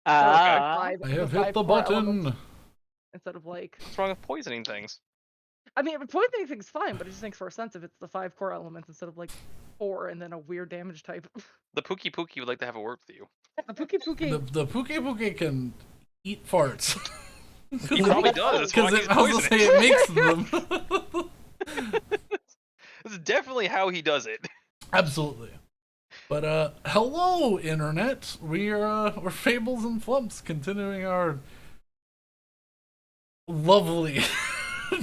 I have hit the button. Instead of like. What's wrong with poisoning things? I mean, poisoning thing's fine, but it just makes more sense if it's the 5 core elements instead of like 4 and then a weird damage type. The Pookie Pookie would like to have a word with you. The Pookie Pookie. The Pookie Pookie can eat farts. He probably does. Because I was gonna say it makes them. This is definitely how he does it. Absolutely. But hello, internet. We're Fables and Flumps, continuing our lovely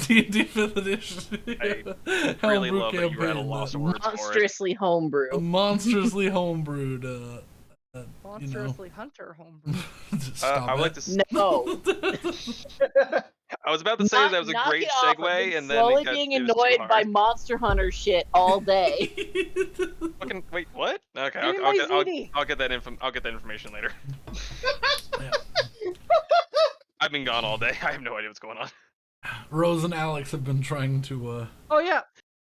D&D 5th edition. I really love that you had a loss of words monstrously homebrew. Monstrously homebrewed. Monstrously hunter homebrew. I would like to. No. I was about to say that was a great segue, and then slowly being annoyed by Monster Hunter shit all day. Fucking wait, what? Okay, I'll get that information later. Yeah. I've been gone all day. I have no idea what's going on. Rose and Alex have been trying to. Oh yeah,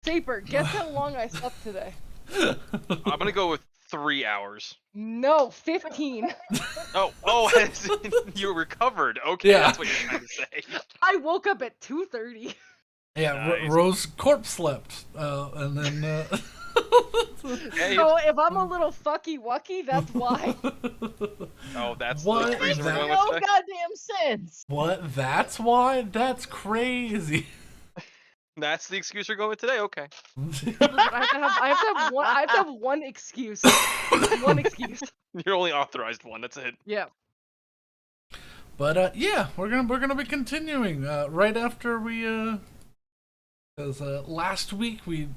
Saper. Guess how long I slept today? I'm gonna go with 3 hours. No, 15. Oh, you recovered. Okay, yeah. That's what you're trying to say. I woke up at 2:30. Yeah, Nice. Rose corpse slept, and then. Hey, So if I'm a little fucky wucky, that's why. oh, that's What? the reason we're going No with today? goddamn sense. What? That's why? That's crazy. That's the excuse you're going with today. Okay. I have to have one excuse. One excuse. You're only authorized one. That's it. Yeah. But yeah, we're gonna be continuing right after we because last week we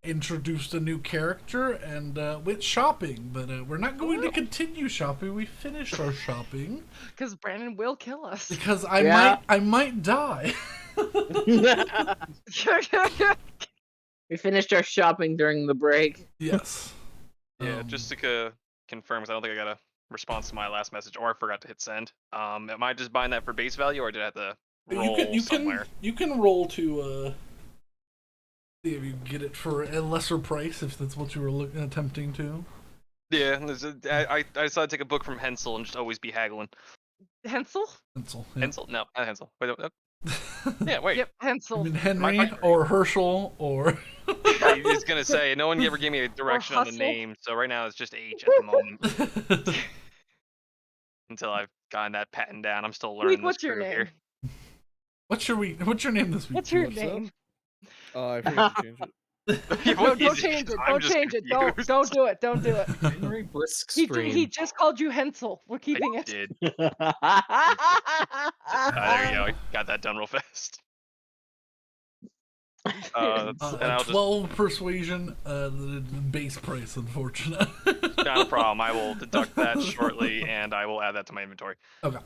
introduced a new character and went shopping, but we're not going to continue shopping. We finished our shopping Because Brandon will kill us. because I might die. We finished our shopping during the break. Yes. Yeah, just to confirm, because I don't think I got a response to my last message, or I forgot to hit send. Am I just buying that for base value, or did I have to roll somewhere? You can roll to see if you can get it for a lesser price if that's what you were attempting to. Yeah, I decided to take a book from Hensel and just always be haggling. Hensel? Hensel. Yeah. Hensel? No, not Hensel. Wait. Yeah, wait. Yep, Hensel. I mean Henry or Herschel or. I was gonna say no one ever gave me a direction on the Hustle. name, so right now it's just H at the moment. Until I've gotten that patent down, I'm still learning. What's this your crew name? here. What's your name this week? What's your Tulip? name? I forgot to change it. No, What don't is change it. I'm Don't just change it. confused. Don't do it. Don't do it. Henry Blisk He Stream. just called you Hensel. We're keeping I it. did. There you go. I got that done real fast. And I'll just 12 persuasion, the base price, unfortunate. not a problem. I will deduct that shortly, and I will add that to my inventory. Okay.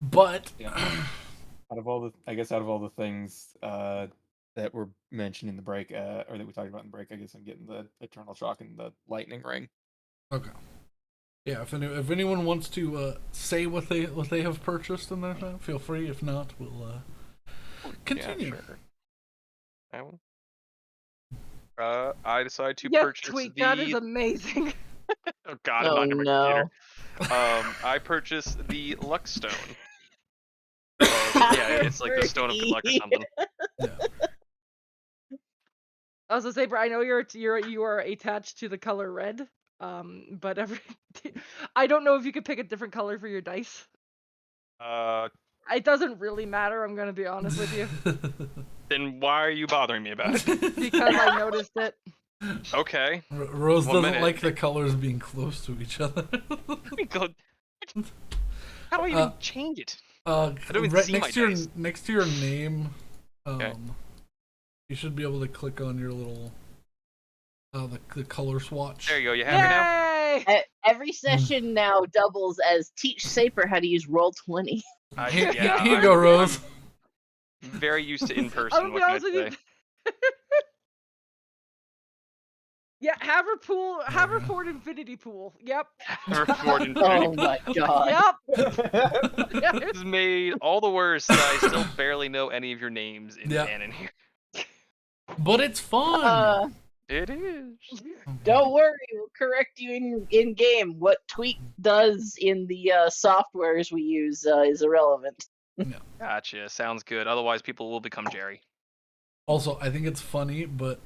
But Out of all the things that were mentioned in the break, or that we talked about in the break, I guess I'm getting the Eternal Shock and the Lightning Ring. okay. Yeah, if anyone wants to say what they have purchased in there, feel free. If not, we'll continue. Yeah, sure. I decided to Yeah, purchase tweet. the. That is amazing. Oh God, I'm Oh not your no. computer. I purchased the Luck Stone. Yeah, it's like the Stone of Good Luck or something. Yeah. I was gonna say, bro, I know you are attached to the color red. But I don't know if you could pick a different color for your dice. It doesn't really matter. I'm gonna be honest with you. Then why are you bothering me about it? Because I noticed it. Okay. Rose One doesn't minute. like the colors being close to each other. How do I even change it? Don't even right see next my to dice. next to your name, Okay. you should be able to click on your little the color swatch. There you go. You have it now. Yay! Every session now doubles as teach Saper how to use Roll20. Here Yeah, you go, Rose. I'm very used to in I'm person. gonna be What can I honest with say? you. Yeah, Haverford Infinity Pool. Yep. Haverford Infinity Oh Pool. my god. Yep. This is made all the worse that I still barely know any of your names in Yeah. canon here. But it's fun. It is. Don't worry, we'll correct you in game. What Tweak does in the softwares we use is irrelevant. Gotcha. Sounds good. Otherwise, people will become Jerry. Also, I think it's funny, but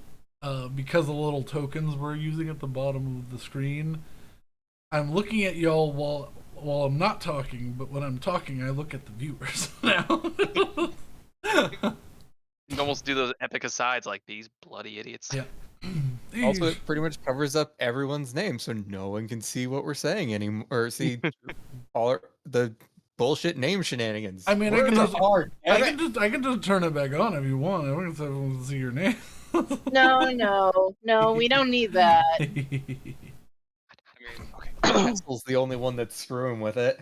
because the little tokens we're using at the bottom of the screen, I'm looking at y'all while I'm not talking, but when I'm talking, I look at the viewers now. You can almost do those epic asides like these bloody idiots. Yeah. Also, it pretty much covers up everyone's name, so no one can see what we're saying anymore, or see all the bullshit name shenanigans. I mean, I Words can are just, hard. I can just turn it back on if you want. I don't have everyone to see your name. No, we don't need that. I mean, okay. Pencil's the only one that's screwing with it.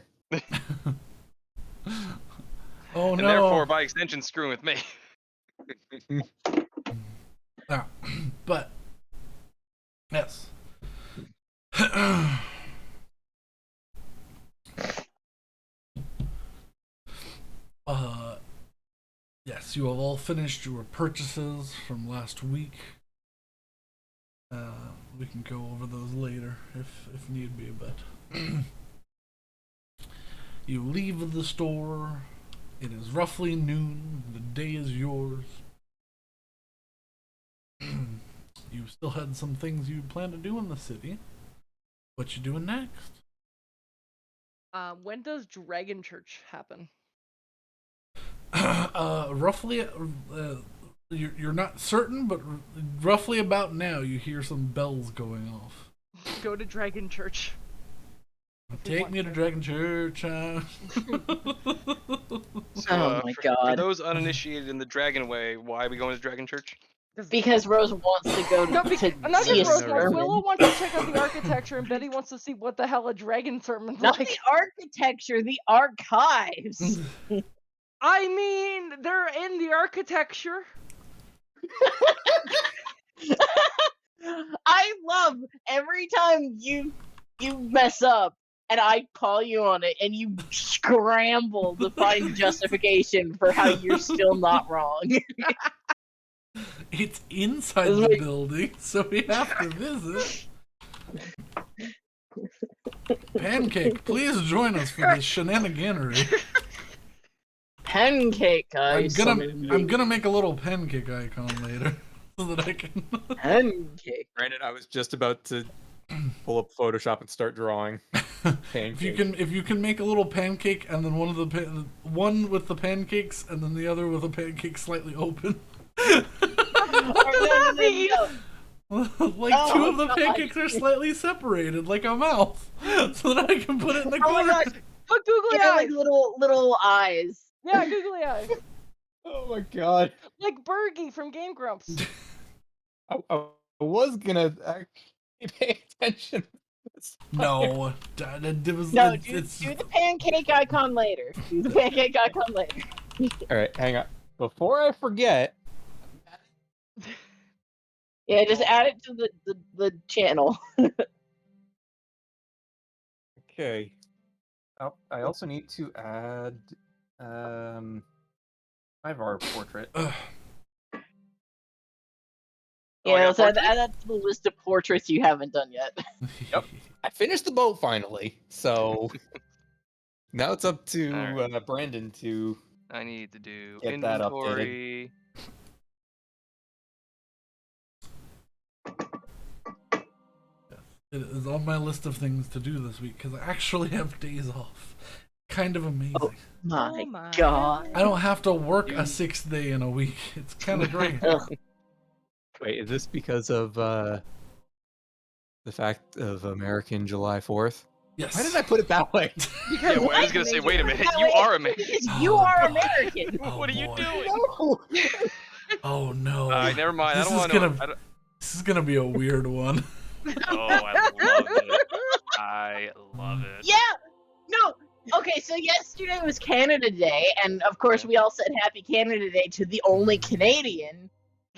Oh And no! therefore, by extension, screwing with me. But yes. Yes, you have all finished your purchases from last week. We can go over those later if need be, but you leave the store. It is roughly noon. The day is yours. You still had some things you plan to do in the city. What you doing next? When does Dragon Church happen? Roughly, you're not certain, but roughly about now you hear some bells going off. Go to Dragon Church. Take me to Dragon Church. So, Oh my for God. those uninitiated in the Dragon Way, why are we going to Dragon Church? Because Rose wants to go No, to not see a just Rose wants. sermon. Willow wants to check out the architecture, and Betty wants to see what the hell a dragon sermon's Not like. the architecture, the archives. I mean, they're in the architecture. I love every time you mess up and I call you on it and you scramble to find justification for how you're still not wrong. It's inside the building, so we have to visit. Pancake, please join us for this shenaniganery. Pancake I'm ice. gonna make a little pancake icon later so that I can. Pancake. Granted, I was just about to pull up Photoshop and start drawing. If you can make a little pancake and then one with the pancakes and then the other with the pancake slightly open. What does that mean? Like two of the pancakes are slightly separated, like a mouth, so that I can put it in the Oh my corner. gosh. Put googly Yeah, eyes. like little eyes. Yeah, googly eyes. Oh my god. Like Bergie from Game Grumps. I was gonna actually pay attention. No, Do the pancake icon later. Do the pancake icon later. Alright, hang on. Before I forget. Yeah, just add it to the channel. Okay. I also need to add Ivar portrait. Yeah, let's add that to the list of portraits you haven't done yet. Yep. I finished the boat finally, so now it's up to Brandon to I need to do get that inventory. It is on my list of things to do this week because I actually have days off. Kind of amazing. Oh my my god. I don't have to work a 6th day in a week. It's kind of great. Wait, is this because of the fact of American July 4th? Yes. Why did I put it that way? Yeah, well, I was gonna say, wait a minute, you are American. Because you are American. Oh, What are you boy. doing? No. Oh no. Never mind. This I don't is want gonna- to. I don't... This is gonna be a weird one. Oh, I love it. I love it. Yeah. No. Okay, so yesterday was Canada Day, and of course we all said Happy Canada Day to the only Canadian.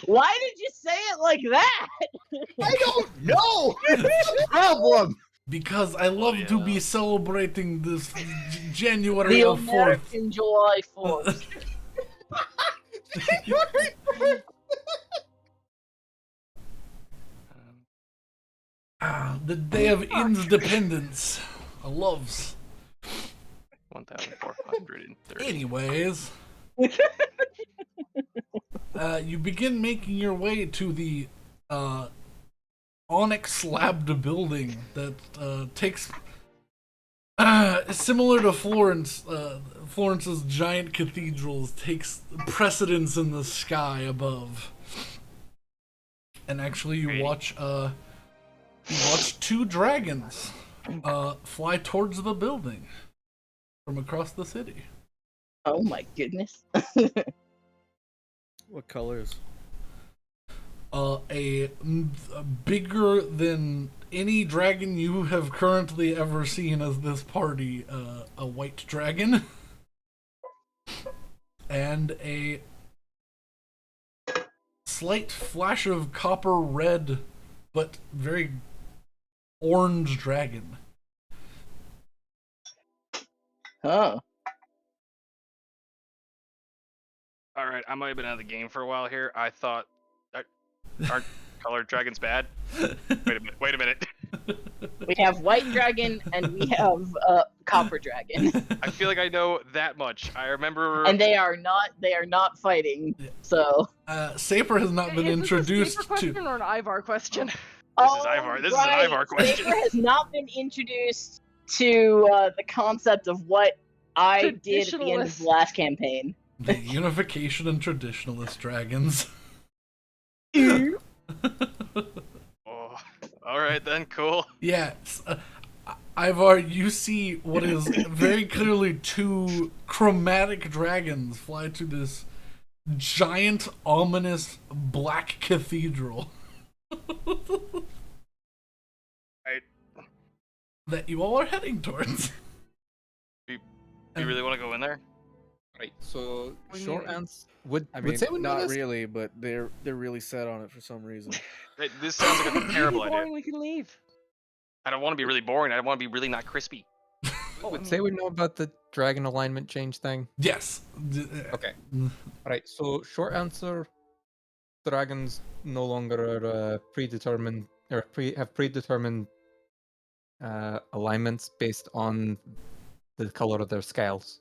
Why did you say it like that? I don't know. That's the problem. Because I love to be celebrating this January The 4th. American July 4th. The Day of Independence. I loves. 1,430. Anyways, you begin making your way to the onyx slabbed building that takes similar to Florence. Florence's giant cathedrals takes precedence in the sky above, and actually you watch two dragons fly towards the building from across the city. Oh my goodness. What colors? A bigger than any dragon you have currently ever seen as this party, a white dragon, and a slight flash of copper red, but very orange dragon. Oh. All right, I might have been out of the game for a while here. I thought, aren't colored dragons bad? Wait a minute. We have white dragon and we have copper dragon. I feel like I know that much. I remember. And they are not fighting. So Saper has not been introduced Is this a Saper question to. or an Ivar question? This is Ivar. This is an Ivar question. Saber has not been introduced to the concept of what I did at the end of the last campaign. The Unification and Traditionalist Dragons. Oh, all right then, cool. Yes. Ivar, you see what is very clearly two chromatic dragons fly to this giant, ominous black cathedral. Right. That you all are heading towards. You really want to go in there? Right. So What do you short mean? answer would I mean, say we know not this? really, but they're really set on it for some reason. Hey, this sounds like a terrible idea. Boring, we can leave. I don't want to be really boring. I want to be really not crispy. Would say we know about the dragon alignment change thing. Yes. Okay. Alright, so short answer, dragons no longer are predetermined or have predetermined alignments based on the color of their scales.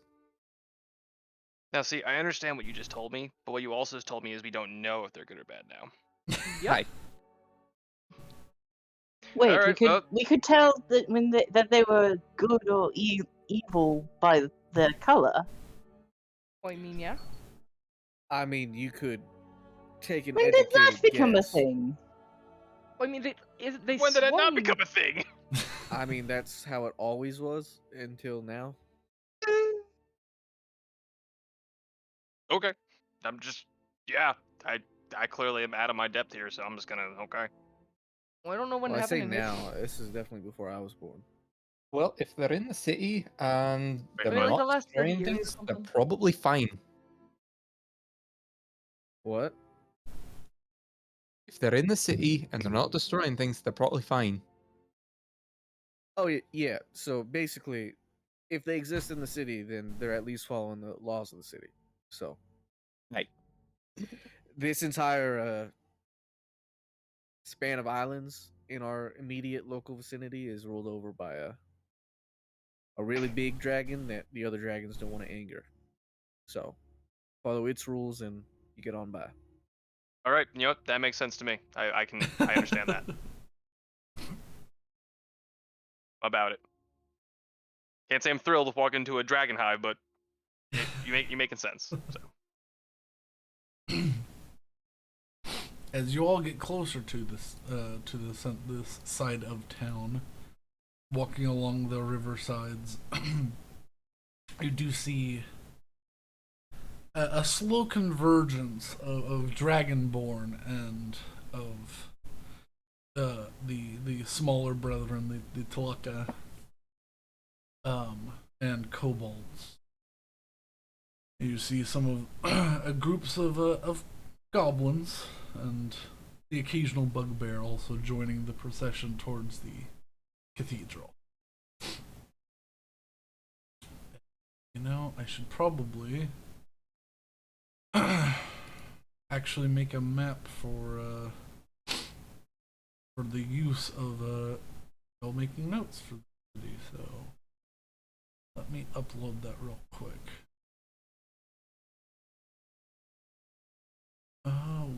Now, see, I understand what you just told me, but what you also just told me is we don't know if they're good or bad now. Right. Wait, Alright, we could tell that that they were good or evil by their color. Oh, I mean, yeah. I mean, you could take an When did that educated become guess. a thing? I mean, they When did it not swung- become a thing? I mean, that's how it always was until now. Okay. I'm just, yeah. I clearly am out of my depth here, so I'm just gonna, okay. Well, I don't know when Well, I say happened. in now. This is definitely before I was born. Well, if they're in the city and they're Maybe like the not last 30 destroying years or things, they're something. probably fine. What? If they're in the city and they're not destroying things, they're probably fine. Oh yeah. So basically, if they exist in the city, then they're at least following the laws of the city. So, Right. this entire span of islands in our immediate local vicinity is ruled over by a really big dragon that the other dragons don't want to anger. So, follow its rules and you get on by. All right, you know what? That makes sense to me. I understand that about it. Can't say I'm thrilled with walking into a dragon hive, but you making sense. So. As you all get closer to this this side of town, walking along the riversides, you do see a slow convergence of Dragonborn and of the smaller brethren, the Telaka, and kobolds. You see some of groups of goblins and the occasional bugbear also joining the procession towards the cathedral. You know, I should probably actually make a map for for the use of while making notes for the city. So let me upload that real quick.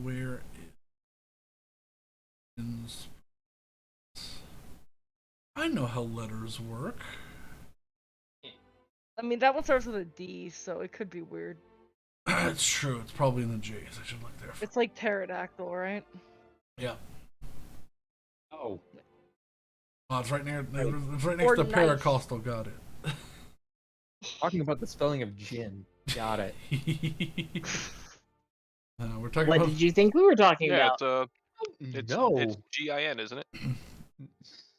Where is? I know how letters work. I mean, that one starts with a D, so it could be weird. It's true. It's probably in the J's. I should look there. It's like pterodactyl, right? Yeah. Oh. Oh, it's right near. It's right Or next to knife. Paracostal. Got it. Talking about the spelling of gin. Got it. We're talking What about. did you think we were talking Yeah, about? it's No. GIN, isn't it?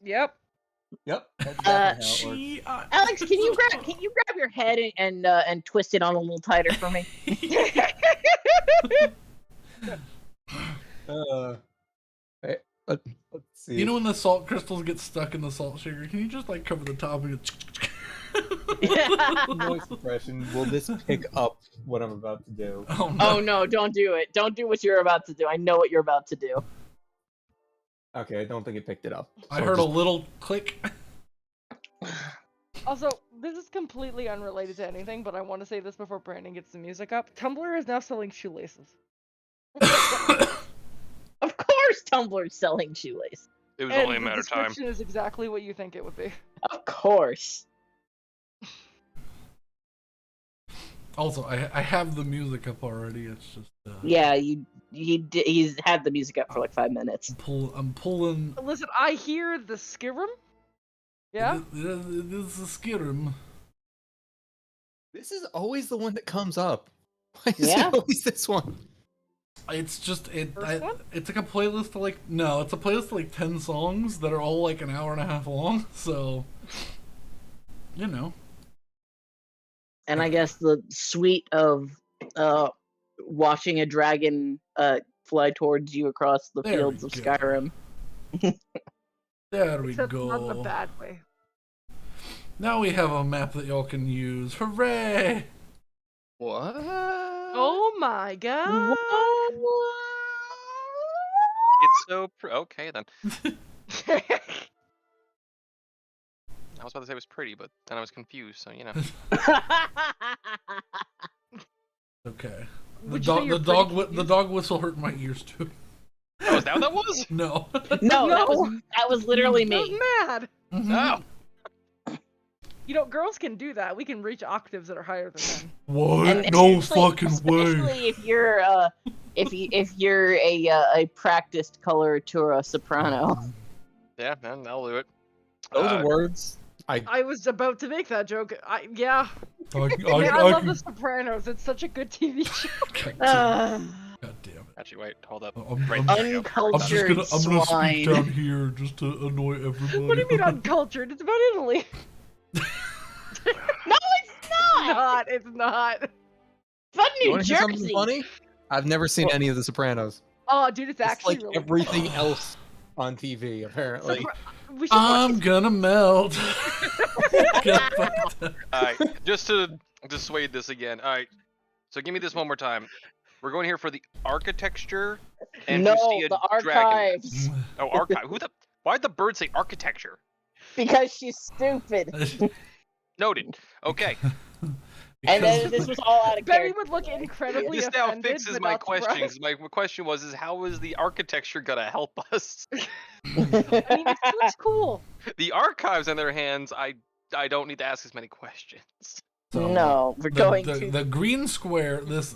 Yep. Yep. That's exactly how it works. Gee, Alex, can you grab your head and twist it on a little tighter for me? Wait, let's see. You know when the salt crystals get stuck in the salt shaker? Can you just like cover the top and Noise suppression. Will this pick up what I'm about to do? Oh no! Oh no, don't do it. Don't do what you're about to do. I know what you're about to do. Okay, I don't think it picked it up. I So heard a just- little click. Also, this is completely unrelated to anything, but I want to say this before Brandon gets the music up. Tumblr is now selling shoelaces. Of course, Tumblr's selling shoelace. It was And only a the matter of time. description is exactly what you think it would be. Of course. Also, I have the music up already. It's just Yeah, he's had the music up for like 5 minutes. I'm pulling. Listen, I hear the Skirim. Yeah? It is a skirum. This is always the one that comes up. Why is Yeah? it always this one? It's just First one? it's like a playlist of like no, it's a playlist of like 10 songs that are all like an hour and a half long. So, you know. And I guess the suite of watching a dragon fly towards you across the There fields we of go. Skyrim. There we Except not in a go. bad way. Now we have a map that y'all can use. Hooray! What? Oh my god! It's so okay then. I was about to say it was pretty, but then I was confused. So you know. Okay. Would you say you're pretty The dog whistle hurt my ears too. Oh, is that what that was? No. No, No. that was literally I was me. mad! Oh, You know, girls can do that. We can reach octaves that are higher than men. What? And No especially- fucking way. Especially if you're if you're a practiced coloratura soprano. yeah, man, I'll do it. Those are words. I was about to make that joke. Yeah. I Man, I love can... The Sopranos. It's such a good TV show. God damn it. Actually, wait, hold up. I'm Right just there you go. Uncultured gonna speak swine. down here just to annoy everybody. What do you mean uncultured? It's about Italy. No, it's not. It's not. It's about You New want to hear something Jersey. funny? I've never seen any of The Sopranos. Oh, dude, it's It's actually like really everything else on TV, apparently. We should watch I'm it. gonna melt. Alright, just to dissuade this again. Alright, so give me this one more time. We're going here for the architecture and No, to see a the dragon. archives. Oh, archive. Why'd the bird say architecture? Because she's stupid. Noted. Okay. And then this was all out of Barry character. would look incredibly This now offended, fixes but my not question. surprised. My question was, how is the architecture gonna help us? I mean, it looks cool. The archives in their hands, I don't need to ask as many questions. So, No, we're going the, to. the green square, this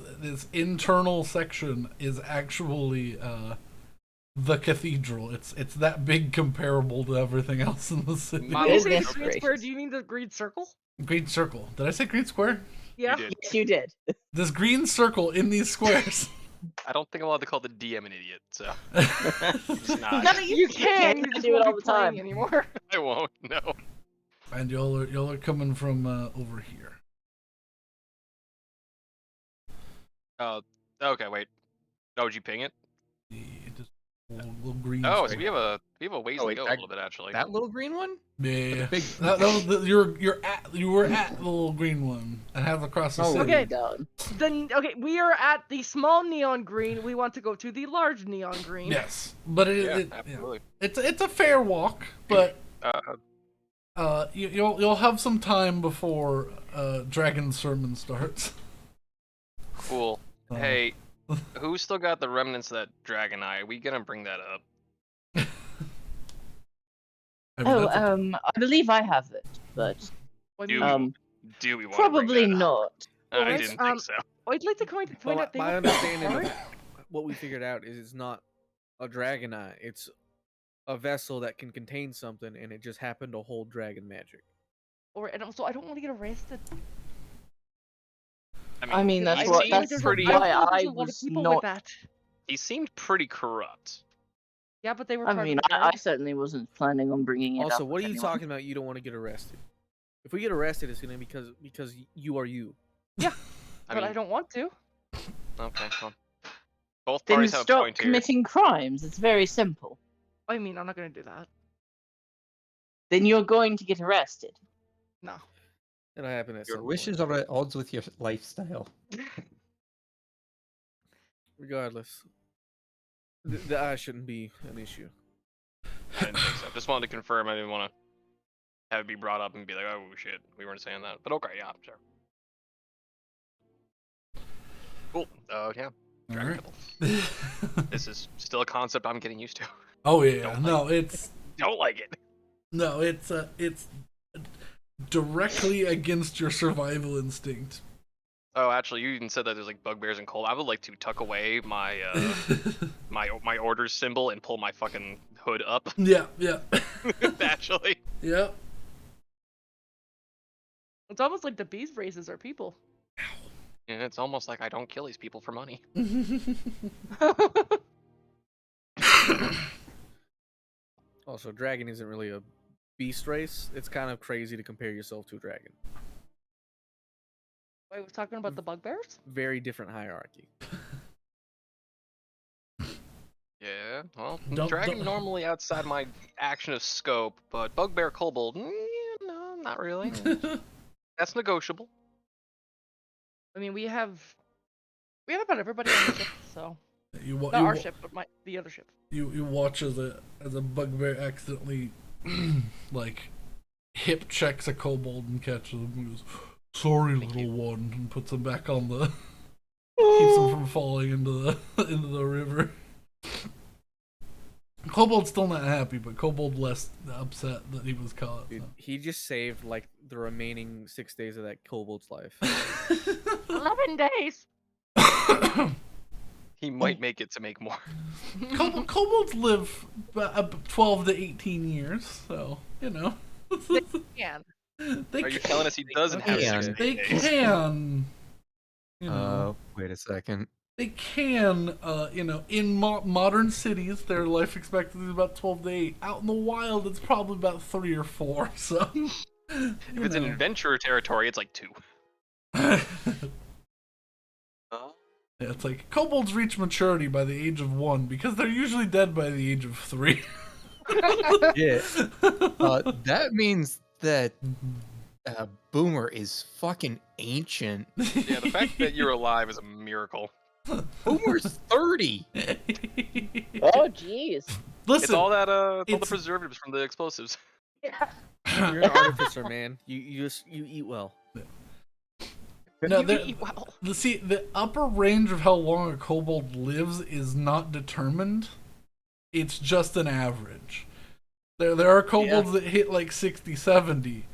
internal section is actually the cathedral. It's that big comparable to everything else in the city. My When you lord, say okay. green square, do you mean the green circle? Green circle. Did I say green square? Yeah. did. Yes, you did. This green circle in these squares. I don't think I'm allowed to call the DM an idiot, so And it's not. No, You can. You can't just do it won't all be the time. playing anymore. I won't. No. y'all are coming from over here. Okay, wait. Oh, did you ping it? Just Little green. Oh, so thing. we have a ways Oh, to wait, go a little bit actually. That little green one? Yeah, big- that was you were at the little green one and have across the Oh, city. Okay. Done. Then okay, we are at the small neon green. We want to go to the large neon green. Yes, but Absolutely. it's a fair walk, but Uh, you'll have some time before Dragon's sermon starts. cool. Hey, who's still got the remnants of that dragon eye? Are we gonna bring that up? I mean, that's a- I believe I have it, but I Do mean, do we want probably to bring that up? not. I Alright, didn't think so. I'd like to point Well, out they my have understanding art. of what we figured out is it's not a dragon eye. It's a vessel that can contain something, and it just happened to hold dragon magic. And also, I don't want to get arrested. I mean, Because that's I what. don't feel like That's there's pretty- I don't why feel like I there's a lot of was people not. with that. He seemed pretty corrupt. Yeah, but they were I part mean, of the I guard. certainly wasn't planning on bringing it up. Also, what with are you anyone. talking about? You don't want to get arrested. If we get arrested, it's gonna be because you are you. I But mean, I don't want to. okay, well, both Then parties have a stop point here. committing crimes. It's very simple. I mean, I'm not gonna do that. Then you're going to get arrested. No. It'll happen at Your some wishes point. are at odds with your lifestyle. Regardless, the eye shouldn't be an issue. I didn't think so. Just wanted to confirm. I didn't want to have it be brought up and be like, oh shit, we weren't saying that. But okay, yeah, sure. Cool. Yeah. Dragon Alright. Nibble. This is still a concept I'm getting used to. Oh yeah, Don't no, it's Don't like it. no, it's directly against your survival instinct. Oh, actually, you even said that there's like bugbears and cold. I would like to tuck away my my order symbol and pull my fucking hood up. Yeah. Actually, Yep. It's almost like the bees races are people. and it's almost like I don't kill these people for money. Also, dragon isn't really a beast race. It's kind of crazy to compare yourself to a dragon. Wait, we're talking about the bugbears? Very different hierarchy. Yeah, well, Don't- dragon don't- normally outside my action of scope, but bugbear kobold, no, not really. That's negotiable. I mean, we have about everybody on the ship, so You not our ship, but the other ship. you watch as a bugbear accidentally like hip checks a kobold and catches him and goes, "Sorry, little one," and puts him back on the keeps him from falling into the river. Kobold's still not happy, but Kobold less upset that he was caught. Dude, he just saved like the remaining 6 days of that kobold's life. 11 days. He might make it to make more. Kobolds live 12 to 18 years, so you know. Man. They Are you ca- telling us he doesn't have can. 6 they days? can. You know. Wait a second. They can, in modern cities, their life expectancy is about 12 to 8. Out in the wild, it's probably about 3 or 4. So, If it's in adventurer territory, it's like 2. Yeah, it's like kobolds reach maturity by the age of 1 because they're usually dead by the age of 3. Yeah. That means that Boomer is fucking ancient. Yeah, the fact that you're alive is a miracle. Boomer's 30. Oh, jeez. Listen, It's all that all the it's- preservatives from the explosives. You're an artificer, man. You eat well. no, You there- eat well. see, the upper range of how long a kobold lives is not determined. It's just an average. There are kobolds that hit like 60, 70.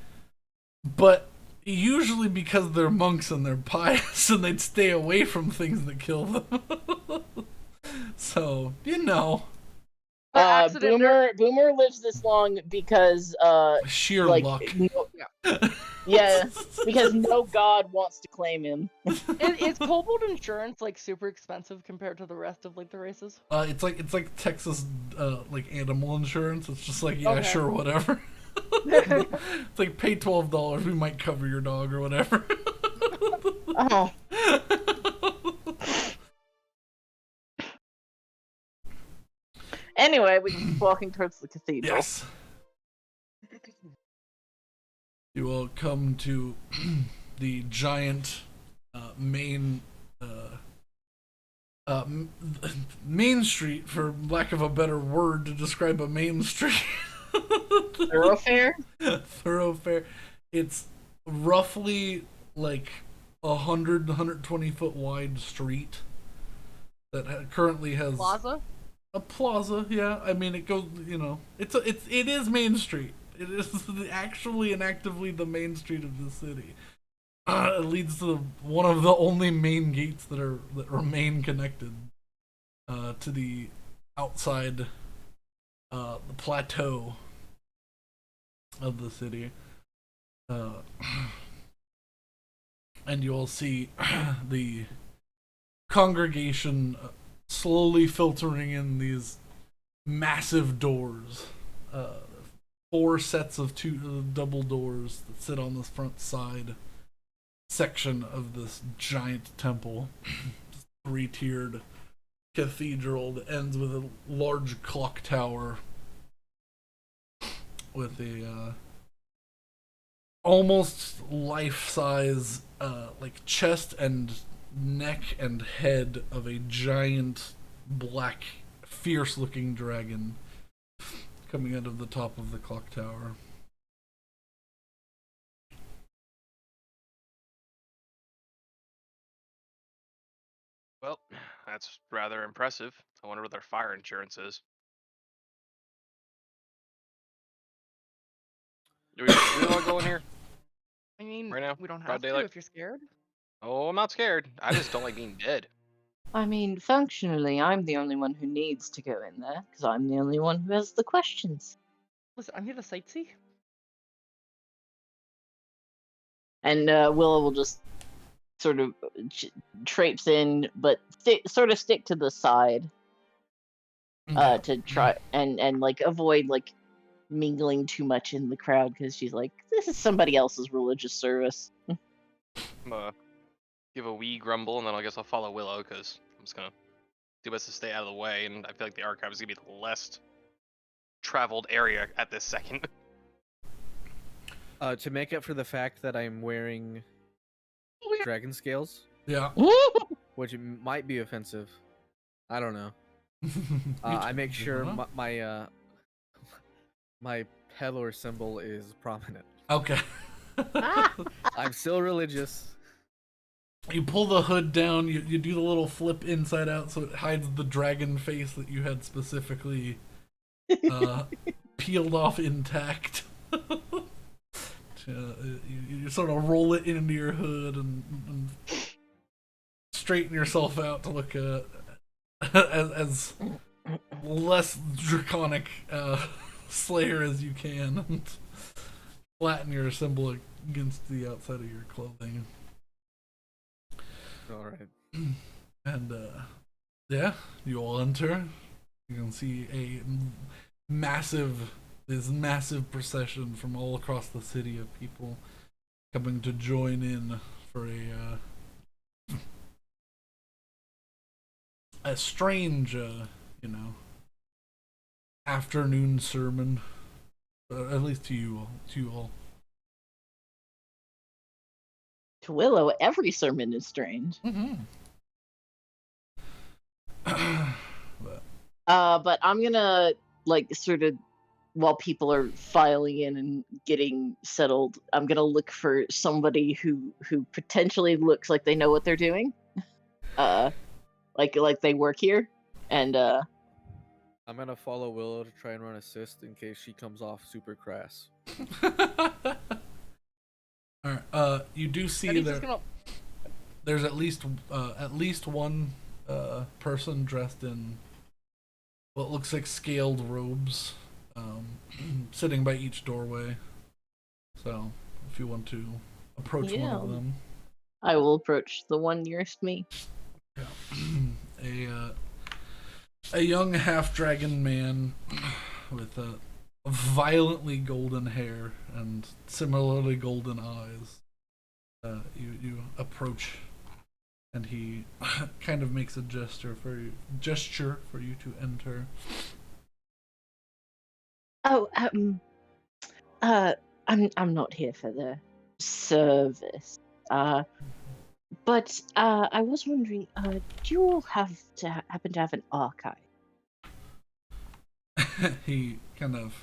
But usually because they're monks and they're pious and they'd stay away from things that kill them. So, you know, By accident, Boomer lives this long because sheer like luck. yeah, because no god wants to claim him. is kobold insurance like super expensive compared to the rest of like the races? It's like Texas like animal insurance. It's just like, yeah, Okay. sure, whatever. It's like, pay $12, we might cover your dog or whatever. Oh, Anyway, we keep walking towards the cathedral. Yes. You will come to the giant main main street, for lack of a better word to describe a main street. Thoroughfare? Thoroughfare. It's roughly like 120 foot wide street that currently has Plaza? a plaza. Yeah, I mean it goes. It is Main Street. It is actually and actively the main street of the city. It leads to one of the only main gates that remain connected to the outside the plateau of the city. And you'll see the congregation slowly filtering in these massive doors. 4 sets of 2 double doors that sit on this front side section of this giant temple. 3-tiered cathedral that ends with a large clock tower with a almost life-size like chest and neck and head of a giant black fierce-looking dragon coming out of the top of the clock tower. Well, that's rather impressive. I wonder what their fire insurance is. Do we really want to go in here I mean, right now? we don't Broad have to daylight? if you're scared. Oh, I'm not scared. I just don't like being dead. I mean, functionally, I'm the only one who needs to go in there, because I'm the only one who has the questions. Listen, I'm here to sightsee. And Willow will just sort of traipse in, but sort of stick to the side to try and like avoid like mingling too much in the crowd, because she's like, this is somebody else's religious service. I'm gonna give a wee grumble, and then I guess I'll follow Willow, because I'm just gonna do best to stay out of the way, and I feel like the archive is gonna be the less traveled area at this second. To make up for the fact that I'm wearing dragon scales, Yeah. which might be offensive, I don't know. I make sure my Pelor symbol is prominent. Okay. I'm still religious. You pull the hood down, you do the little flip inside out so it hides the dragon face that you had specifically peeled off intact. You sort of roll it into your hood and straighten yourself out to look as less draconic slayer as you can, and flatten your symbol against the outside of your clothing. Alright. And yeah, you all enter. You can see this massive procession from all across the city of people coming to join in for a strange, afternoon sermon, at least to you all. To Willow, every sermon is strange. Mm-hmm. But I'm gonna like sort of, while people are filing in and getting settled, I'm gonna look for somebody who potentially looks like they know what they're doing. Like they work here, and I'm gonna follow Willow to try and run assist in case she comes off super crass. Alright, you do see there's at least one person dressed in what looks like scaled robes, sitting by each doorway. So, if you want to approach one of them, I will approach the one nearest me. Yeah. A young half-dragon man with violently golden hair and similarly golden eyes. You approach, and he kind of makes a gesture for you to enter. Oh, I'm not here for the service. But I was wondering, do you all happen to have an archive? He kind of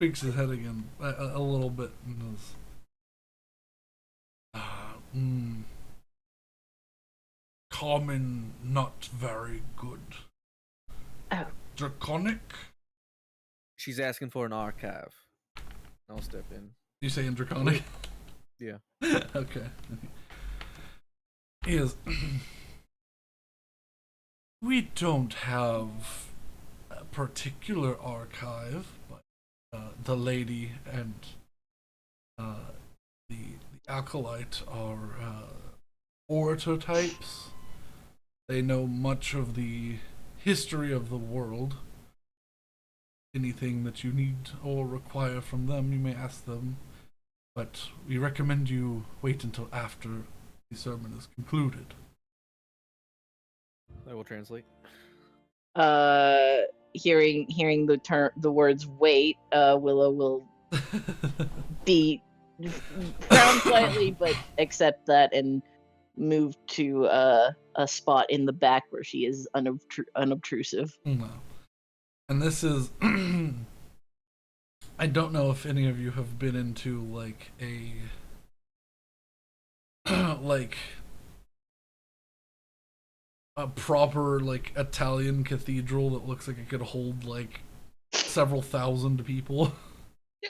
shakes his head again a little bit and goes, common, not very good. Oh. Draconic? She's asking for an archive. I'll step in. You say in Draconic? Yeah. Okay. Is we don't have a particular archive, but the lady and the acolyte are orator types. They know much of the history of the world. Anything that you need or require from them, you may ask them. But we recommend you wait until after the sermon is concluded. I will translate. Hearing the words "wait," Willow will be frown slightly, but accept that and move to a spot in the back where she is unobtrusive. No. And this is I don't know if any of you have been into like a like a proper like Italian cathedral that looks like it could hold like several thousand people.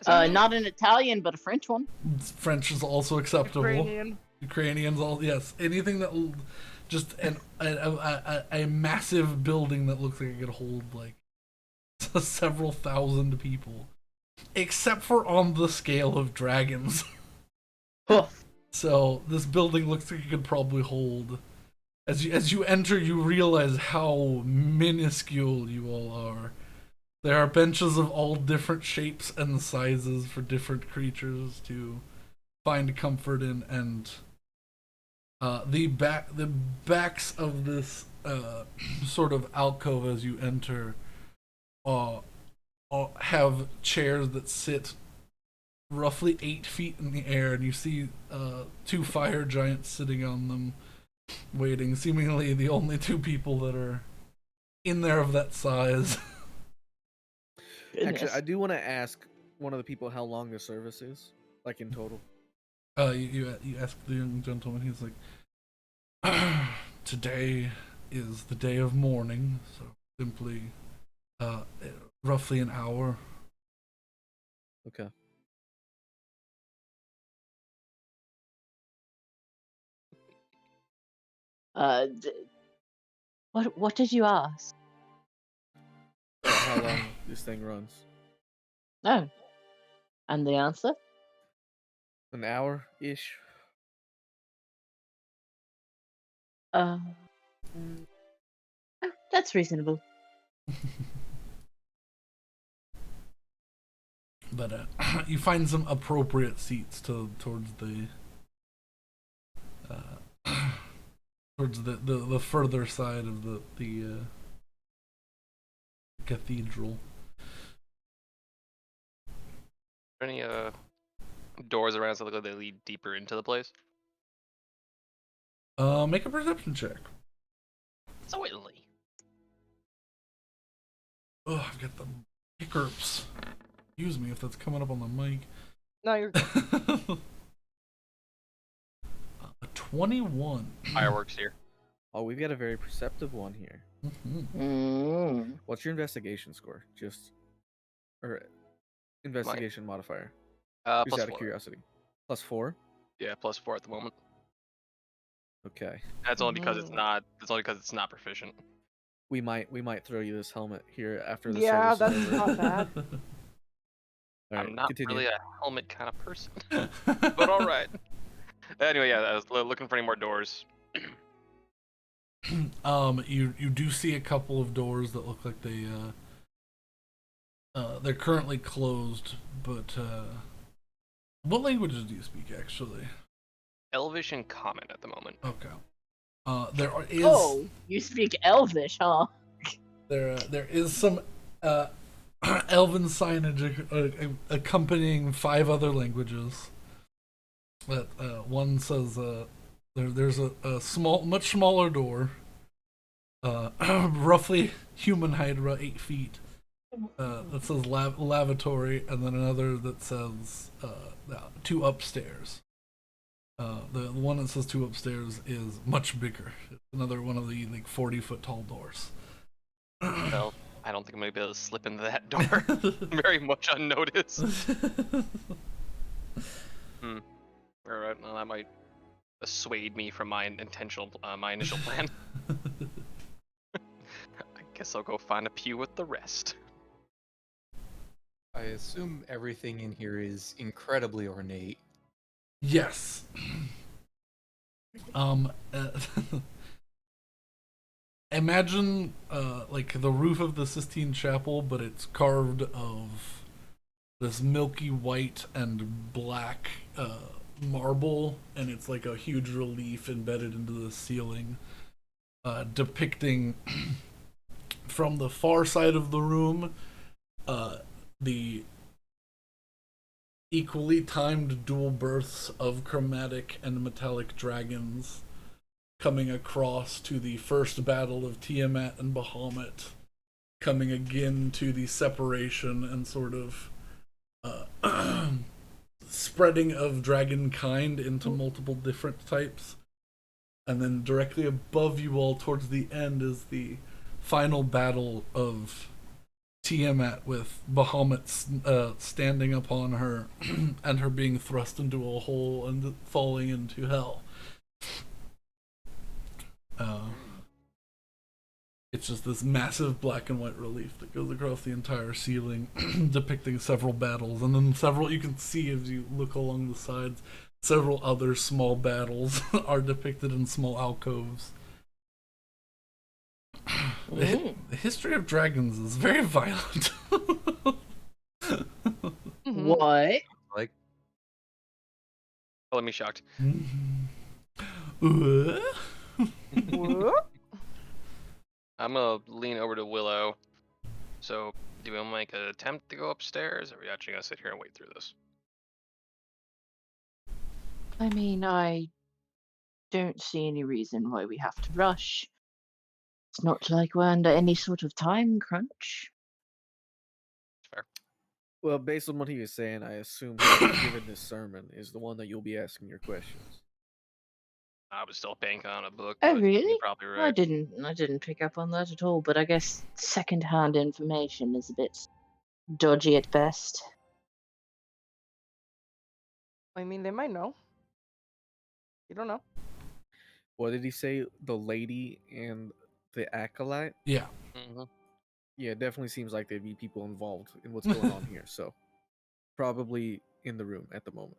Not an Italian, but a French one. French is also acceptable. Ukrainians, all yes. Anything that just a massive building that looks like it could hold like several thousand people, except for on the scale of dragons. So this building looks like it could probably hold. As you enter, you realize how minuscule you all are. There are benches of all different shapes and sizes for different creatures to find comfort in, and the backs of this sort of alcove as you enter have chairs that sit roughly 8 feet in the air, and you see 2 fire giants sitting on them, waiting. Seemingly the only 2 people that are in there of that size. Actually, I do want to ask one of the people how long the service is, like in total. You ask the young gentleman. He's like, today is the day of mourning, so simply roughly an hour. Okay. What did you ask? How long this thing runs? Oh, and the answer? An hour-ish. Oh, that's reasonable. But you find some appropriate seats towards the further side of the cathedral. Are there any doors around so they lead deeper into the place? Make a perception check. Certainly. Oh, I've got the hiccups. Excuse me if that's coming up on the mic. No, you're A 21. Fireworks here. Oh, we've got a very perceptive one here. Mm-hmm. What's your investigation score? Or investigation modifier? Just Plus out of 4. curiosity. +4? Yeah, +4 at the moment. Okay. That's only because it's not. That's only because it's not proficient. We might throw you this helmet here after the yeah, service that's is over. not bad. All right, I'm not continue. really a helmet kind of person, but all right. Anyway, yeah, I was looking for any more doors. You do see a couple of doors that look like they're currently closed, but what languages do you speak actually? Elvish and Common at the moment. Okay. There is. Oh, you speak Elvish, huh? There is some elven signage accompanying 5 other languages. That one says there's a much smaller door, roughly human height, about 8 feet. That says lavatory, and then another that says 2 upstairs. The one that says 2 upstairs is much bigger. It's another one of the 40-foot tall doors. Well, I don't think I'm gonna be able to slip into that door very much unnoticed. Alright, well that might dissuade me from my initial plan. I guess I'll go find a pew with the rest. I assume everything in here is incredibly ornate. Yes. Imagine like the roof of the Sistine Chapel, but it's carved of this milky white and black marble, and it's like a huge relief embedded into the ceiling, depicting from the far side of the room the equally timed dual births of chromatic and metallic dragons coming across to the first battle of Tiamat and Bahamut, coming again to the separation and sort of spreading of dragon kind into multiple different types. And then directly above you all towards the end is the final battle of Tiamat, with Bahamut standing upon her and her being thrust into a hole and falling into hell. It's just this massive black and white relief that goes across the entire ceiling, depicting several battles, and then several, you can see as you look along the sides, several other small battles are depicted in small alcoves. The history of dragons is very violent. What? Like, Oh, let me shocked. What? I'm gonna lean over to Willow. So, do we want to make an attempt to go upstairs, or are we actually gonna sit here and wait through this? I mean, I don't see any reason why we have to rush. It's not like we're under any sort of time crunch. Fair. Well, based on what he was saying, I assume whoever's giving this sermon is the one that you'll be asking your questions. I was still banking on a book. Oh, but really? You're probably right. I didn't pick up on that at all, but I guess second-hand information is a bit dodgy at best. I mean, they might know. You don't know. What did he say? The lady and the acolyte? Yeah. Mm-hmm. Yeah, it definitely seems like there'd be people involved in what's going on here. So, probably in the room at the moment.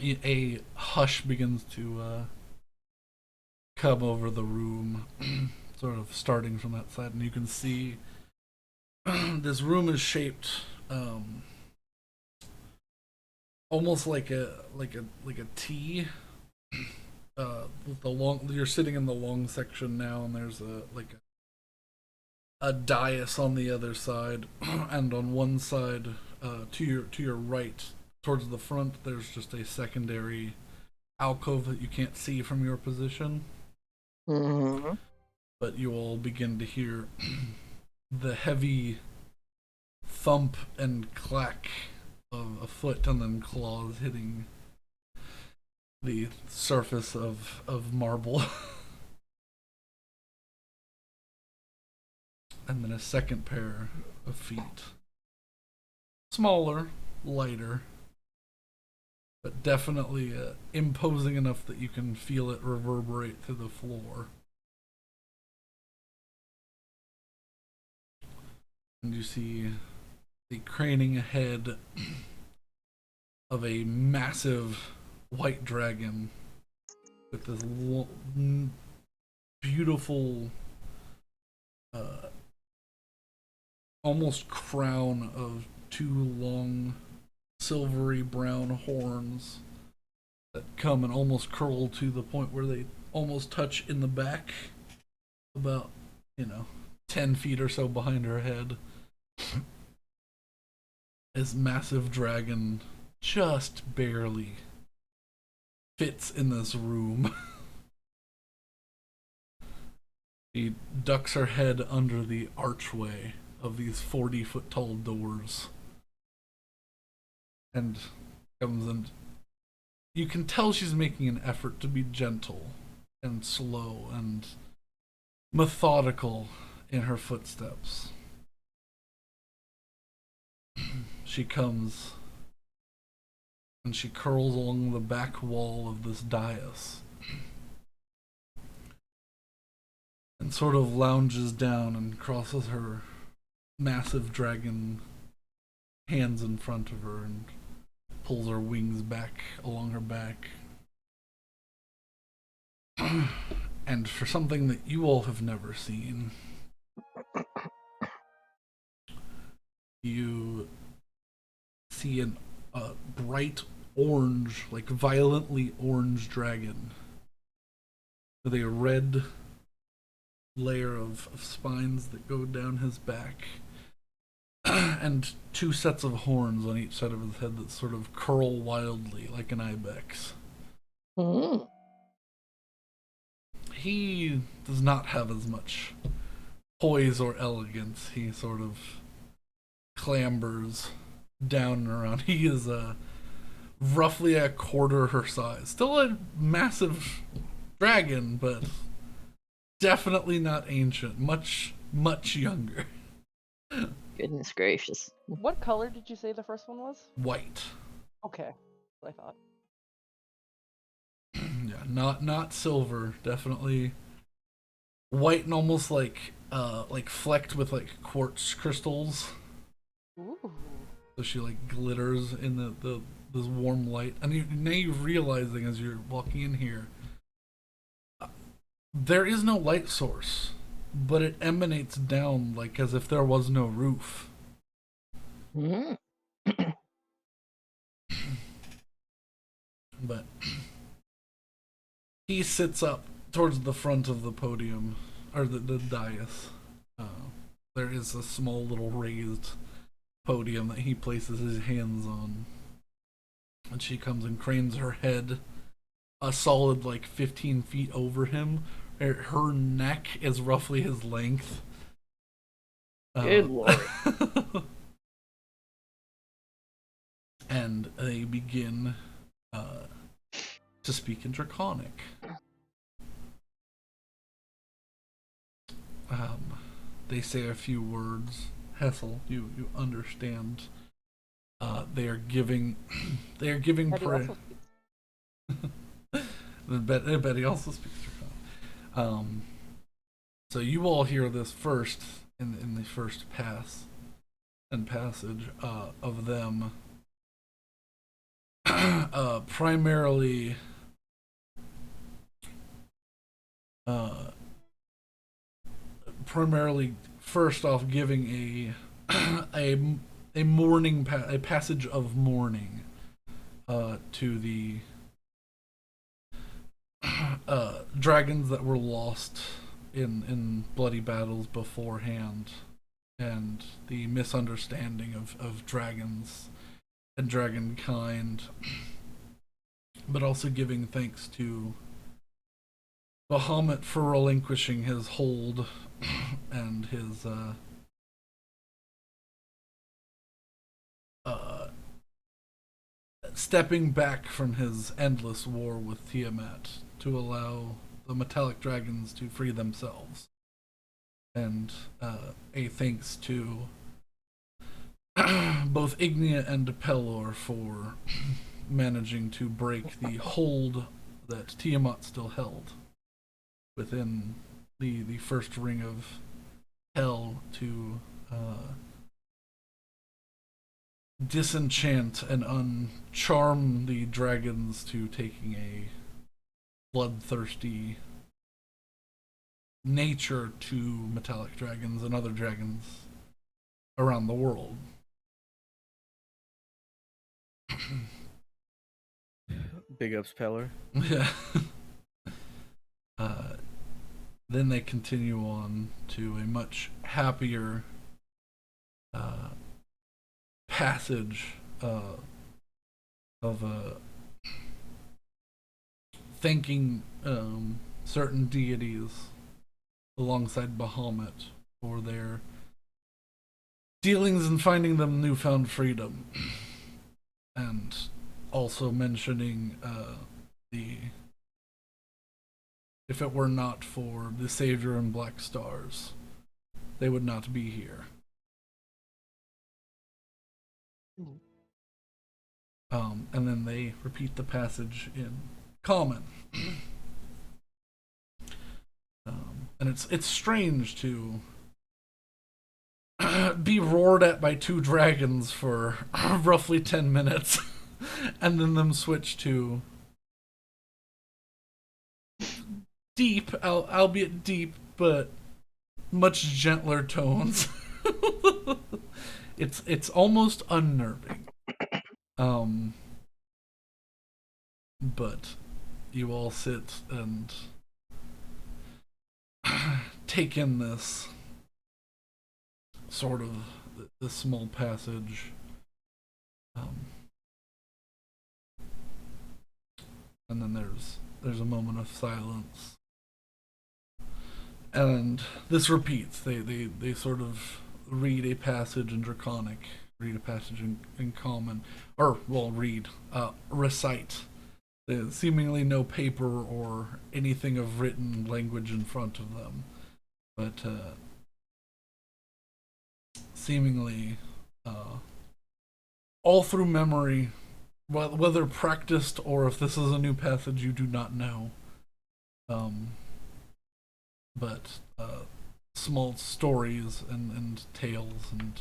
A hush begins to come over the room, sort of starting from that side, and you can see this room is shaped almost like a T. With the long, you're sitting in the long section now, and there's a dais on the other side, and on one side, to your right, towards the front, there's just a secondary alcove that you can't see from your position. Mm-hmm. But you all begin to hear the heavy thump and clack of a foot and then claws hitting the surface of marble. And then a second pair of feet. Smaller, lighter, but definitely imposing enough that you can feel it reverberate through the floor. And you see the craning head of a massive white dragon with this beautiful almost crown of 2 long silvery brown horns that come and almost curl to the point where they almost touch in the back, about 10 feet or so behind her head. This massive dragon just barely fits in this room. She ducks her head under the archway of these 40-foot tall doors and comes in. You can tell she's making an effort to be gentle and slow and methodical in her footsteps. She comes and she curls along the back wall of this dais and sort of lounges down and crosses her massive dragon hands in front of her and pulls her wings back along her back. And for something that you all have never seen, you see a bright orange, like violently orange dragon with a red layer of spines that go down his back and 2 sets of horns on each side of his head that sort of curl wildly like an ibex. Mm. He does not have as much poise or elegance. He sort of clambers down and around. He is roughly a quarter her size. Still a massive dragon, but definitely not ancient. Much, much younger. Goodness gracious. What color did you say the first one was? White. Okay, what I thought. Yeah, not silver. Definitely white and almost like flecked with like quartz crystals. Ooh. So she like glitters in the this warm light, and now you're realizing as you're walking in here, there is no light source, but it emanates down like as if there was no roof. Mm. But he sits up towards the front of the podium, or the dais. There is a small little raised podium that he places his hands on. And she comes and cranes her head a solid like 15 feet over him. Her neck is roughly his length. Good lord. And they begin to speak in Draconic. They say a few words. Hessel, you understand. They are giving prayer. Betty also speaks Draconic. So you all hear this first in the first passage of them. Primarily first off giving a mourning a passage of mourning to the dragons that were lost in bloody battles beforehand, and the misunderstanding of dragons and dragonkind, but also giving thanks to Bahamut for relinquishing his hold and his stepping back from his endless war with Tiamat to allow the metallic dragons to free themselves, and a thanks to both Ignia and Pelor for managing to break the hold that Tiamat still held within the first ring of hell to disenchant and uncharm the dragons to taking a bloodthirsty nature to metallic dragons and other dragons around the world. Big ups, Peller. Yeah. then they continue on to a much happier passage of thanking certain deities alongside Bahamut for their dealings in finding them newfound freedom, and also mentioning the if it were not for the Savior and Black Stars, they would not be here. And then they repeat the passage in common. And it's strange to be roared at by two dragons for roughly 10 minutes, and then them switch to deep, albeit deep, but much gentler tones. It's almost unnerving. But you all sit and take in this sort of this small passage. And then there's a moment of silence. And this repeats. They sort of read a passage in Draconic, read a passage in Common, or, well, recite. There's seemingly no paper or anything of written language in front of them, but seemingly all through memory, whether practiced or if this is a new passage you do not know. But small stories and tales and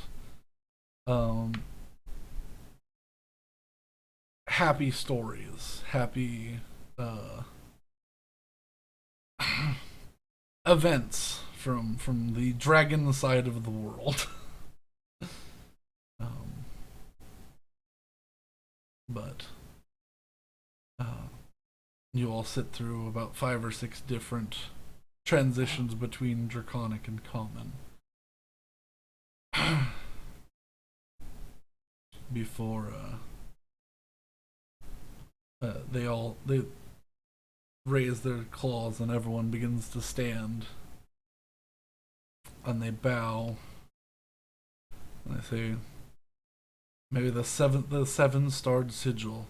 happy stories, happy events from the dragon side of the world. But you all sit through about 5 or 6 different transitions between Draconic and Common before they raise their claws and everyone begins to stand, and they bow and they say, maybe the seven-starred sigil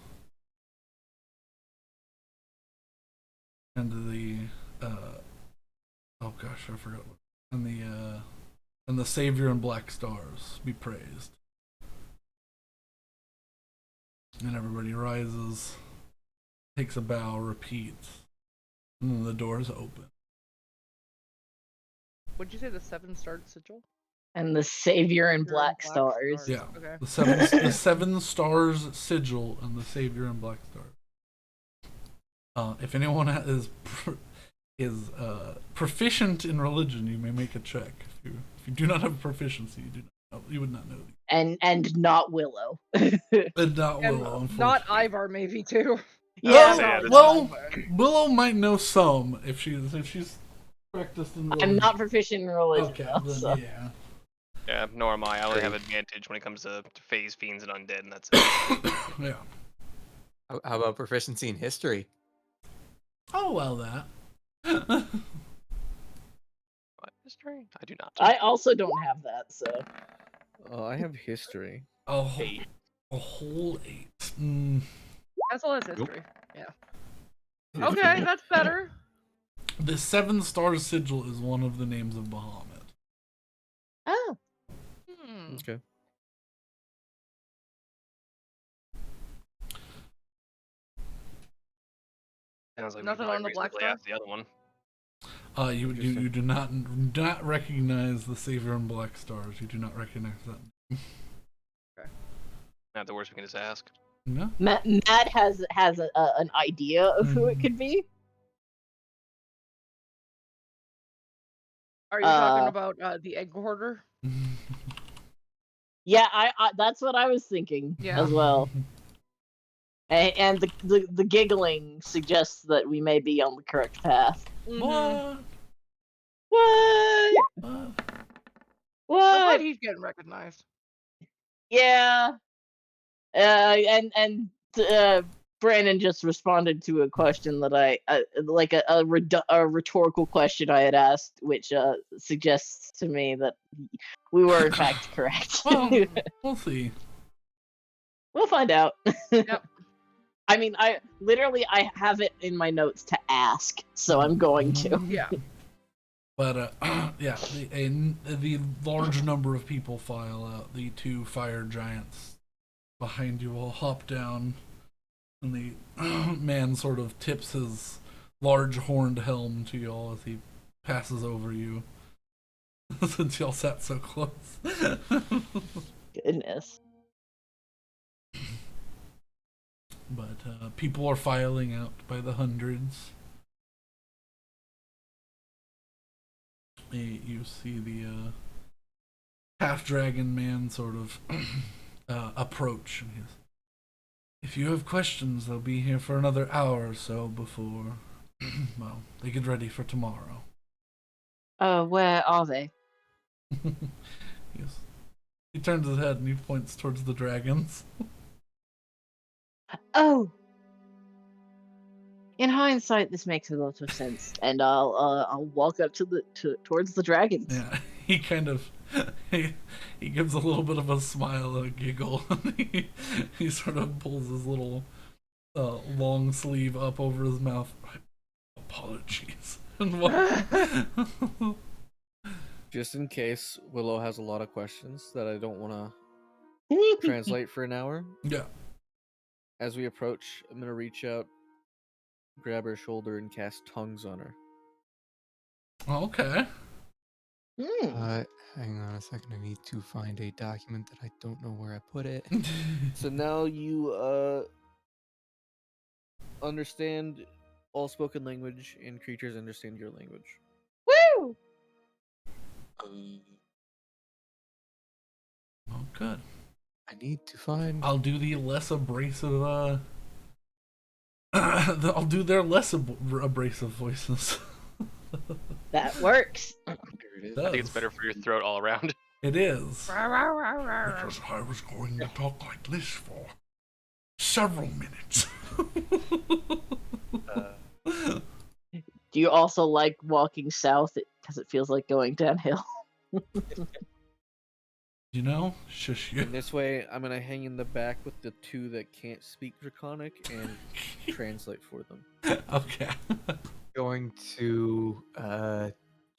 and the oh gosh, I forgot what, and the Savior and Black Stars be praised. And everybody rises, takes a bow, repeats, and then the doors open. What'd you say, the 7-starred sigil? And the Savior and Black Stars. Yeah, Okay. the seven stars sigil and the Savior and Black Stars. If anyone is proficient in religion, you may make a check. If you do not have proficiency, you would not know. And not Willow. And not Willow, unfortunately. Not Ivar, maybe too. Yeah. Well, Willow might know some if she's practiced in religion. I'm not proficient in religion. Okay, though, then, so. yeah. Yeah, nor am I. I only have advantage when it comes to phase, fiends, and undead, and that's it. Yeah. How about proficiency in history? Oh, well, that. What history? I do not. I also don't have that, so. I have history. A whole 8. Mm. Castle has history. Yeah. Okay, that's better. The 7-star sigil is one of the names of Bahamut. Oh. Okay. Sounds like Nothing we on the Black reasonably Star? asked the other one. You do not recognize the Savior and Black Stars. You do not recognize that. Not the worst we can just ask. No. Matt has an idea of who it could be. Are you talking about the egg hoarder? Yeah, I that's what I was thinking as well. And the giggling suggests that we may be on the correct path. What? What? Uh, I'm glad What? he's getting recognized. Yeah. And Brandon just responded to a question that I like a rhetorical question I had asked, which suggests to me that we were in fact correct. well, we'll see. We'll find out. Yep. I mean, I have it in my notes to ask, so I'm going to. Yeah. But yeah, the large number of people file out. The two fire giants behind you all hop down, and the man sort of tips his large horned helm to y'all as he passes over you. Since y'all sat so close. Goodness. But people are filing out by the hundreds. You see the half-dragon man sort of approach. And he goes, if you have questions, they'll be here for another hour or so before, well, they get ready for tomorrow. Where are they? Yes. He turns his head and he points towards the dragons. Oh. In hindsight, this makes a lot of sense, and I'll walk up towards the dragons. Yeah, he kind of he gives a little bit of a smile and a giggle. He sort of pulls his little long sleeve up over his mouth. Apologies. Just in case Willow has a lot of questions that I don't want to translate for an hour. Yeah. As we approach, I'm gonna reach out, grab her shoulder, and cast tongues on her. Okay. Hang on a second. I need to find a document that I don't know where I put it. So now you understand all spoken language, and creatures understand your language. Woo! Oh, good. I need to find. I'll do the less abrasive. I'll do their less abrasive voices. That works. Here it is. I think it's better for your throat all around. It is. Because I was going to talk like this for several minutes. Do you also like walking south because it feels like going downhill? You know, shush you. And this way, I'm gonna hang in the back with the two that can't speak Draconic and translate for them. Okay. Going to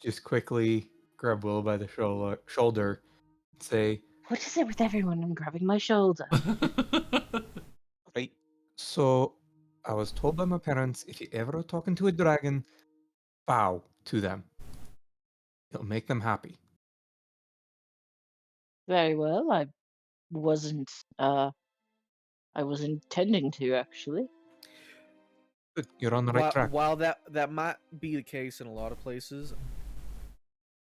just quickly grab Will by the shoulder and say, What is it with everyone? I'm grabbing my shoulder. right, so I was told by my parents, if you ever are talking to a dragon, bow to them. It'll make them happy. Very well. I wasn't intending to, actually. Good, you're on the right track. While that might be the case in a lot of places,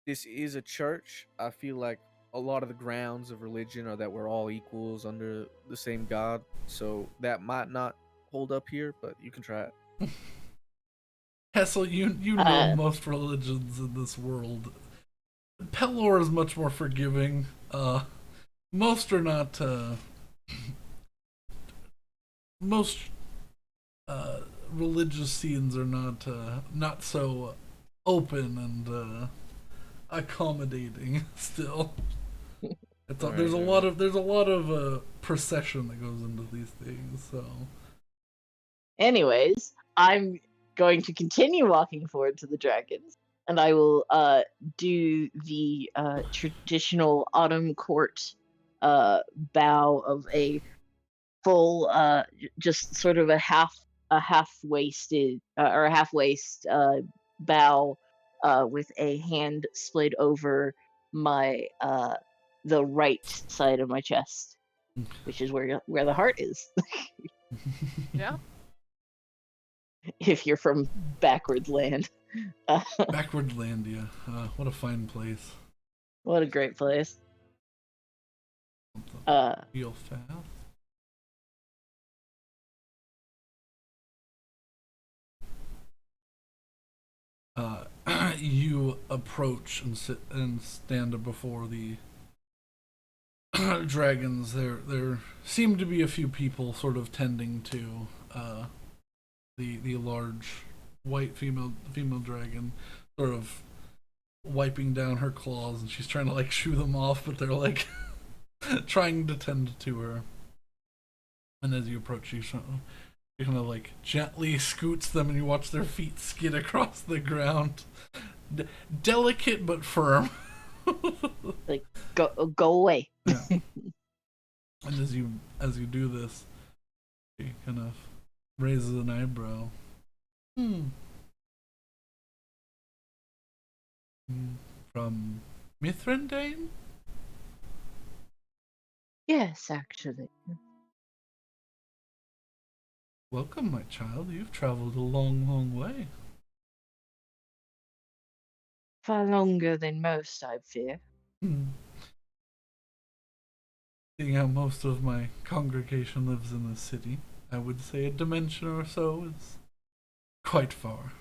this is a church. I feel like a lot of the grounds of religion are that we're all equals under the same God, so that might not hold up here, but you can try it. Hessel, you know most religions in this world. Pelor is much more forgiving. Most are not. Most religious scenes are not so open and accommodating. Still, there's a lot of procession that goes into these things. So, Anyways, I'm going to continue walking forward to the dragons, and I will do the traditional autumn court bow of a full, just sort of a half waist bow with a hand splayed over my the right side of my chest, which is where the heart is. yeah. If you're from backward land. backward land, yeah. What a fine place. What a great place. Real fast. you approach and sit and stand before the dragons, there seem to be a few people sort of tending to the large white female dragon, sort of wiping down her claws, and she's trying to like shoo them off, but they're like trying to tend to her. And as you approach, you kind of like gently scoots them, and you watch their feet skid across the ground. Delicate but firm. Like, go away. Yeah. And as you do this, he kind of raises an eyebrow. From Mithrandane? Yes, actually. Welcome, my child. You've traveled a long, long way. Far longer than most, I fear. Seeing how most of my congregation lives in the city, I would say a dimension or so is quite far.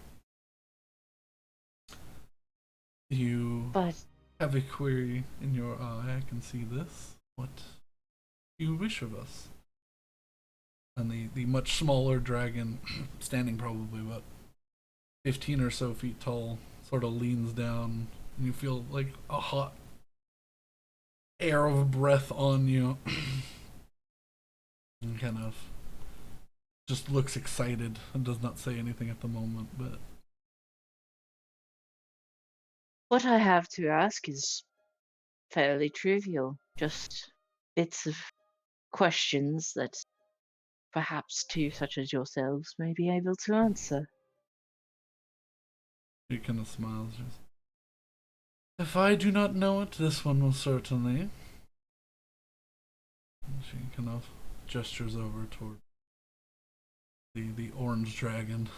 You have a query in your eye. I can see this. What do you wish of us? And the much smaller dragon, standing probably about 15 or so feet tall, sort of leans down, and you feel like a hot air of breath on you. And kind of just looks excited and does not say anything at the moment, but What I have to ask is fairly trivial. Just bits of questions that perhaps two such as yourselves may be able to answer. he kind of smiles. Just, if I do not know it, this one will certainly. And she kind of gestures over toward the orange dragon.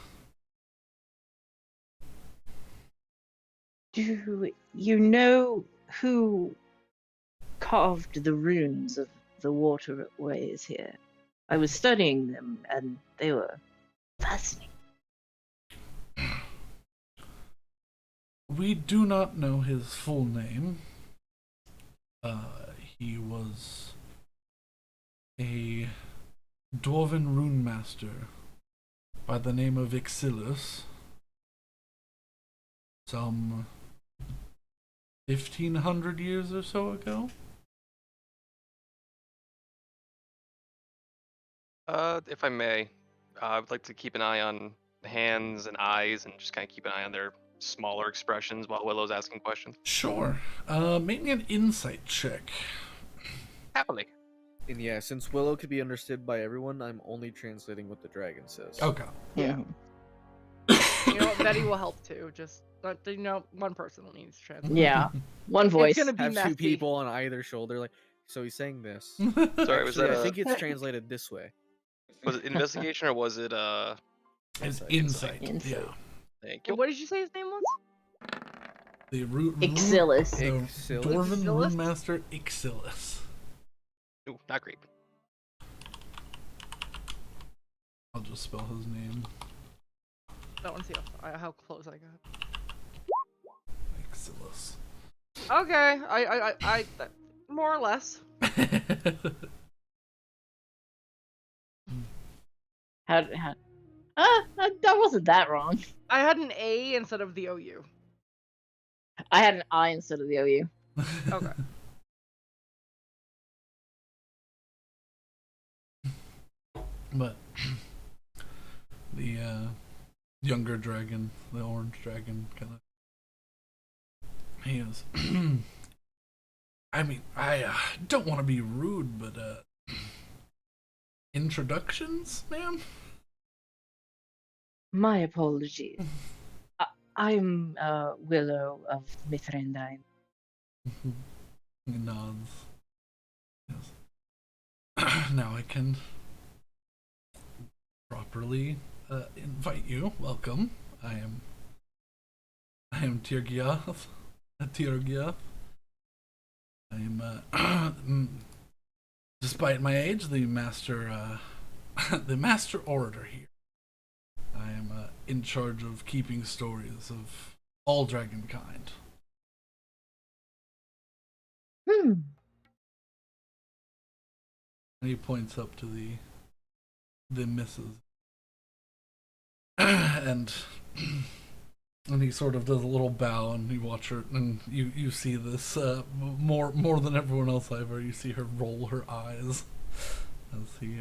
Do you know who carved the runes of the waterways here? I was studying them, and they were fascinating. We do not know his full name. He was a dwarven rune master by the name of Ixilus. Some 1,500 years or so ago. If I may, I would like to keep an eye on hands and eyes, and just kind of keep an eye on their smaller expressions while Willow's asking questions. Sure. Make me an insight check. Howdy. And yeah, since Willow could be understood by everyone, I'm only translating what the dragon says. Okay. Yeah. You know what, Betty will help too. Just one person will need to translate. Yeah, one voice. It's gonna be Have messy. two people on either shoulder, like, so he's saying this. Sorry, was Actually, that I think it's translated this way. was it investigation or was it It's Insight. insight. Yeah. Thank you. And what did you say his name was? The root. Ixilus. The Dwarven Ixilus? Rune Master Ixilus. Ooh, not great. I'll just spell his name. I want to see how close I got. Ixilus. Okay, I more or less. How that wasn't that wrong. I had an A instead of the OU. I had an I instead of the OU. Okay. But the younger dragon, the orange dragon, kind of. He is. I mean, I don't want to be rude, but introductions, ma'am. My apologies. I'm Willow of Mithrandine. He nods. Yes. Now I can properly invite you. Welcome. I am Tirgiath. Tirgiath. I am, despite my age, the master, the master orator here. I am in charge of keeping stories of all dragonkind. Hmm. And he points up to the missus. and and he sort of does a little bow, and you watch her, and you see this more than everyone else ever. You see her roll her eyes as he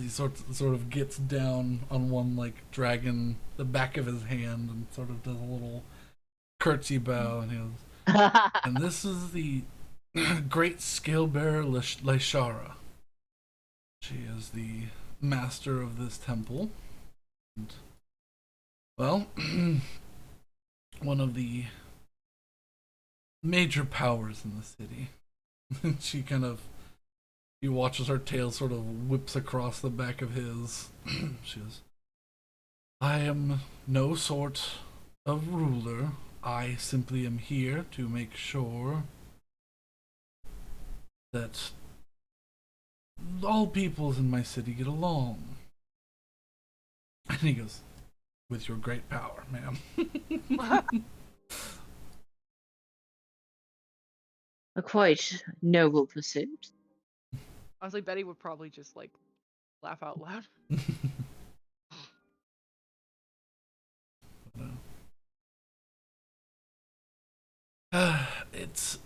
sort of gets down on one like dragon, the back of his hand, and sort of does a little curtsy bow, and he goes, and this is the great scale bearer Leshara. She is the master of this temple. And, well, one of the major powers in the city. She kind of, he watches her tail sort of whips across the back of his. She says, I am no sort of ruler. I simply am here to make sure that all peoples in my city get along. And he goes, with your great power, ma'am. A quite noble pursuit. Honestly, Betty would probably just like laugh out loud. It's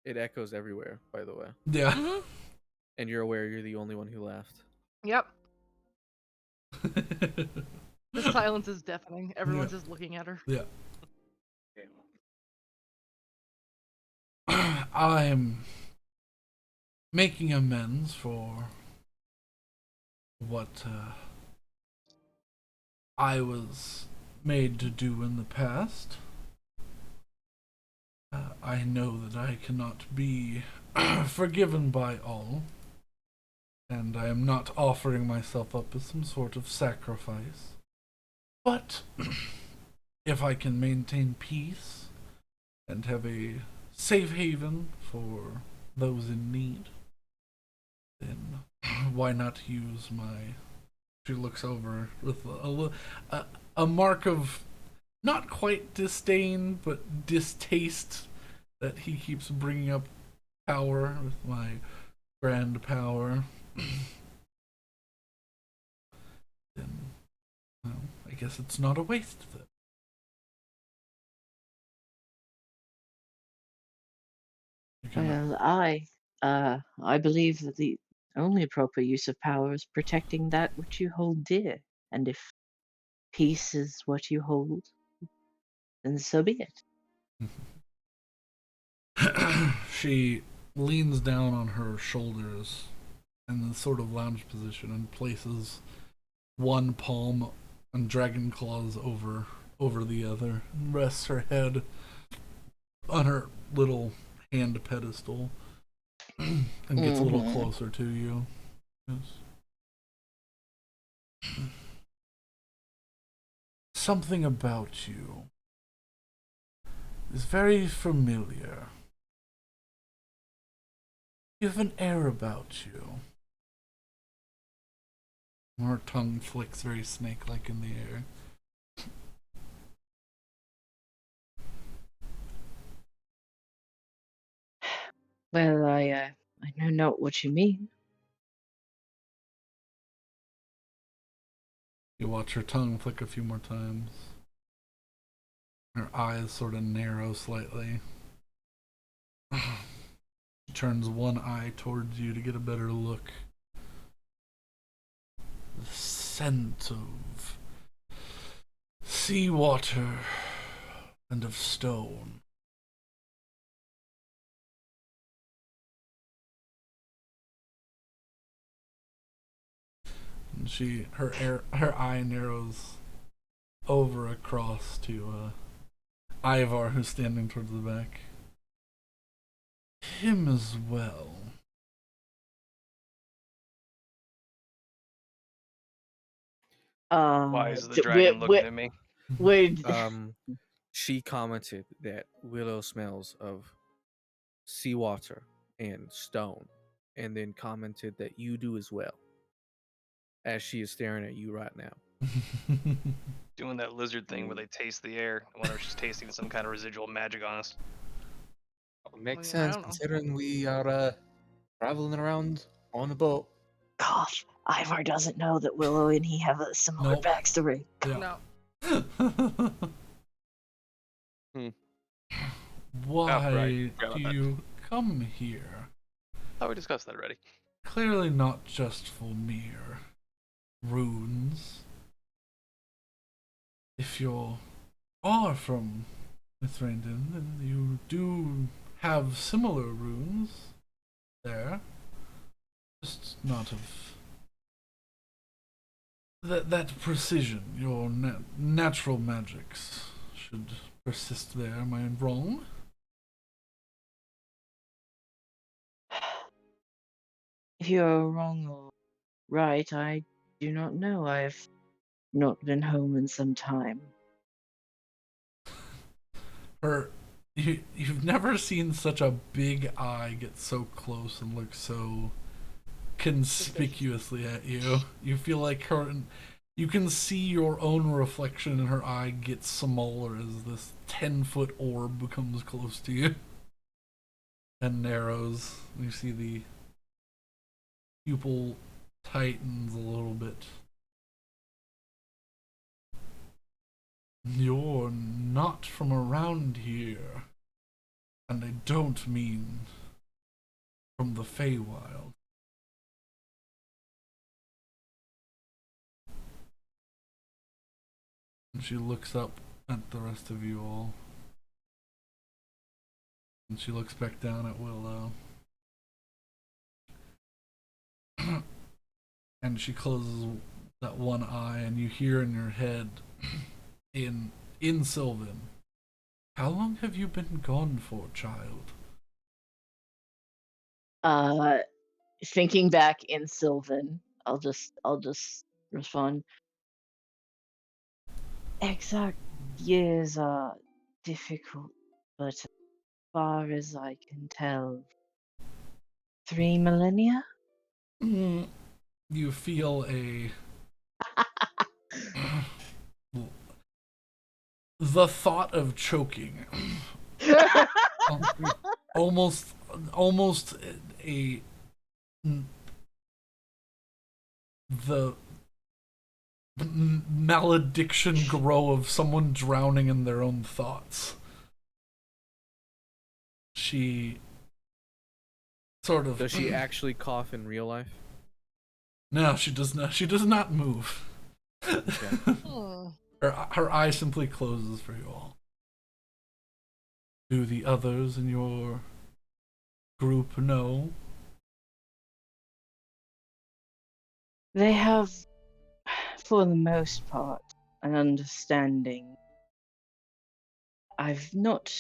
It echoes everywhere, by the way. yeah. Mhm. And you're aware you're the only one who laughed. Yep. The silence is deafening. Everyone's just looking at her. Yeah. I'm making amends for what I was made to do in the past. I know that I cannot be forgiven by all, and I am not offering myself up as some sort of sacrifice. But if I can maintain peace and have a safe haven for those in need, then why not use my... She looks over with a mark of not quite disdain, but distaste that he keeps bringing up power with my grand power. Then, well, I guess it's not a waste of it. Well, I believe that the only proper use of power is protecting that which you hold dear. And if peace is what you hold, then so be it. She leans down on her shoulders in the sort of lounge position and places one palm and dragon claws over the other, and rests her head on her little hand pedestal and gets a little closer to you. Yes. Something about you is very familiar. You have an air about you. Her tongue flicks very snake-like in the air. Well, I know not what you mean. You watch her tongue flick a few more times. Her eyes sort of narrow slightly. She turns one eye towards you to get a better look. The scent of seawater and of stone. And her eye narrows over across to Ivar, who's standing towards the back. Him as well. Why is the dragon looking at me? Wait. She commented that Willow smells of seawater and stone, and then commented that you do as well, as she is staring at you right now. Doing that lizard thing where they taste the air. I wonder if she's tasting some kind of residual magic on us. Makes I sense don't know. considering we are traveling around on a boat. Cough. Ivor doesn't know that Willow and he have a similar Nope. backstory. Yeah. No. Why right. Forgot do about that. you come here? Thought we discussed that already. Clearly not just for mere runes. If you are from Mithrandan, then you do have similar runes there. Just not of that precision. Your natural magics should persist there. Am I wrong? If you are wrong or right, I do not know. I've not been home in some time. You've never seen such a big eye get so close and look so conspicuously at you. You feel like you can see your own reflection in her eye get smaller as this 10-foot orb becomes close to you and narrows. You see the pupil tightens a little bit. You're not from around here, and I don't mean from the Feywild. And she looks up at the rest of you all. And she looks back down at Willow. And she closes that one eye, and you hear in your head, in Sylvan, how long have you been gone for, child? Thinking back in Sylvan, I'll just respond. Exact years are difficult, but as far as I can tell, 3 millennia? You feel the thought of choking. almost the malediction grow of someone drowning in their own thoughts. She sort of Does she actually cough in real life? No, she does not. She does not move. Okay. Her eye simply closes for you all. Do the others in your group know? They have, for the most part, an understanding. I've not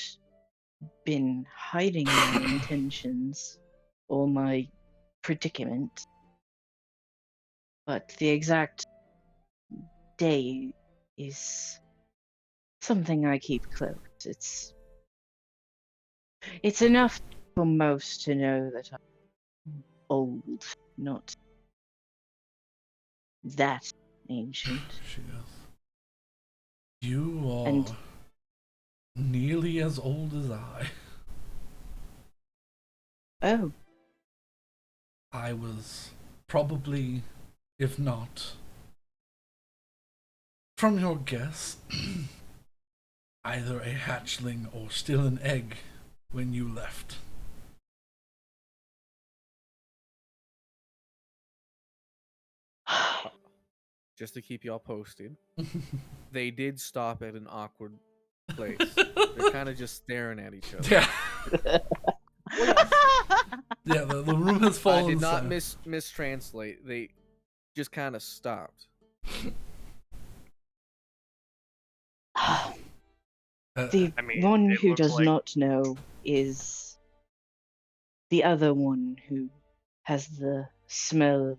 been hiding my intentions or my predicament, but the exact day is something I keep close. It's enough for most to know that I'm old, not that ancient. She goes, you are And- nearly as old as I. Oh, I was probably, if not, from your guess, either a hatchling or still an egg when you left. Just to keep y'all posted, they did stop at an awkward place. They're kind of just staring at each other. Yeah. Yeah, the room has I fallen. did not silent. mistranslate. They just kind of stopped. the I mean, one it who looks does like- not know is the other one who has the smell of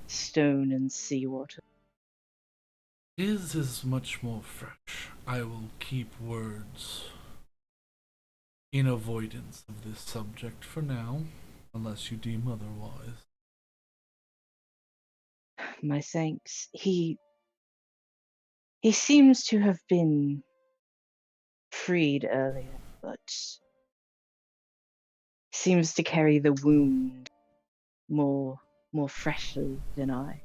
stone and seawater. His is much more fresh. I will keep words in avoidance of this subject for now, unless you deem otherwise. My thanks. He He seems to have been freed earlier, but seems to carry the wound more freshly than I.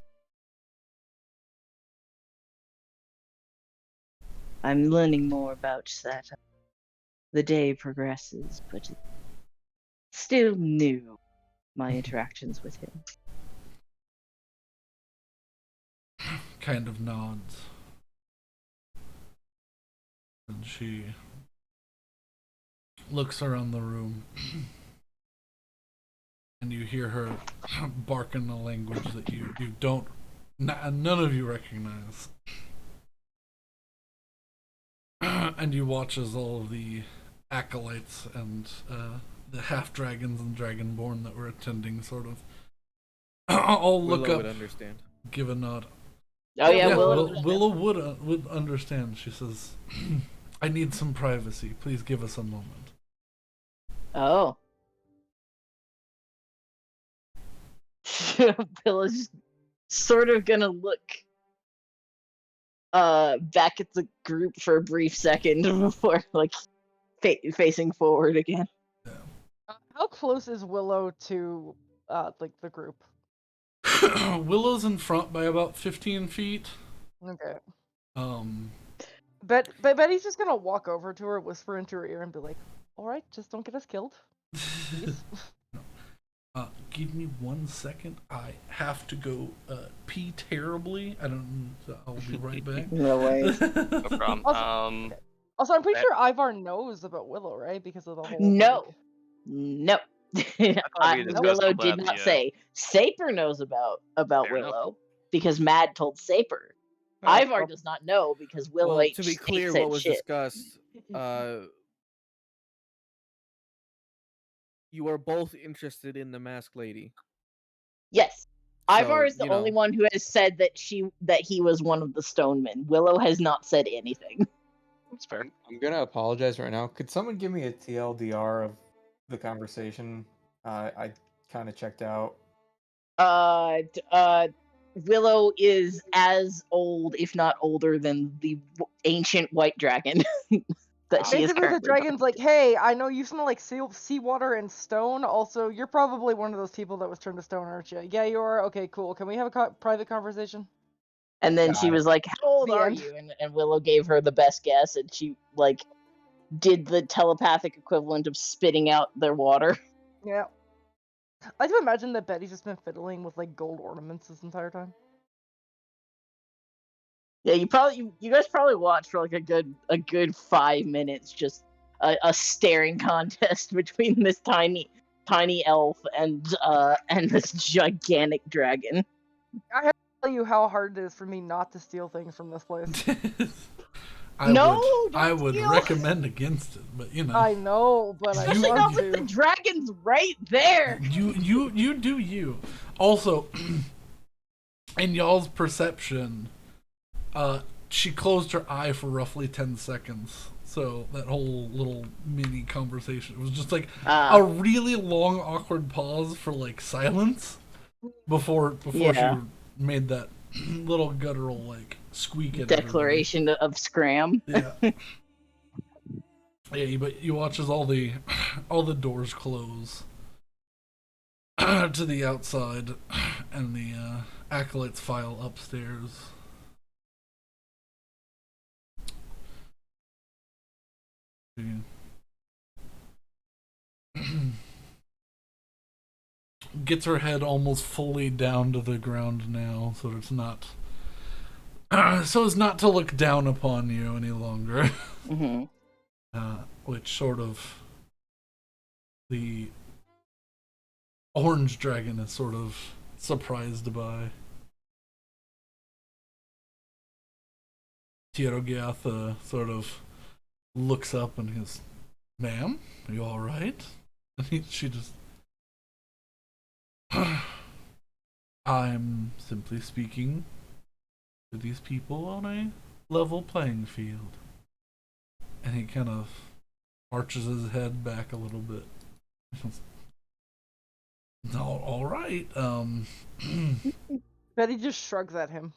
I'm learning more about that. The day progresses, but it's still new, my interactions with him. Kind of nods. And she looks around the room. And you hear her bark in a language that you don't, none of you recognize. And you watch as all of the acolytes and the half dragons and dragonborn that were attending sort of all look Willow up, would understand. give a nod. Oh yeah, Willow would understand. She says, "I need some privacy. Please give us a moment." Oh. Willow's sort of gonna look back at the group for a brief second before like facing forward again. How close is Willow to like the group? Willow's in front by about 15 feet. Okay. Um, But Betty's just gonna walk over to her, whisper into her ear, and be like, "All right, just don't get us killed, please." give me 1 second. I have to go pee terribly. I'll be right back. No way. No problem. Also, I'm pretty Bet- sure Ivar knows about Willow, right? Because of the whole. No. Like... No. thought we discussed Willow something did at not the, say. Saper knows about Fair enough. Willow because Mad told Saper. Alright, Ivar does not know because Willow Well, ain't to be clear, said what was shit. discussed, you are both interested in the masked lady. Yes. Ivar So, is the only one who has said that he was one of the Stonemen. Willow has not said anything. That's fair. I'm gonna apologize right now. Could someone give me a TLDR of the conversation? I kind of checked out. Willow is as old, if not older, than the ancient white dragon that she is Basically, the currently. dragon's like, "Hey, I know you smell like seawater and stone. Also, you're probably one of those people that was turned to stone, aren't you? Yeah, you are. Okay, cool. Can we have a private conversation?" And then she was like, "How old The are end. you?" And Willow gave her the best guess, and she like did the telepathic equivalent of spitting out their water. Yeah. I do imagine that Betty's just been fiddling with like gold ornaments this entire time. Yeah, you guys probably watched for like a good 5 minutes, just a staring contest between this tiny elf and this gigantic dragon. I have to tell you how hard it is for me not to steal things from this place. I would steal. recommend against it, but you know. I know, but I Especially not want with the to. dragons right there. You do you. Also, in y'all's perception, she closed her eye for roughly 10 seconds. So that whole little mini conversation was just like a really long, awkward pause for like silence before Yeah. she made that little guttural like squeak at Declaration of scram. everybody. Yeah, but you watch as all the doors close to the outside, and the acolytes file upstairs. Gets her head almost fully down to the ground now, so it's not so as not to look down upon you any longer. Mm-hmm. Which sort of the orange dragon is sort of surprised by. Tierogiatha sort of looks up and goes, "Ma'am, are you all right?" And she just, "I'm simply speaking to these people on a level playing field." And he kind of arches his head back a little bit. No, all right. Betty just shrugs at him.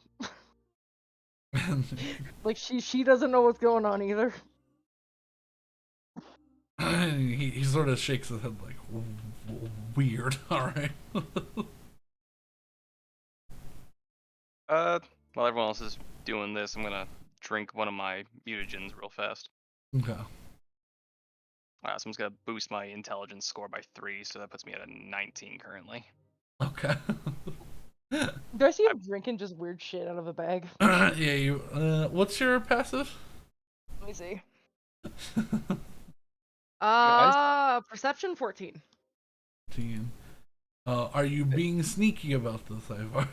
Like she doesn't know what's going on either. he sort of shakes his head like, weird. All right. While everyone else is doing this, I'm gonna drink one of my mutagens real fast. Okay. So I'm just gonna boost my intelligence score by 3, so that puts me at a 19 currently. Okay. Do I see him drinking just weird shit out of a bag? Yeah, you. What's your passive? Let me see. Guys? Perception 14. Are you being sneaky about this, Ivar?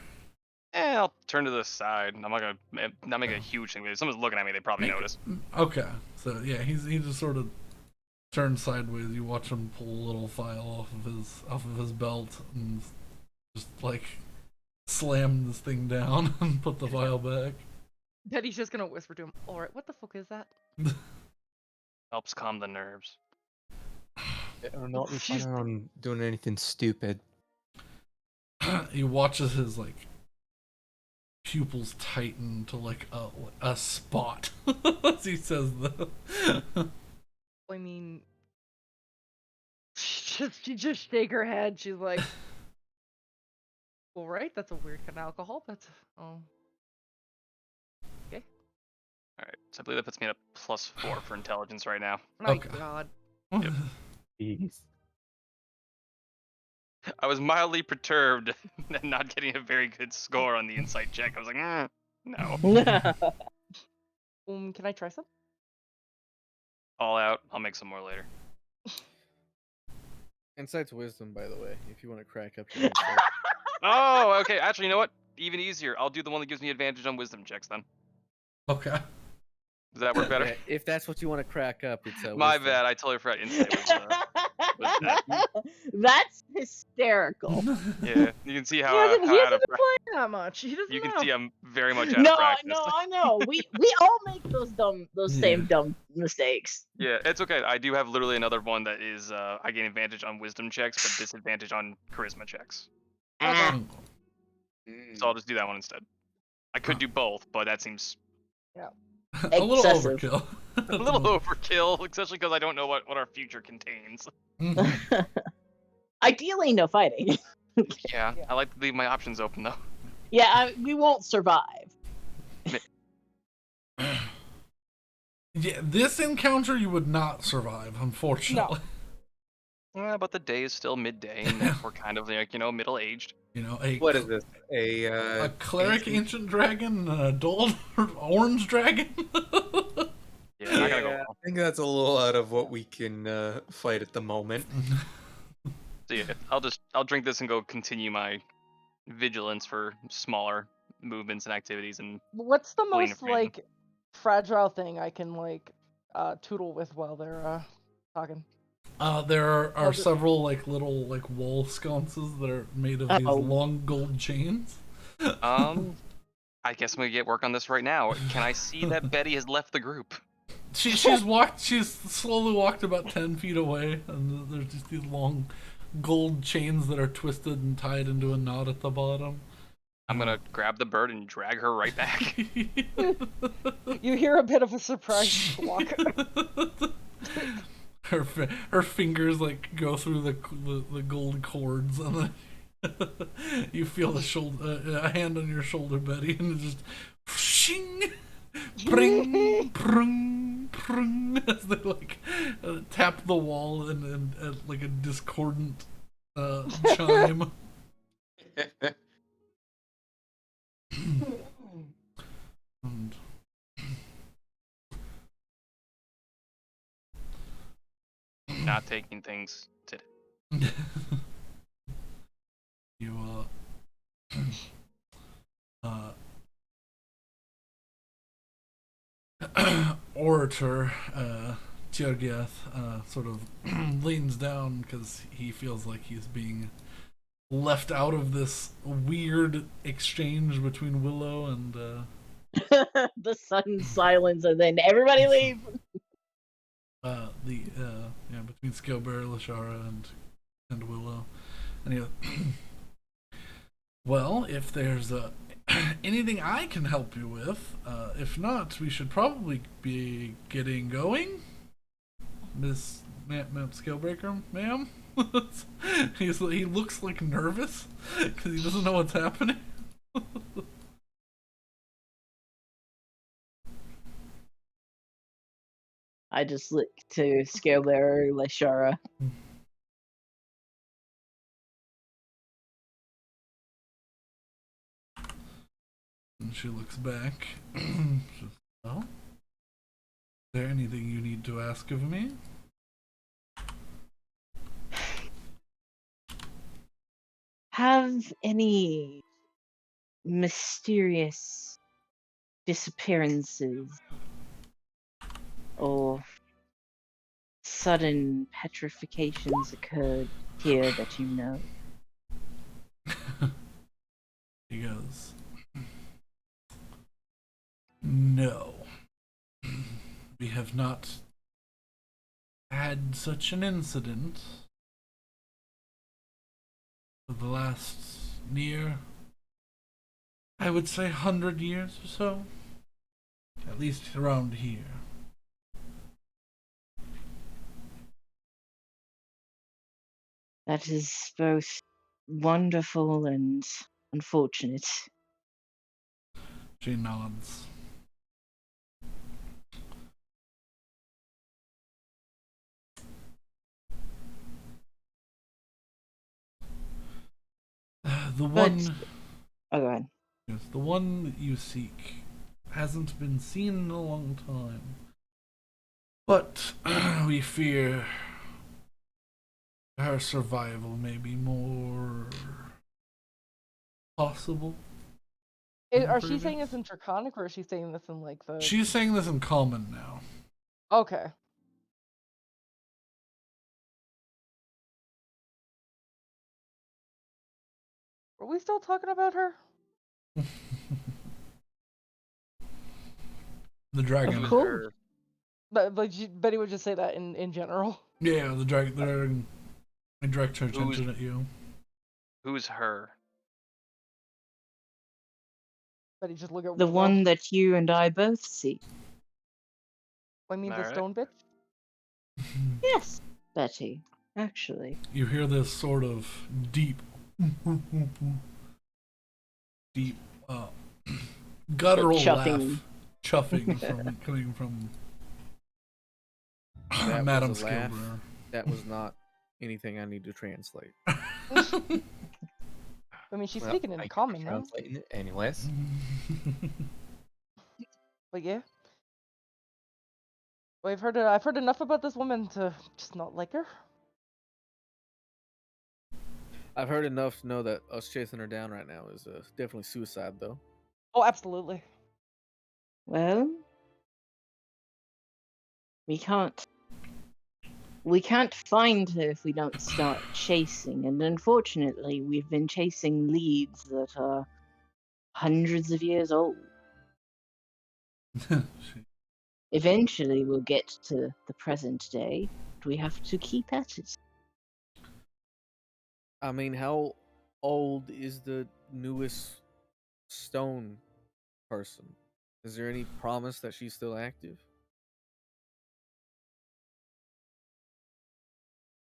I'll turn to the side. I'm not gonna not make a huge thing. If someone's looking at me, they probably notice. Okay, so yeah, he just sort of turns sideways. You watch him pull a little file off of his belt and just like slam this thing down and put the file back. Betty's just gonna whisper to him, "Alright, what the fuck is that?" Helps calm the nerves. I'm not planning on doing anything stupid. He watches his like pupils tighten to like a spot as he says that. I mean, she just shake her head. She's like, "All right, that's a weird kind of alcohol. That's okay." All right, so I believe that puts me at a +4 for intelligence right now. My Okay. God. Yep. Jeez. I was mildly perturbed and not getting a very good score on the insight check. I was like, no. Can I try some? All out. I'll make some more later. Insight's wisdom, by the way, if you want to crack up your insight. Oh, okay. Actually, you know what? Even easier. I'll do the one that gives me advantage on wisdom checks then. Okay. Does that work better? Yeah, if that's what you want to crack up, it's My wisdom. bad. I totally forgot insight was that. That's hysterical. Yeah, you can see how, He hasn't how out of been playing that much. He doesn't you can know. see I'm very much out No, of practice. no, I know. We all make those same dumb mistakes. Yeah, it's okay. I do have literally another one that is I gain advantage on wisdom checks, but disadvantage on charisma checks. Ah, So I'll just do that one instead. I could do both, but that seems A little Excessive. overkill. a little overkill, especially because I don't know what our future contains. Ideally, no fighting. Yeah, I like to leave my options open though. Yeah, we won't survive. Yeah, this encounter you would not survive, unfortunately. But the day is still midday, and we're kind of like middle aged. You know, What is this? a cleric ancient dragon, an adult orange dragon. Yeah, I'm not gonna go. I think that's a little out of what we can fight at the moment. So yeah, I'll drink this and go continue my vigilance for smaller movements and activities and What's the glean most information. like fragile thing I can like tootle with while they're talking? There are I'll do- several like little like wall sconces that are made of these Uh-oh. long gold chains. I guess I'm gonna get work on this right now. Can I see that Betty has left the group? She's slowly walked about 10 feet away, and there's just these long gold chains that are twisted and tied into a knot at the bottom. I'm gonna grab the bird and drag her right back. You hear a bit of a surprise walk. Her fingers like go through the gold cords, and then you feel a hand on your shoulder, Betty, and it just shing, pring, prung, prung, as they like tap the wall and like a discordant chime. And Not taking things today. you orator Tjergiath sort of leans down because he feels like he's being left out of this weird exchange between Willow and The sudden silence, and then everybody leave. between Scalebearer, Lashara, and Willow, and he goes, well, if there's anything I can help you with? If not, we should probably be getting going. Miss Scalebreaker, ma'am? He looks like nervous because he doesn't know what's happening. I just look to Scalebearer Leshara. And she looks back. Well, is there anything you need to ask of me? Have any mysterious disappearances or sudden petrifications occurred here that you know? He goes, no. We have not had such an incident for the last near, I would say, 100 years or so. At least around here. That is both wonderful and unfortunate. She nods. The one. Oh, go ahead. Yes, the one that you seek hasn't been seen in a long time. But we fear her survival may be more possible. Are she saying this in Draconic, or is she saying this in like the? She's saying this in common now. Okay. Are we still talking about her? The dragon. Of course. But Betty would just say that in general. Yeah, the dragon. I direct her attention at you. Who's her? Betty just look at The Willow. one that you and I both see. I mean, the Alright. stone bitch. Yes, Betty, actually. You hear this sort of deep, guttural Chuffing. laugh, chuffing coming from That Madam was a laugh. Scalebreaker. That was not anything I need to translate. I mean, she's Well, speaking in I common now. translating it anyways. But yeah. Well, I've heard enough about this woman to just not like her. I've heard enough to know that us chasing her down right now is definitely suicide, though. Oh, absolutely. Well, we can't find her if we don't start chasing, and unfortunately, we've been chasing leads that are hundreds of years old. Eventually, we'll get to the present day, but we have to keep at it. I mean, how old is the newest stone person? Is there any promise that she's still active?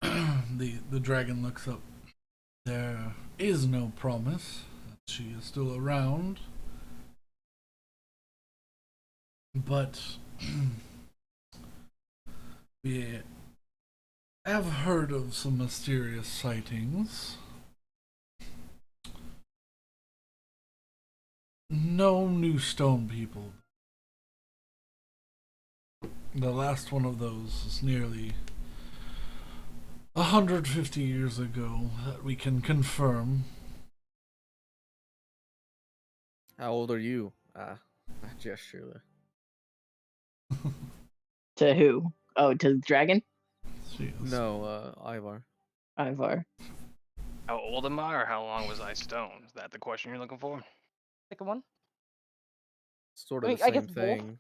The dragon looks up. There is no promise that she is still around, but we have heard of some mysterious sightings. No new stone people. The last one of those is nearly 150 years ago that we can confirm. How old are you? I gesture. To who? Oh, to the dragon? She is. No, Ivar. Ivar. How old am I, or how long was I stoned? Is that the question you're looking for? Second one. Sort I of mean, the I same guess both. thing.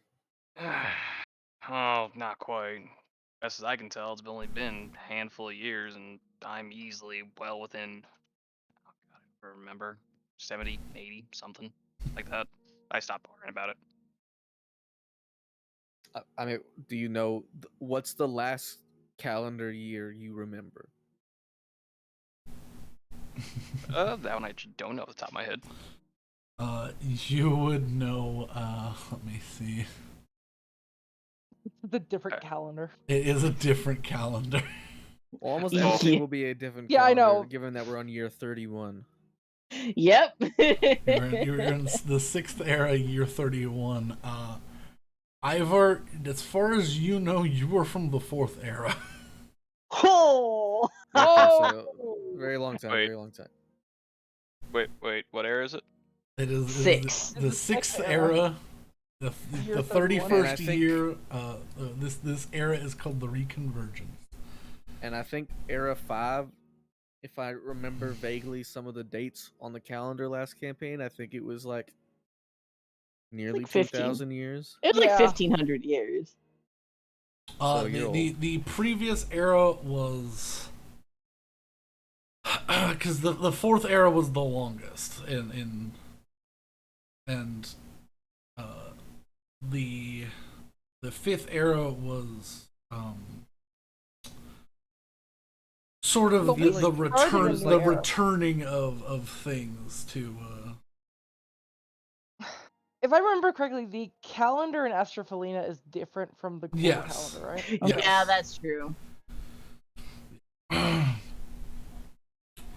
Oh, not quite. Best as I can tell, it's only been a handful of years, and I'm easily well within, oh God, I don't remember, 70, 80, something. like that. I stopped worrying about it. I mean, do you know what's the last calendar year you remember? That one I just don't know off the top of my head. You would know. Let me see. The different calendar. It is a different calendar. Well, almost Yeah. everything will be a different Yeah, I calendar, know. given that we're on year 31. Yep. You're in the 6th era, year 31. Ivor, as far as you know, you were from the 4th era. Oh. Okay, Oh! so very long time, Wait. very long time. Wait, what era is it? It is Six. the It's the 6th sixth era. The Year 31st 31. And I think- year. This era is called the Reconvergence. And I think Era 5, if I remember vaguely some of the dates on the calendar last campaign, I think it was like nearly 15. 2,000 years. It was Yeah. like 1,500 years. So you're The previous era was because the 4th era was the longest and the 5th era was sort of But we the started in the era. returning of things to If I remember correctly, the calendar in Astrophilina is different from the global Yes. calendar, right? Yes. Yeah, that's true.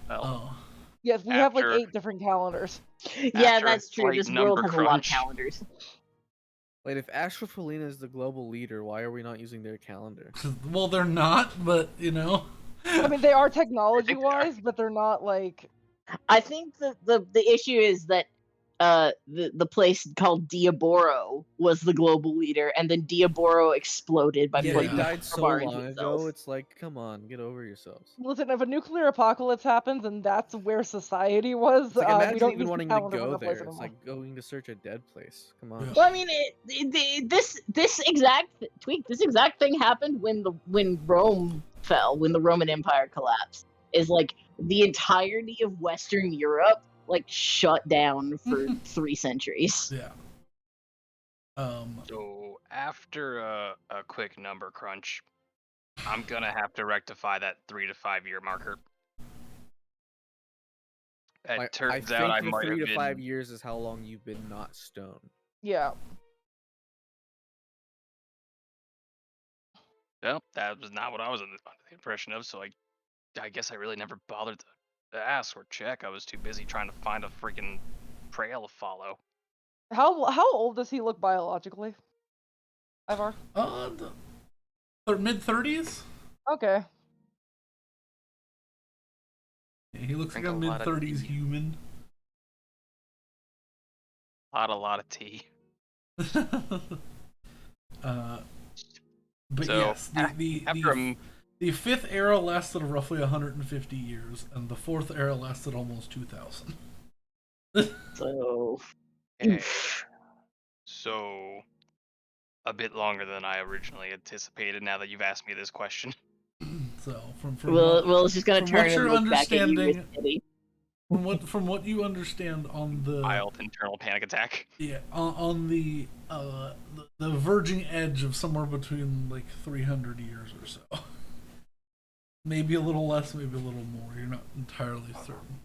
Well, Yes, we have like After- 8 different calendars. Yeah, After a that's true. slight This world number has a lot of crunch. calendars. Wait, if Astrophilina is the global leader, why are we not using their calendar? well, they're not, but you know. I mean, they are technology-wise, but they're not like. I think the issue is that the place called Diaboro was the global leader, and then Diaboro exploded by Yeah, put he putting died so Barbar long into ago. itself. It's like, come on, get over yourselves. Listen, if a nuclear apocalypse happens and that's where society was, It's like, we imagine don't even use the wanting to calendar for go that place there. It's anymore. like going to search a dead place. Come on. Yeah. Well, I mean, this exact thing happened when Rome fell, when the Roman Empire collapsed. Is like the entirety of Western Europe like shut down for 3 centuries. Yeah. So after a quick number crunch, I'm gonna have to rectify that 3 to 5 year marker. It I turns think out I the might 3 have to been. 5 years is how long you've been not stoned. Yeah. Well, that was not what I was under the impression of. So I guess I really never bothered to ask or check. I was too busy trying to find a freaking trail to follow. How old does he look biologically? Ivar? The mid-30s. Okay. Yeah, he looks like Drink a a lot of mid-30s tea. human. A lot of tea. But So, yes, After the 5th era lasted roughly 150 years, and the 4th era lasted almost 2,000. So, So a bit longer than I originally anticipated. Now that you've asked me this question. So from Will's just gonna from turn what you're and look back at you with understanding, pity. from what you understand on the Mild internal panic attack. yeah on the verging edge of somewhere between like 300 years or so, maybe a little less, maybe a little more. You're not entirely certain.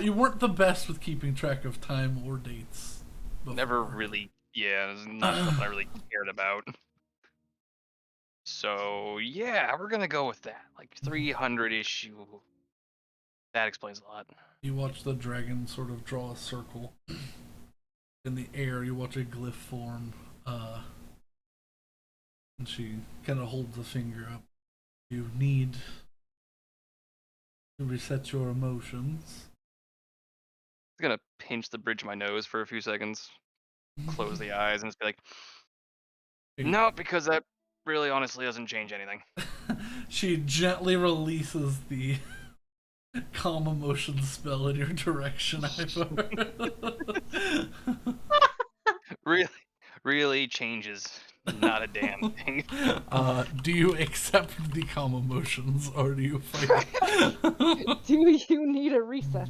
You weren't the best with keeping track of time or dates. Never before. really. Yeah, it's not something I really cared about. So yeah, we're gonna go with that. Like 300 issue. That explains a lot. You watch the dragon sort of draw a circle in the air. You watch a glyph form, and she kind of holds a finger up. You need to reset your emotions. I'm gonna pinch the bridge of my nose for a few seconds, close the eyes, and just be like, no, because that really honestly doesn't change anything. She gently releases the calm emotion spell in your direction, Ivor. Really changes not a damn thing. Do you accept the calm emotions, or do you fight? Do you need a reset?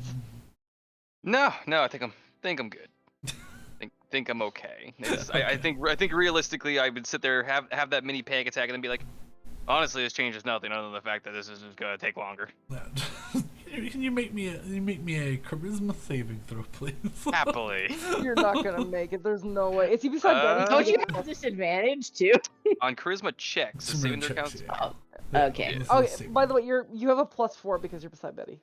No, I think think I'm good. Think I'm okay. I think realistically, I would sit there have that mini panic attack and then be like, honestly, this changes nothing other than the fact that this is just gonna take longer. Can you make me a charisma saving throw, please? Happily. You're not gonna make it. There's no way. Is he beside Benny? Don't you have disadvantage too? On charisma checks, is saving their counts. Yeah. Okay. This is Okay. saving. By the way, you have a +4 because you're beside Betty.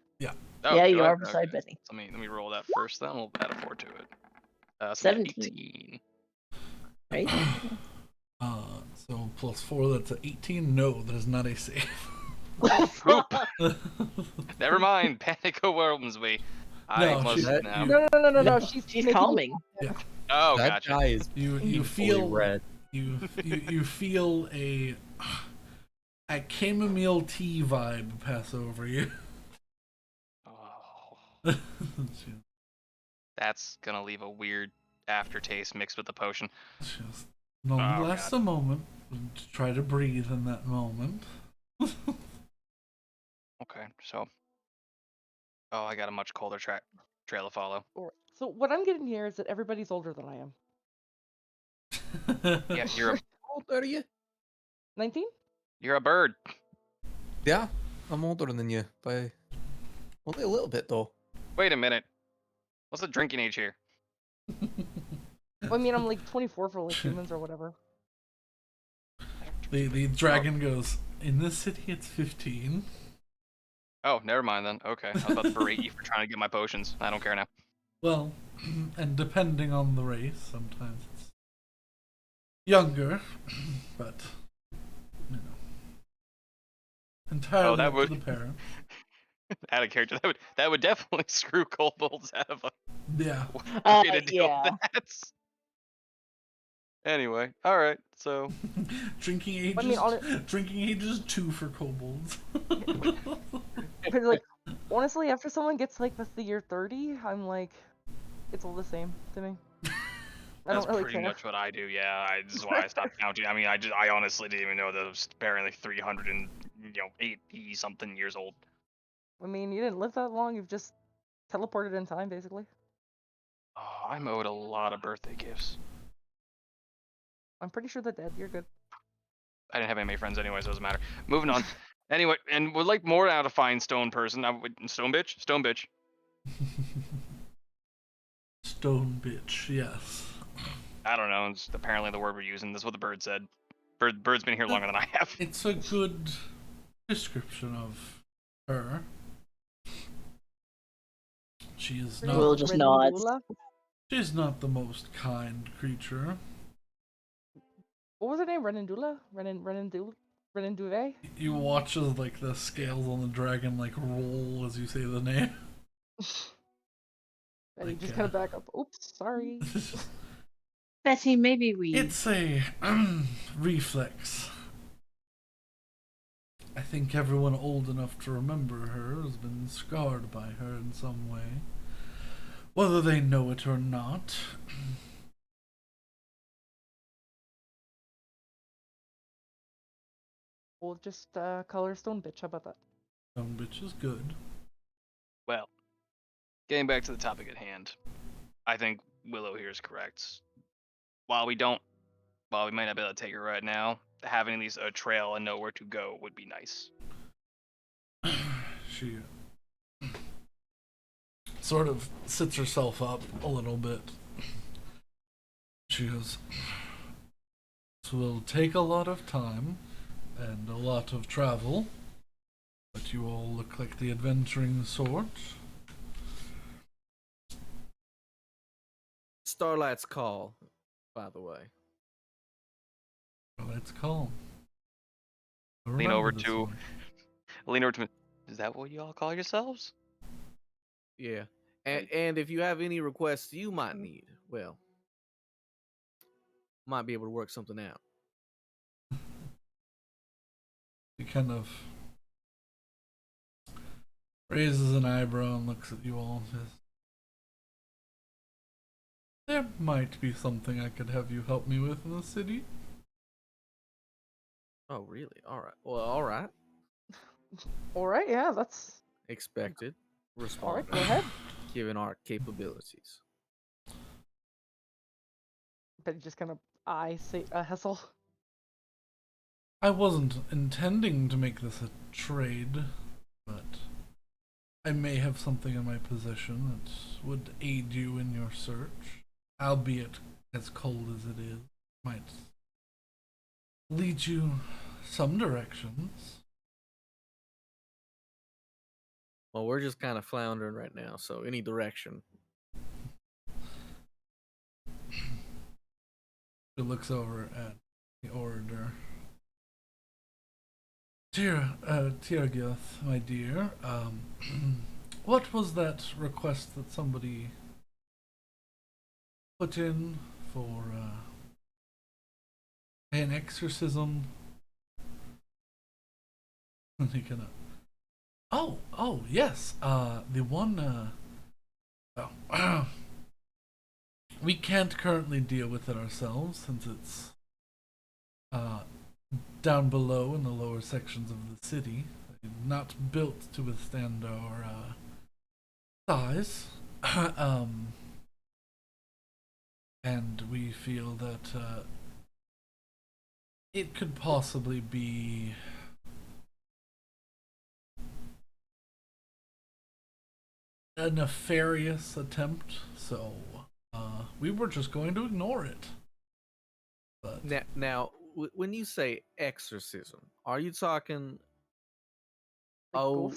Oh, Yeah, do you I? are beside Okay. Benny. Let me roll that first. Then we'll add a 4 to it. So 17. 18. Right? So +4, that's an 18. No, that is not a save. Poop. Never mind. Panic overwhelms me. I No, must she- now. No. She's making- calming. Oh, that gotcha. guy is You painfully feel red. you feel a chamomile tea vibe pass over you. Oh, that's gonna leave a weird aftertaste mixed with the potion. Just moment Oh, lasts God. a moment. Try to breathe in that moment. Okay, so. Oh, I got a much colder trail to follow. Alright, so what I'm getting here is that everybody's older than I am. Yeah, you're a How old are you? 19? you're a bird. Yeah, I'm older than you by only a little bit though. Wait a minute. What's the drinking age here? I mean, I'm like 24 for like humans or whatever. The dragon goes, in this city it's 15. Oh, never mind then. Okay, I was about to berate you for trying to get my potions. I don't care now. Well, and depending on the race, sometimes it's younger, but you know, entirely that up would- to the parent. Out of character, that would definitely screw kobolds out of a Yeah. way to deal Yeah. with that. Anyway, all right. So Drinking ages. I mean, drinking ages 2 for kobolds. But like, honestly, after someone gets like the year 30, I'm like, it's all the same to me. I that's don't really pretty care. much what I do. Yeah, this is why I stopped counting. I mean, I honestly didn't even know that it was apparently 380 something years old. I mean, you didn't live that long. You've just teleported in time, basically. Oh, I'm owed a lot of birthday gifts. I'm pretty sure they're dead. You're good. I didn't have any friends anyway, so it doesn't matter. Moving on. Anyway, and would like more out of fine stone person. Stone bitch. Stone bitch, yes. I don't know. It's apparently the word we're using. That's what the bird said. Bird's been here longer than I have. It's a good description of her. She is Pretty not. Will just Rendula. nods. She's not the most kind creature. What was her name? Renindula? Renindule? You watch as like the scales on the dragon like roll as you say the name. And you Like, just kind of back up. Oops, sorry. Betty, maybe we. It's a reflex. I think everyone old enough to remember her has been scarred by her in some way, whether they know it or not. We'll just call her Stone Bitch. How about that? Some bitch is good. Well, getting back to the topic at hand, I think Willow here is correct. While we might not be able to take her right now, having at least a trail and nowhere to go would be nice. She sort of sits herself up a little bit. She goes, "This will take a lot of time and a lot of travel, but you all look like the adventuring sort." Starlight's Call, by the way. Well, it's calm. Lean over to me. Is that what you all call yourselves? Yeah. And if you have any requests you might need, well, might be able to work something out. He kind of raises an eyebrow and looks at you all and says, "There might be something I could have you help me with in the city." Oh, really? All right. Well, all right. Alright, yeah, that's. Expected. Alright, Respond. go ahead. Given our capabilities. but just gonna say Hessel. I wasn't intending to make this a trade, but I may have something in my possession that would aid you in your search, albeit as cold as it is, might lead you some directions. Well, we're just kind of floundering right now, so any direction. He looks over at the orator. Dear Tirgith, my dear, what was that request that somebody put in for an exorcism? And he kind of, oh, yes, the one, oh, we can't currently deal with it ourselves since it's down below in the lower sections of the city, not built to withstand our size. And we feel that it could possibly be a nefarious attempt, so we were just going to ignore it. But Now, when you say exorcism, are you talking,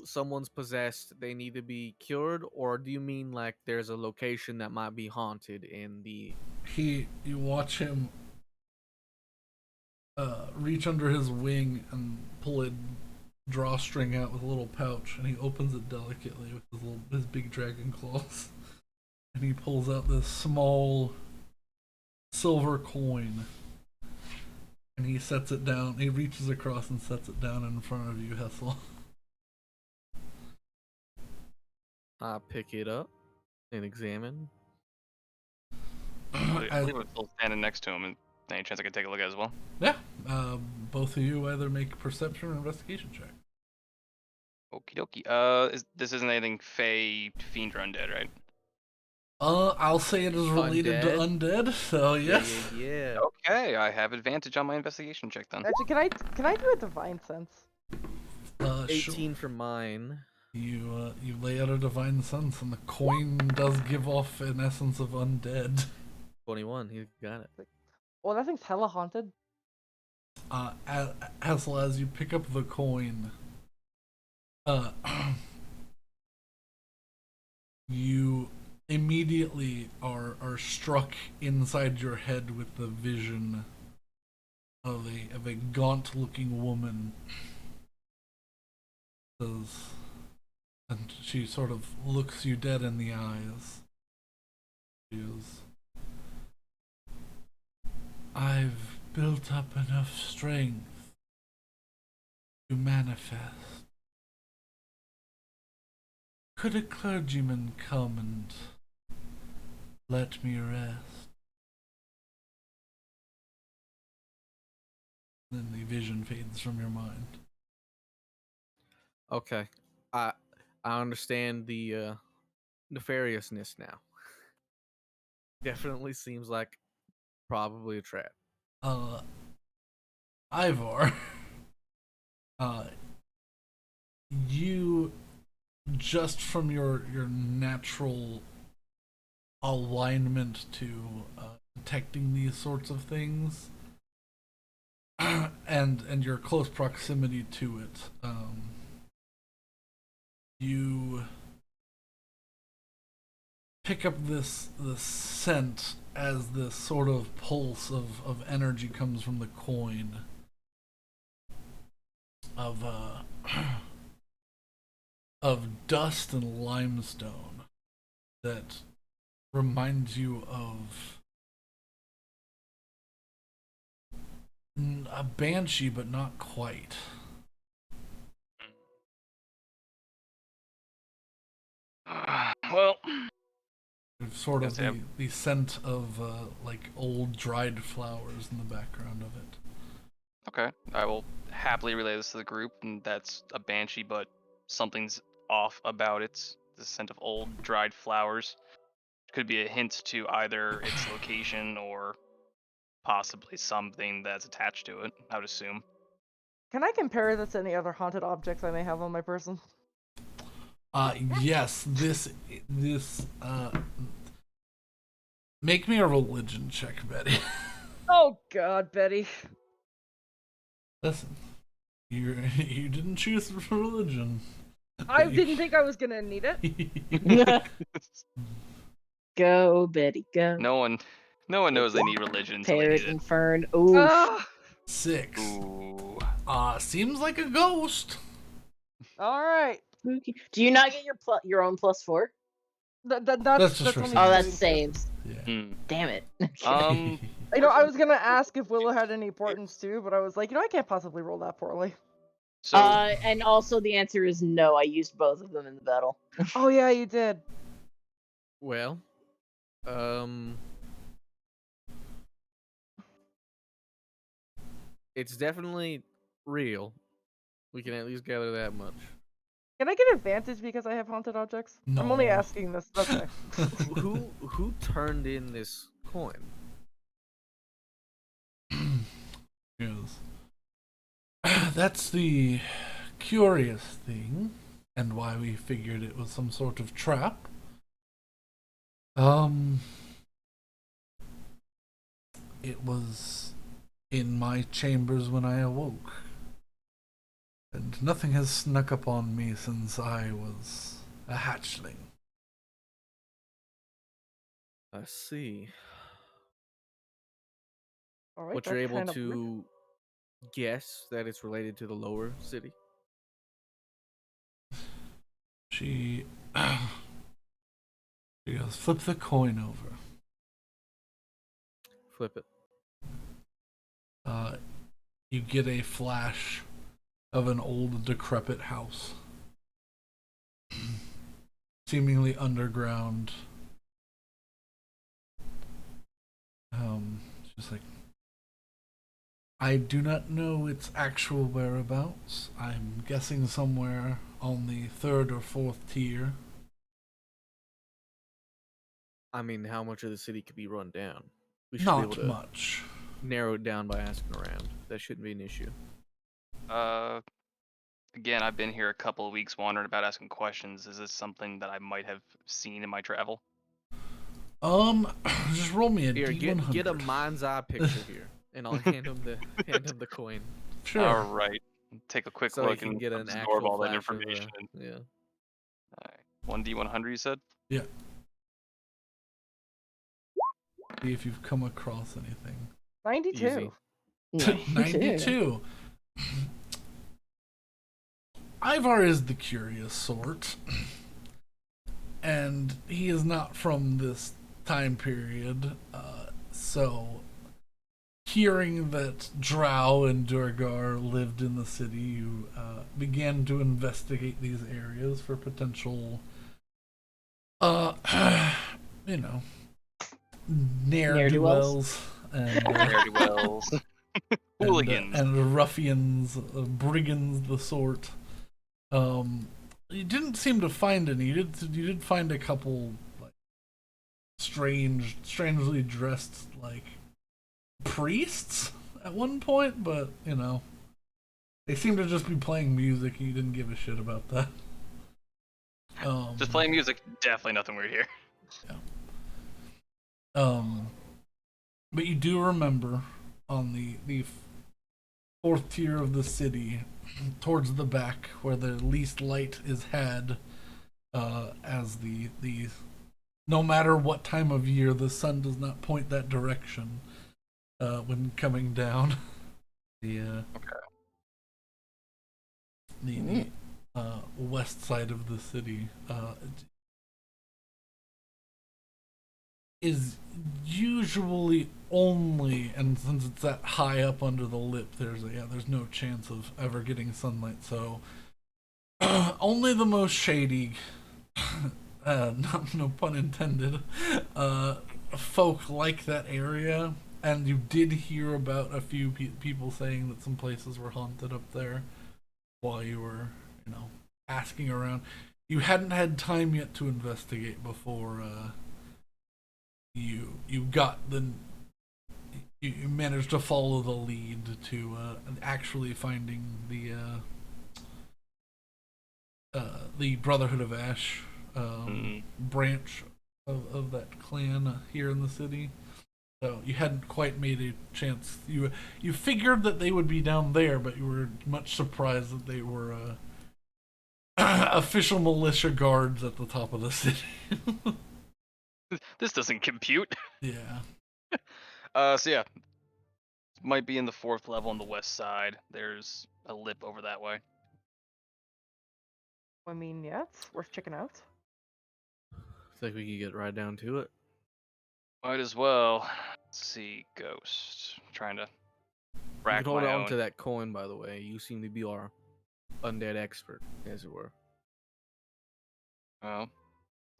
someone's possessed, they need to be cured, or do you mean like there's a location that might be haunted in the... you watch him reach under his wing and pull a drawstring out with a little pouch, and he opens it delicately with his big dragon claws, and he pulls out this small silver coin, and he sets it down. He reaches across and sets it down in front of you, Hessel. I pick it up and examine. I believe I'm still standing next to him, and any chance I could take a look at it as well? Yeah, both of you either make perception or investigation check. Okie dokie. This isn't anything Fey, Fiend, or Undead, right? I'll say it is related to undead, so yes. Yeah. Okay, I have advantage on my investigation check then. Actually, can I do a divine sense? 18 for mine. You lay out a divine sense, and the coin does give off an essence of undead. 21, he got it. Well, that thing's hella haunted. Hassel, as you pick up the coin, you immediately are struck inside your head with the vision of a gaunt-looking woman. And she sort of looks you dead in the eyes. She is, I've built up enough strength to manifest. Could a clergyman come and let me rest? Then the vision fades from your mind. Okay. I understand the nefariousness now. Definitely seems like probably a trap. Ivar, you, just from your natural alignment to detecting these sorts of things, and your close proximity to it, you pick up this scent as this sort of pulse of energy comes from the coin of of dust and limestone that reminds you of a banshee, but not quite. Well, Sort of Yes, the scent of like old dried flowers in the background of it. okay. I will happily relay this to the group, and that's a banshee, but something's off about it. The scent of old dried flowers could be a hint to either its location or possibly something that's attached to it, I would assume. Can I compare this to any other haunted objects I may have on my person? Yes, make me a religion check, Betty. Oh God, Betty. Listen, you didn't choose religion. I didn't think I was gonna need it. Go, Betty, go. No one knows they need religion until they Parrot need it. and Fern. Ooh. Ah, 6. Ooh. Seems like a ghost. all right. Do you not get your own +4? That's just for only Oh, that's saving saves. Yeah. Damn it. You know, I was gonna ask if Willow had any importance too, but I was like, you know, I can't possibly roll that poorly. So And also the answer is no. I used both of them in the battle. Oh yeah, you did. Well, it's definitely real. We can at least gather that much. Can I get advantage because I have haunted objects? I'm only No. asking this. Okay. Who turned in this coin? Yes. That's the curious thing, and why we figured it was some sort of trap. It was in my chambers when I awoke, and nothing has snuck up on me since I was a hatchling. I see. All right. But you're that's able kind of weird. to guess that it's related to the lower city. She goes, flip the coin over. Flip it. You get a flash of an old decrepit house, seemingly underground. Just like, I do not know its actual whereabouts. I'm guessing somewhere on the 3rd or 4th tier. I mean, how much of the city could be run down? We should be able Not to much. narrow it down by asking around. That shouldn't be an issue. Again, I've been here a couple of weeks wondering about asking questions. Is this something that I might have seen in my travel? Just roll me a Here, D100. get a mind's eye picture here, and I'll hand him the coin. Sure. All right. Take a quick So look you can and get an absorb actual all that flash of, information. yeah. All right. 1D100, you said? Yeah. See if you've come across anything. 92. Easy. 92. Ivar is the curious sort, and he is not from this time period, so hearing that Drow and Durgar lived in the city, you began to investigate these areas for potential, you know, ne'er-do-wells and Ne'er-do-wells. Hooligans. and ruffians, brigands, the sort. You didn't seem to find any. You did find a couple like strangely dressed like priests at one point, but you know, they seemed to just be playing music. And you didn't give a shit about that. Just playing music, definitely nothing weird here. Yeah. But you do remember on the 4th tier of the city, towards the back where the least light is had, as the no matter what time of year, the sun does not point that direction when coming down. The west side of the city is usually only, and since it's that high up under the lip, there's no chance of ever getting sunlight, so only the most shady no pun intended, folk like that area. And you did hear about a few people saying that some places were haunted up there while you were, asking around. You hadn't had time yet to investigate before you got you managed to follow the lead to actually finding the Brotherhood of Ash Mm. branch of that clan here in the city. So you hadn't quite made a chance. You figured that they would be down there, but you were much surprised that they were official militia guards at the top of the city. This doesn't compute. Yeah. So yeah, might be in the 4th level on the west side. There's a lip over that way. I mean, yeah, it's worth checking out. I think we can get right down to it. Might as well. Let's see, Ghost. Trying to You rack can hold my on own. to that coin, by the way. You seem to be our undead expert, as it were. Well,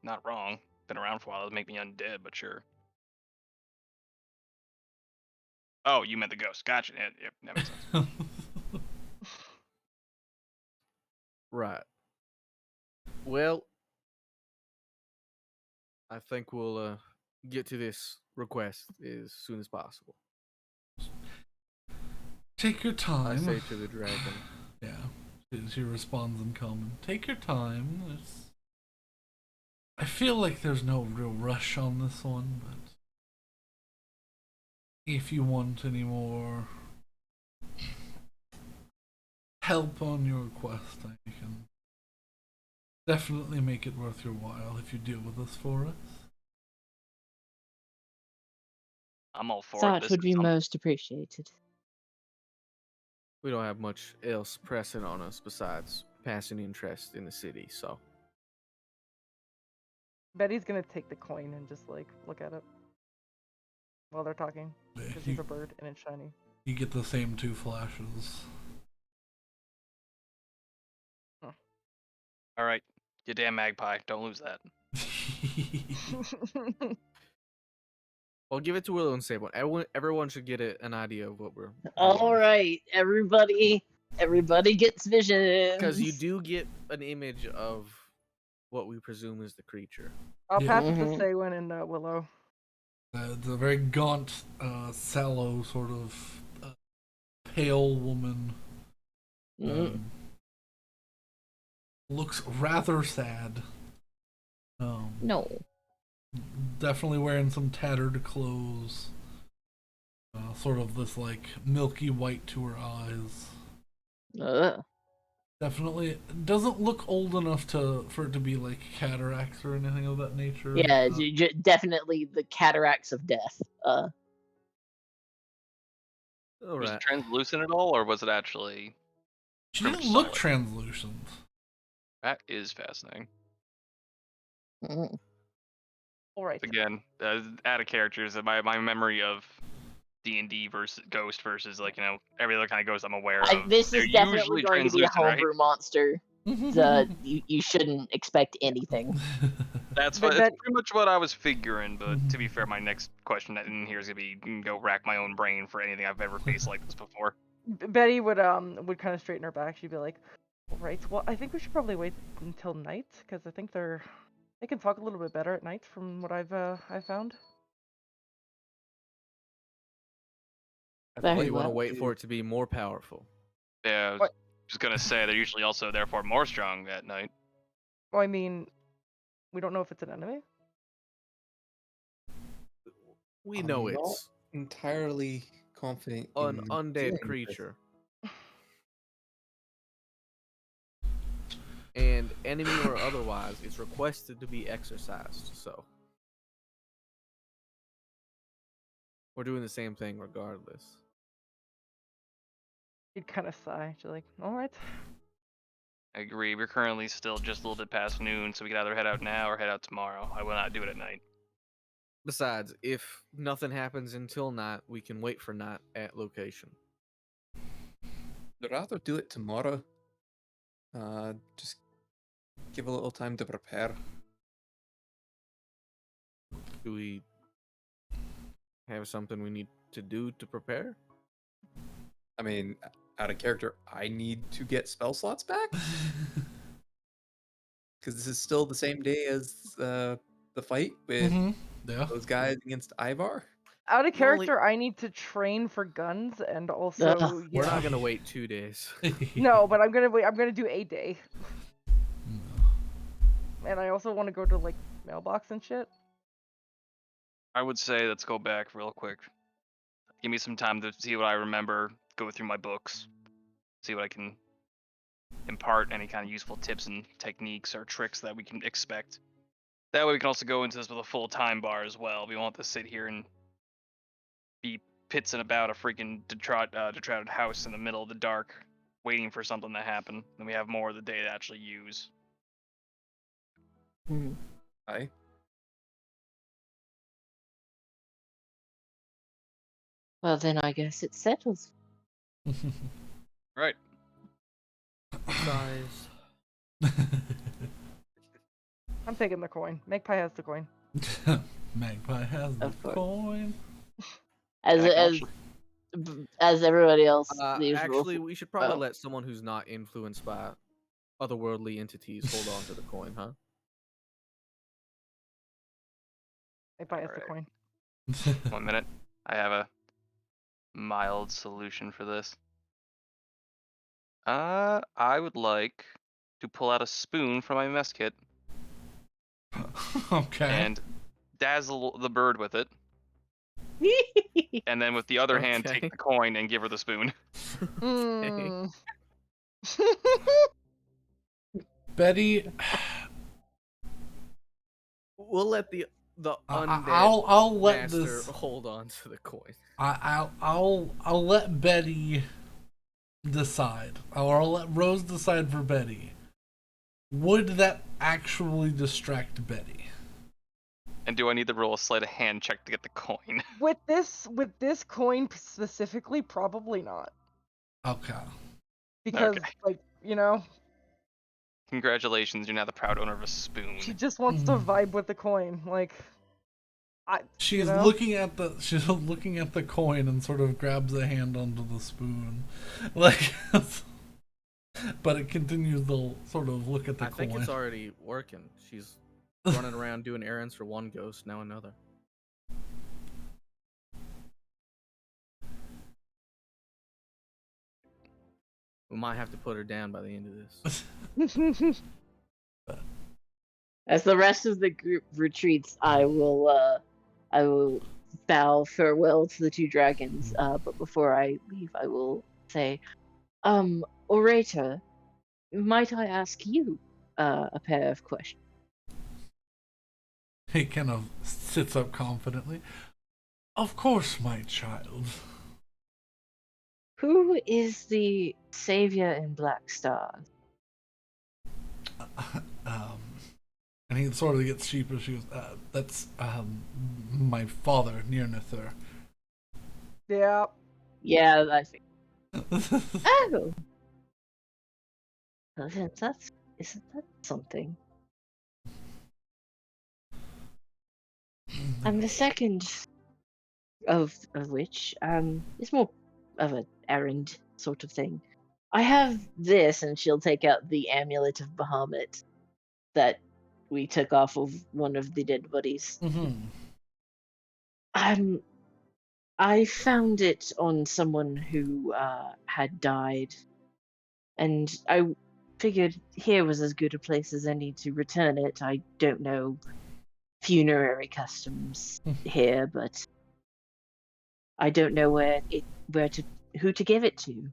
not wrong. Been around for a while. It'll make me undead, but sure. Oh, you meant the ghost. Gotcha. Yeah, that makes sense. Right. Well, I think we'll get to this request as soon as possible. Take your I time. say to the dragon. Yeah. She responds in common. Take your time. I feel like there's no real rush on this one, but if you want any more help on your quest, I can definitely make it worth your while if you deal with this for us. I'm all for it. That This would is be something. most appreciated. We don't have much else pressing on us besides passing interest in the city, so Betty's gonna take the coin and just like look at it while they're talking Yeah, because she's a bird and it's shiny. you get the same 2 flashes. All right, you damn magpie. Don't lose that. I'll give it to Willow and Sable. Everyone should get an idea of what we're. All right, everybody gets visions. Because you do get an image of what we presume is the creature. I'll Yeah. pass it to Mhm. Saywin and Willow. It's a very gaunt, sallow, sort of pale woman. Looks rather sad. No. Definitely wearing some tattered clothes. Sort of this like milky white to her eyes. Definitely doesn't look old enough for it to be like cataracts or anything of that nature. Yeah, definitely the cataracts of death. All Was it right. translucent at all, or was it actually? She pretty didn't much look solid? translucent. That is fascinating. Mhm. All right. Again, out of characters, my memory of D&D versus Ghost versus like every other kind of ghost I'm aware of. This They're is definitely usually going to be a translucent, right? homebrew monster. You shouldn't expect anything. That's But pretty that- much what I was figuring. But to be fair, my next question in here is gonna be go rack my own brain for anything I've ever faced like this before. Betty would kind of straighten her back. She'd be like, "All right, well, I think we should probably wait until night because I think they can talk a little bit better at night from what I've found." I Very thought you want to well. wait for it to be more powerful. Yeah, I was What? just gonna say they're usually also therefore more strong at night. Well, I mean, we don't know if it's an enemy. We know I'm not it's entirely confident an in undead dealing with creature. And enemy or otherwise, it's requested to be exercised, so we're doing the same thing regardless. She'd kind of sigh. She's like, "All right." I agree. We're currently still just a little bit past noon, so we could either head out now or head out tomorrow. I will not do it at night. Besides, if nothing happens until night, we can wait for night at location. I'd rather do it tomorrow. Just give a little time to prepare. Do we have something we need to do to prepare? I mean, out of character, I need to get spell slots back because this is still the same day as the fight with Yeah. those guys against Ivar. Out of The only- character, I need to train for guns and also Ugh. We're yeah. not gonna wait 2 days. No, but I'm gonna wait. I'm gonna do a day, and I also want to go to like mailbox and shit. I would say let's go back real quick. Give me some time to see what I remember, go through my books, see what I can impart, any kind of useful tips and techniques or tricks that we can expect. That way we can also go into this with a full time bar as well. We won't have to sit here and be pitsing about a freaking detroited house in the middle of the dark, waiting for something to happen. Then we have more of the day to actually use. Hmm. Aye. Well, then I guess it settles. Right. Size. I'm taking the coin. Magpie has the coin. Magpie has the Of course. coin. As Yeah, as as everybody else leaves. Actually, we should probably Oh. let someone who's not influenced by otherworldly entities hold on to the coin, huh? Magpie has the Alright. coin. 1 minute. I have a mild solution for this. I would like to pull out a spoon from my mess kit Okay. and dazzle the bird with it, and then with the other hand Okay. take the coin and give her the spoon. Mm. Betty, We'll let the undead I'll let master this. hold on to the coin. I'll let Betty decide, or I'll let Rose decide for Betty. Would that actually distract Betty? And do I need to roll a sleight of hand check to get the coin? with this coin specifically, probably not, Okay. because Okay. like you know, Congratulations, you're now the proud owner of a spoon. she just wants to vibe with the coin. Like, She's know? looking at the coin and sort of grabs a hand onto the spoon, like. But it continues to sort of look at the I coin. think it's already working. She's running around doing errands for one ghost, now another. We might have to put her down by the end of this. As the rest of the group retreats, I will bow farewell to the two dragons. But before I leave, I will say, orator, might I ask you a pair of questions? He kind of sits up confidently. Of course, my child. Who is the savior in Black Star? And he sort of gets sheepish. He goes, "That's my father, Nirnither." yeah. Yeah, I think. Oh, well, then isn't that something? And the second of which is more of an errand sort of thing. I have this, and she'll take out the amulet of Bahamut that we took off of one of the dead bodies. I found it on someone who had died, and I figured here was as good a place as any to return it. I don't know funerary customs here, but I don't know who to give it to.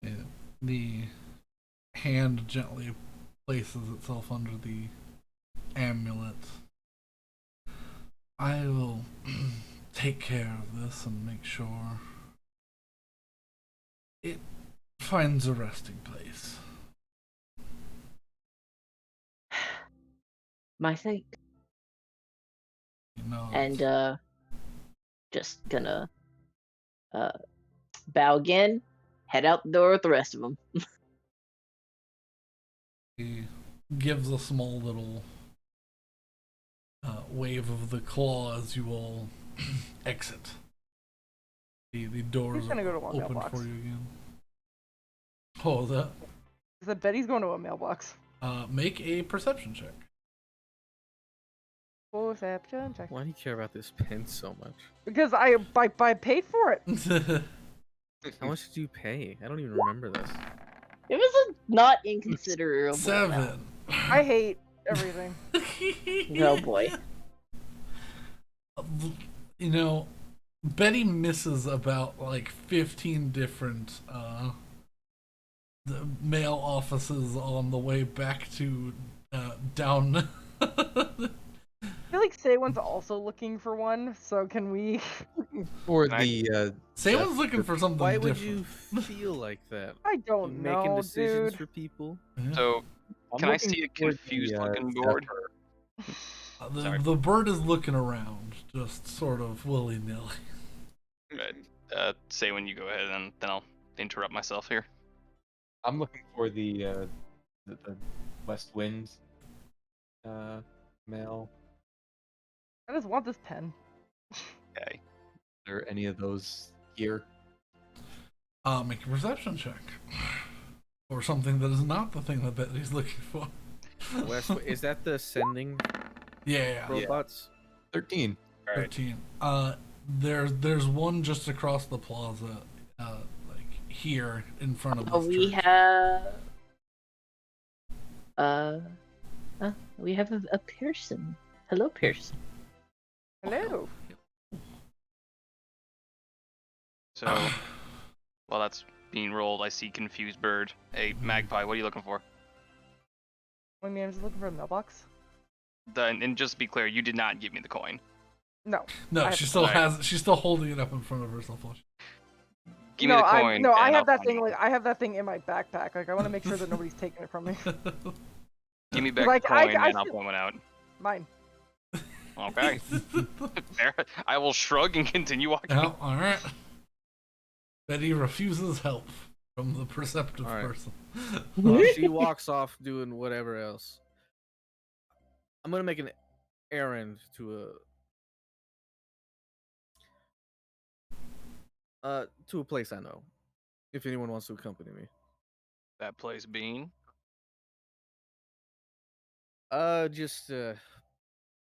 Yeah. The hand gently places itself under the amulet. I will take care of this and make sure it finds a resting place. My thanks. You know, And just gonna bow again, head out the door with the rest of them. he gives a small little wave of the claw as you all exit. The doors He's gonna are go to one open mailbox. for you again. Oh, that. I said Betty's going to a mailbox. Make a perception check. Perception check. Why do you care about this pen so much? Because I paid for it. How much did you pay? I don't even remember this. It was a not inconsiderable amount. 7. I hate everything. Oh boy. You know, Betty misses about like 15 different the mail offices on the way back to down. I feel like Saywan's also looking for one, so can we? For Can I- the Someone's looking for something Why would different. you feel like that? I You don't making know, decisions dude. for people? Yeah. So, I'm can I looking see a for the, confused looking board? Zephyr. Sorry. The bird is looking around, just sort of willy nilly. Right. Say when you go ahead, and then I'll interrupt myself here. I'm looking for the West Wind mail. I just want this pen. Okay. Are there any of those here? Make a perception check. Or something that is not the thing that Betty's looking for. West, is that the sending Yeah. robots? 13. All right. 13. There's one just across the plaza, like here in front of us. We have a Pearson. Hello, Pearson. Hello. So, while that's being rolled, I see confused bird. Hey, magpie, what are you looking for? I mean, I'm just looking for a mailbox. And just to be clear, you did not give me the coin. No. No, I she have- still Alright. has. She's still holding it up in front of herself. Give me the coin. I and have I'll that find thing. it. Like, I have that thing in my backpack. Like, I want to make sure that nobody's taking it from me. Give me back Like, the coin, I and I'll feel- point one out. Mine. Okay. Fair. I will shrug and continue walking. Oh, all right. Betty refuses help from the perceptive All right. person. While she walks off doing whatever else, I'm gonna make an errand to a place I know. If anyone wants to accompany me. That place being. Just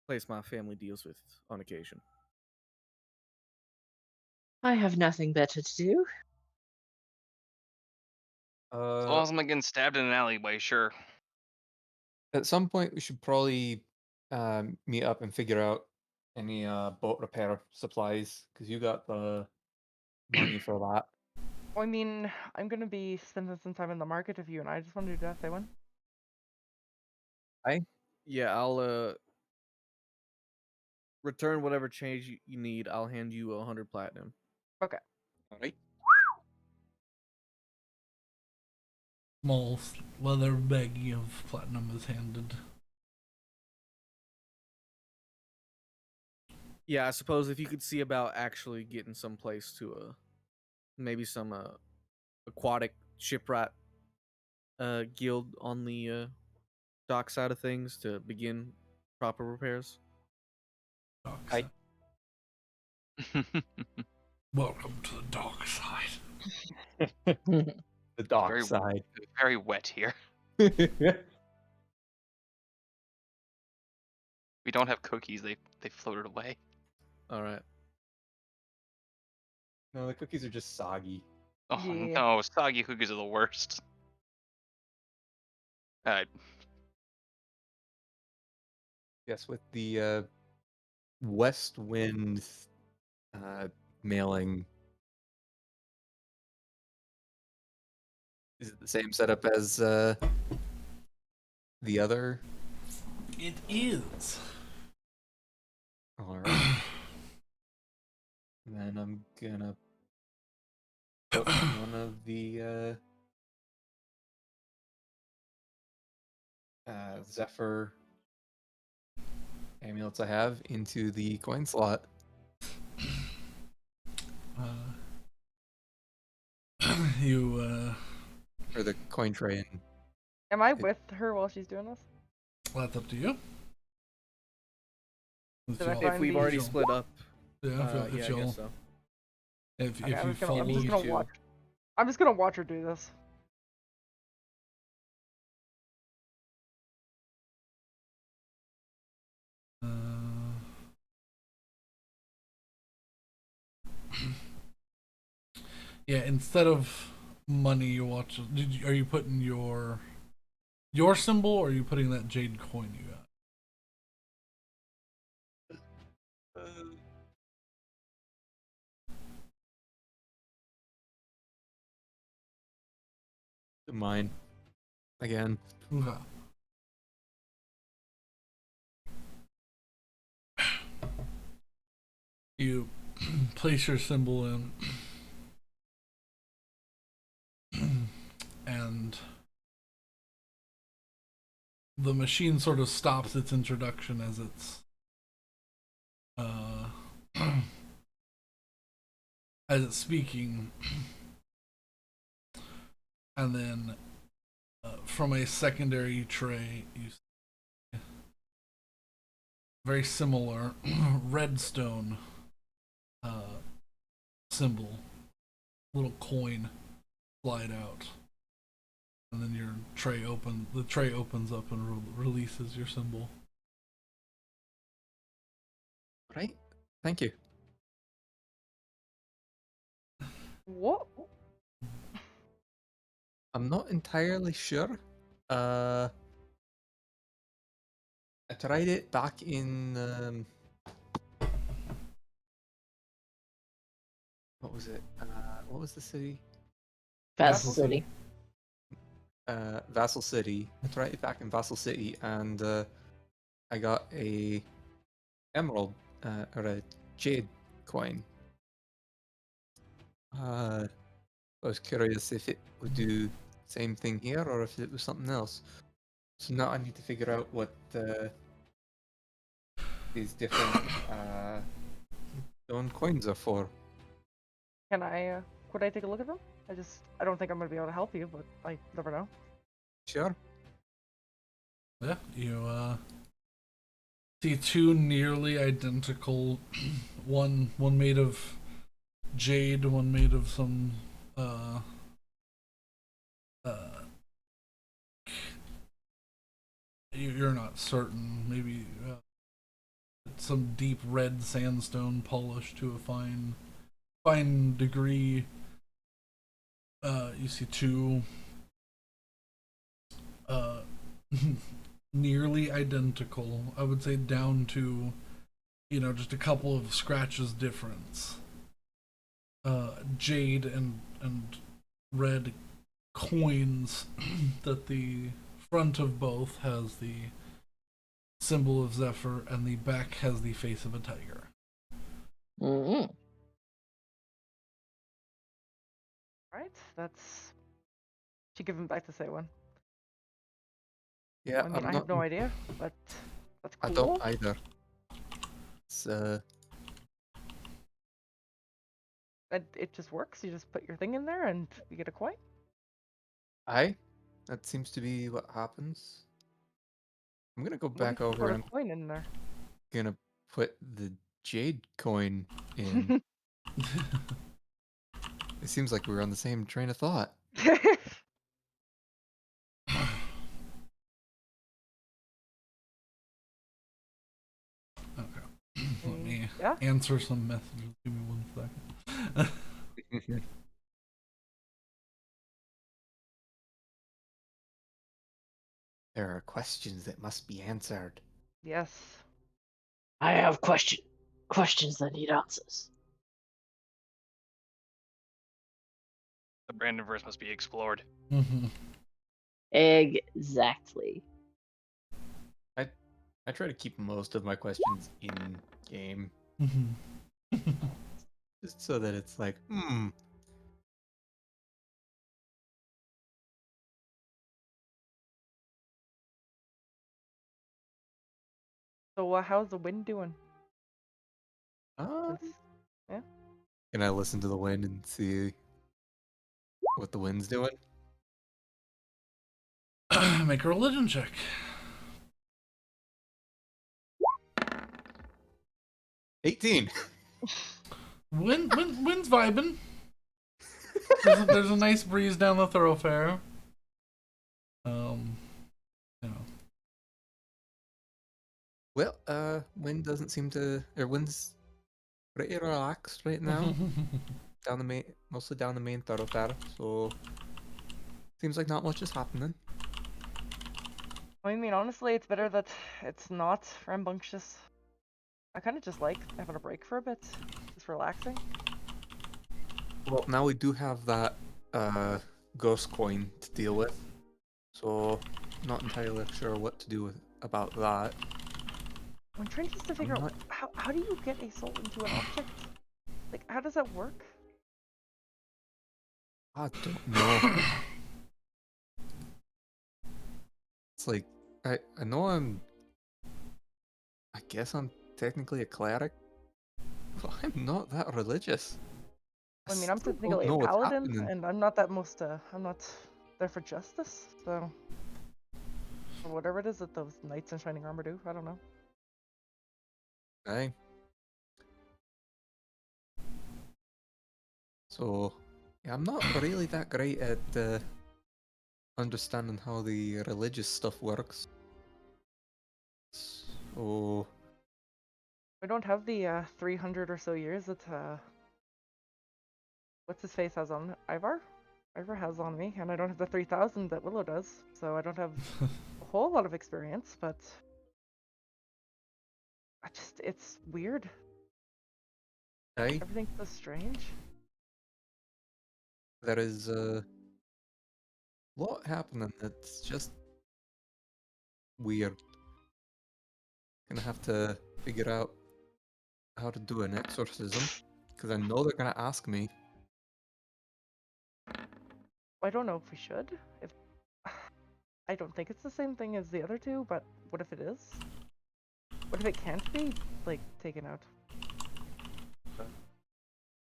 place my family deals with on occasion. I have nothing better to do. As long as I'm not getting stabbed in an alleyway, sure. At some point, we should probably meet up and figure out any boat repair supplies because you got the money for that. Well, I mean, I'm gonna be spending some time in the market with you, and I just wanted to say one. Yeah, I'll return whatever change you need. I'll hand you 100 platinum. Okay. All right. Small leather baggie of platinum is handed. Yeah, I suppose if you could see about actually getting someplace to maybe some aquatic shipwright guild on the dock side of things to begin proper repairs. Dark I- side. Welcome to the dark side. The dock Very- side. Very wet here. We don't have cookies. They floated away. All right. No, the cookies are just soggy. Oh Yeah. no, soggy cookies are the worst. Alright. Yes, with the West Wind mailing. Is it the same setup as the other? It is. All right. Then I'm gonna put one of the Zephyr amulets I have into the coin slot. You Or the coin tray. And Am I with her while she's doing this? that's up to you. If Did I y'all- find If we've the- already split up, yeah, if yeah, y'all- I guess so. if Okay, you I'm follow just me gonna too. watch. I'm just gonna watch her do this. Uh, yeah, instead of money, you watch. Are you putting your symbol, or are you putting that jade coin you got? Mine again. Okay. You place your symbol in, and the machine sort of stops its introduction as it's as it's speaking, and then from a secondary tray, you see very similar redstone symbol, little coin slide out, and then your tray open. The tray opens up and releases your symbol. Right. Thank you. What? I'm not entirely sure. I tried it back in what was it? What was the city? Vassal City. Vassal City. I tried it back in Vassal City, and I got a emerald or a jade coin. I was curious if it would do the same thing here, or if it was something else. So now I need to figure out what these different stone coins are for. Can I, could I take a look at them? I don't think I'm gonna be able to help you, but I never know. Sure. Yeah, you see two nearly identical, one made of jade, one made of some you're not certain, maybe some deep red sandstone polished to a fine degree. You see two nearly identical, I would say down to, just a couple of scratches difference. Jade and red coins that the front of both has the symbol of Zephyr and the back has the face of a tiger. Mm-hmm. Alright, that's... Should give him back to say one. Yeah, I mean, I'm I not. have no idea, but that's I cool. don't either. It's It just works. You just put your thing in there and you get a coin. that seems to be what happens. I'm gonna go What if back you over put a and coin in there? gonna put the jade coin in. It seems like we were on the same train of thought. Okay. Let me Yeah? answer some messages. Give me 1 second. There are questions that must be answered. Yes. I have questions that need answers. The Brandonverse must be explored. Mm-hmm. Exactly. I try to keep most of my questions in game, Mm-hmm. just so that it's like, So, how's the wind doing? uh, Yeah? can I listen to the wind and see what the wind's doing? Make a religion check. 18. Wind's vibing. There's a nice breeze down the thoroughfare. You know. Well, wind doesn't seem to, or wind's pretty relaxed right now. Mostly down the main thoroughfare, so seems like not much is happening. I mean, honestly, it's better that it's not rambunctious. I kind of just like having a break for a bit, just relaxing. Well, now we do have that ghost coin to deal with, so not entirely sure what to do about that. I'm trying just to I'm figure out not. how do you get a soul into an object? Like, how does that work? I don't know. It's like I know I guess I'm technically a cleric, but I'm not that religious. I I mean, I'm still don't technically a know what's paladin, happening. and I'm not that most, I'm not there for justice, so... Or whatever it is that those knights in shining armor do, I don't know. Aye. So yeah, I'm not really that great at understanding how the religious stuff works. So I don't have the, 300 or so years that, what's his face has on Ivar? Ivar has on me, and I don't have the 3,000 that Willow does, so I don't have a whole lot of experience, but... it's weird. aye, Everything's so strange. there is a lot happening. It's just weird. Gonna have to figure out how to do an exorcism, because I know they're gonna ask me. I don't know if we should. If I don't think it's the same thing as the other two, but what if it is? What if it can't be, like, taken out?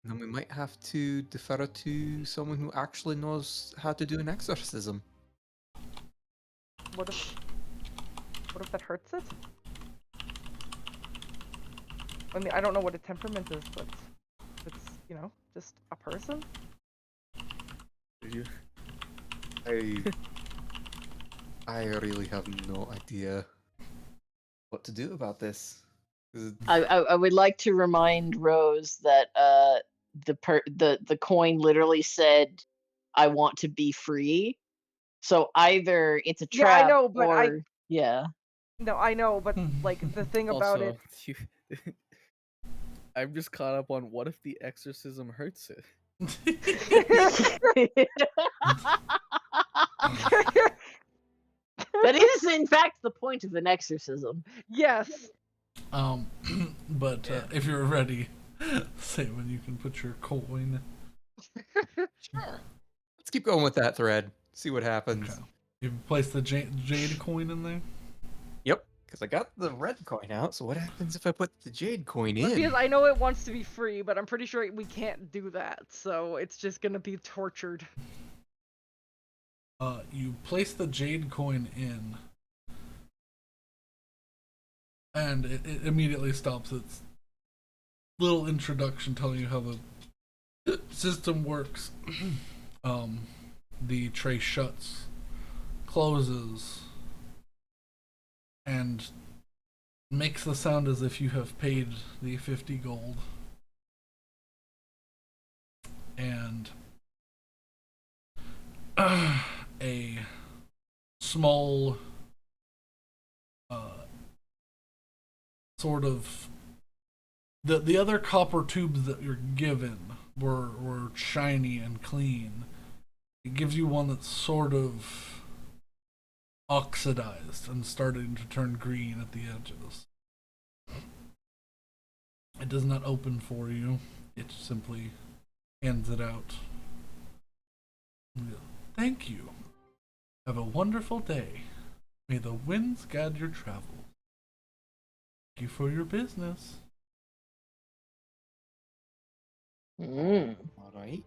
Then we might have to defer it to someone who actually knows how to do an exorcism. What if that hurts it? I mean, I don't know what a temperament is, but it's, you know, just a person. You- I I really have no idea what to do about this. 'Cause I would like to remind Rose that the coin literally said, "I want to be free." So either it's a Yeah, I trap know, but or yeah. no, I know, but like the thing about Also, it, you, I'm just caught up on what if the exorcism hurts it? That is in fact the point of an exorcism. yes. But Yeah. if you're ready, say when you can put your coin. sure. Let's keep going with that thread. See what happens. Okay. You place the jade coin in there. Yep. Because I got the red coin out, so what happens if I put the jade coin in? Because I know it wants to be free, but I'm pretty sure we can't do that, so it's just gonna be tortured. You place the jade coin in, and it immediately stops its little introduction telling you how the system works. The tray shuts, closes, and makes the sound as if you have paid the 50 gold. And a small sort of the other copper tubes that you're given were shiny and clean. It gives you one that's sort of oxidized and starting to turn green at the edges. It does not open for you. It simply hands it out. Thank you. Have a wonderful day. May the winds guide your travels. Thank you for your business. Mm. All right.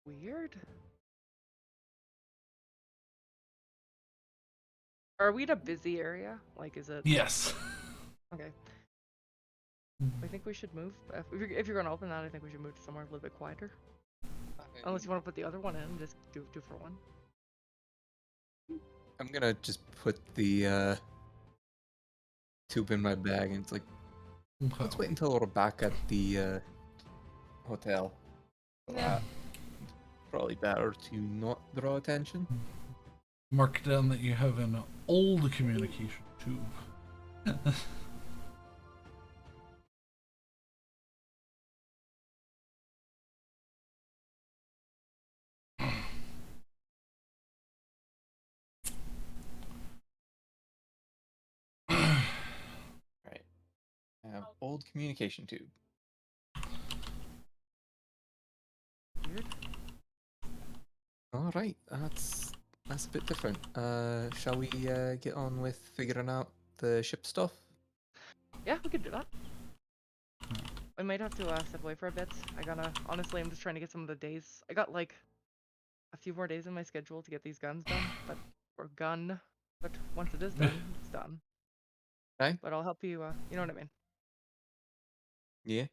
Weird. Are we in a busy area? Like, is it? Yes. Okay. I think we should move. If you're gonna open that, I think we should move to somewhere a little bit quieter. Unless you want to put the other one in, just do two for one. I'm gonna just put the tube in my bag, and it's like, Okay. Let's wait until we're back at the hotel. Yeah. Probably better to not draw attention. Mark down that you have an old communication tube. Right. I have old communication tube. Weird. All right, that's a bit different. Shall we get on with figuring out the ship stuff? Yeah, we could do that. I might have to step away for a bit. Honestly, I'm just trying to get some of the days. I got like a few more days in my schedule to get these guns done, but once it is done, it's done. Okay. But I'll help you. You know what I mean? Yeah.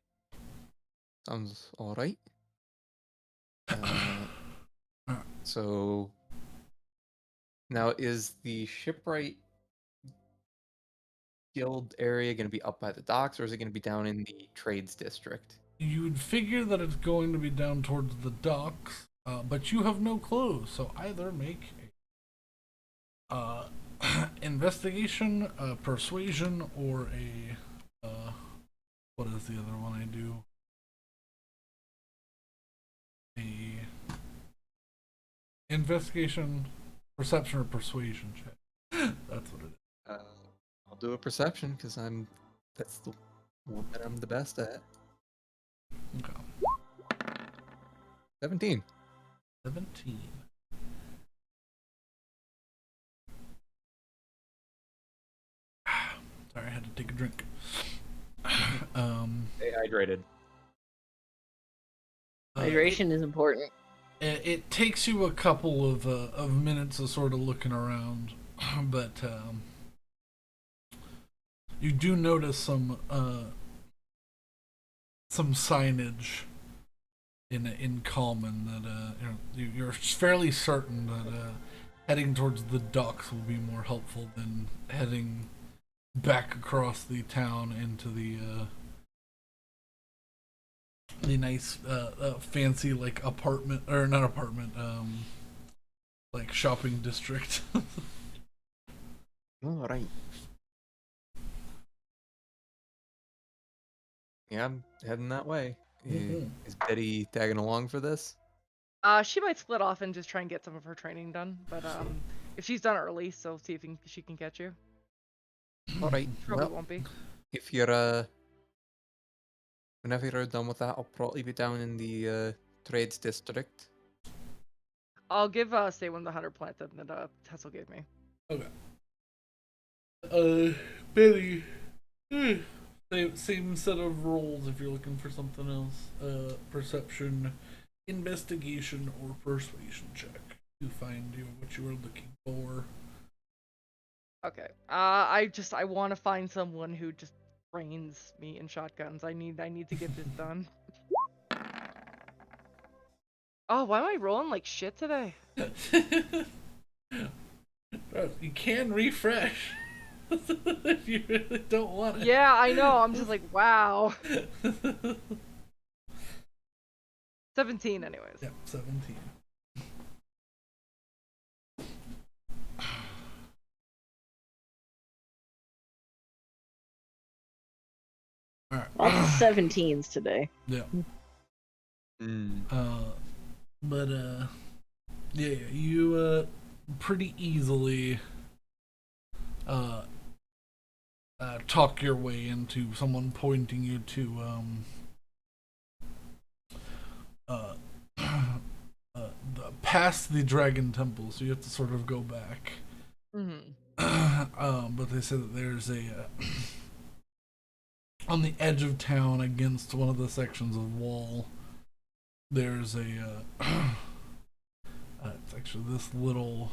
Sounds all right. So now is the shipwright guild area going to be up by the docks, or is it going to be down in the trades district? You'd figure that it's going to be down towards the docks, but you have no clue. So either make a investigation, persuasion, or a what is the other one I do? A investigation, perception, or persuasion check. That's what it is. I'll do a perception because that's the one that I'm the best at. Okay. 17. 17. Sorry, I had to take a drink. Stay hydrated. Hydration is important. It takes you a couple of minutes of sort of looking around, but you do notice some signage in common that you're fairly certain that heading towards the docks will be more helpful than heading back across the town into the nice fancy like apartment, or not apartment, like shopping district. All right. Yeah, I'm heading that way. Is Betty tagging along for this? She might split off and just try and get some of her training done, but if she's done early, so see if she can catch you. All right. Probably Well, won't be. if you're whenever you're done with that, I'll probably be down in the trades district. I'll give Stay one the 100 plant that Tessel gave me. Okay. Betty. Same set of rolls if you're looking for something else. Perception, investigation, or persuasion check to find what you were looking for. Okay. I want to find someone who just trains me in shotguns. I need to get this done. Oh, why am I rolling like shit today? You can refresh if you really don't want it. Yeah, I know. I'm just like, wow. 17 anyways. Yep, 17. All right. Lots of 17s today. Yeah. But yeah, you pretty easily talk your way into someone pointing you to past the dragon temple, so you have to sort of go back. But they said that there's a on the edge of town against one of the sections of wall, there's a it's actually this little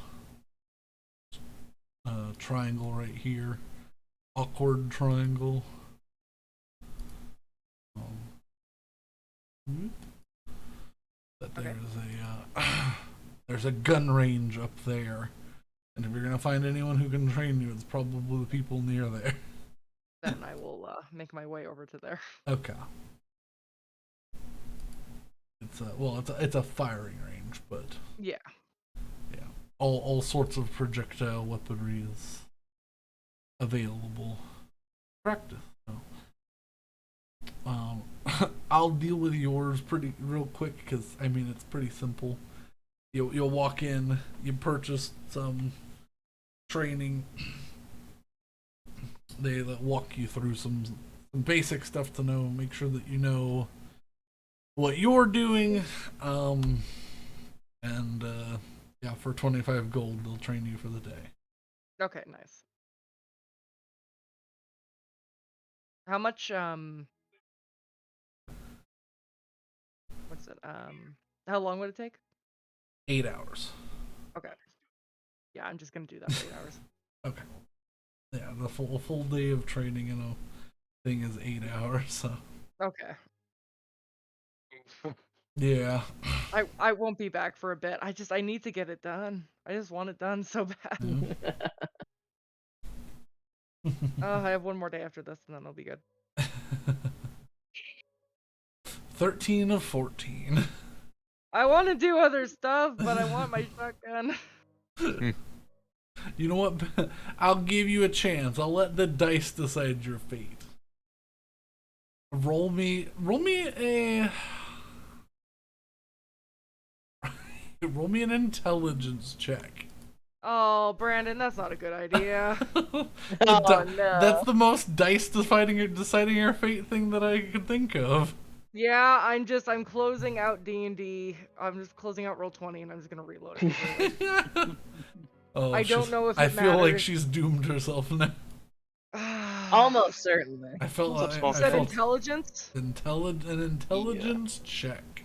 triangle right here, awkward triangle. But there's a gun range up there, and if you're gonna find anyone who can train you, it's probably the people near there. Then I will make my way over to there. Okay. It's a firing range, but Yeah. yeah, all sorts of projectile weaponry is available. Practice. So. I'll deal with yours real quick because I mean it's pretty simple. You'll walk in, you purchase some training. They walk you through some basic stuff to know. Make sure that you know what you're doing. And yeah, for 25 gold, they'll train you for the day. Okay, nice. How much what's it? How long would it take? 8 hours. Okay. Yeah, I'm just gonna do that for 8 hours. Okay. Yeah, the full day of training in a thing is 8 hours. So. Okay. Yeah. I won't be back for a bit. I need to get it done. I just want it done so bad. I have one more day after this, and then it'll be good. 13 of 14. I want to do other stuff, but I want my shotgun. You know what? I'll give you a chance. I'll let the dice decide your fate. Roll me an intelligence check. Oh, Brandon, that's not a good idea. Oh, no. That's the most dice deciding your fate thing that I could think of. Yeah, I'm closing out D&D. I'm just closing out Roll20, and I'm just gonna reload it. Oh, I don't know if I it feel like matters. she's doomed herself now. Almost certainly. I felt like small You said felt- intelligence? an intelligence check.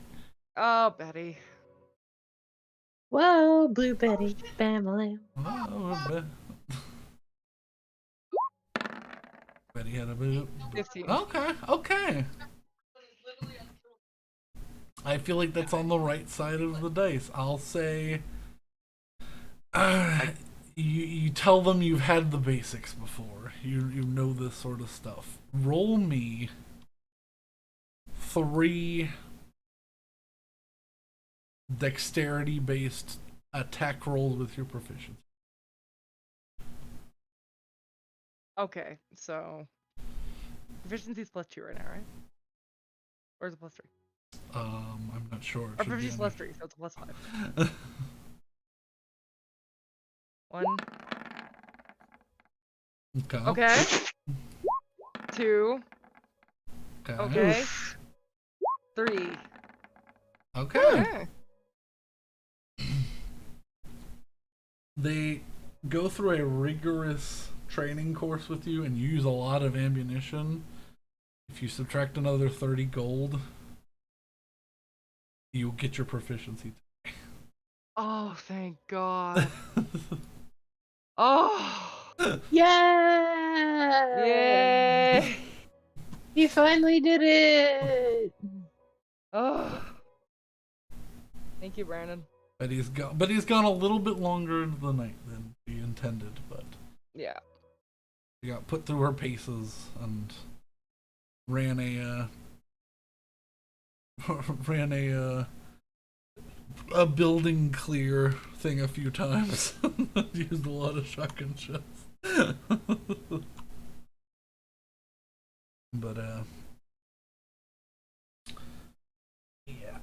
Oh, Betty. Whoa, Blue Betty, family. Oh, Betty had a bit. 15. Okay. I feel like that's on the right side of the dice. I'll say you tell them you've had the basics before. You know this sort of stuff. Roll me 3 dexterity-based attack rolls with your proficiency. Okay, so proficiency's +2 right now, right? Or is it +3? I'm not sure. Or proficiency's +3, so it's +5. 1. Okay. 2. Okay. 3. Okay. They go through a rigorous training course with you and use a lot of ammunition. If you subtract another 30 gold, you'll get your proficiency. Oh, thank God. Oh. Yay! Yay! You finally did it! Oh. Thank you, Brandon. But he's gone a little bit longer into the night than he intended, but Yeah. she got put through her paces and ran a building clear thing a few times. Used a lot of shotgun shots. But yeah,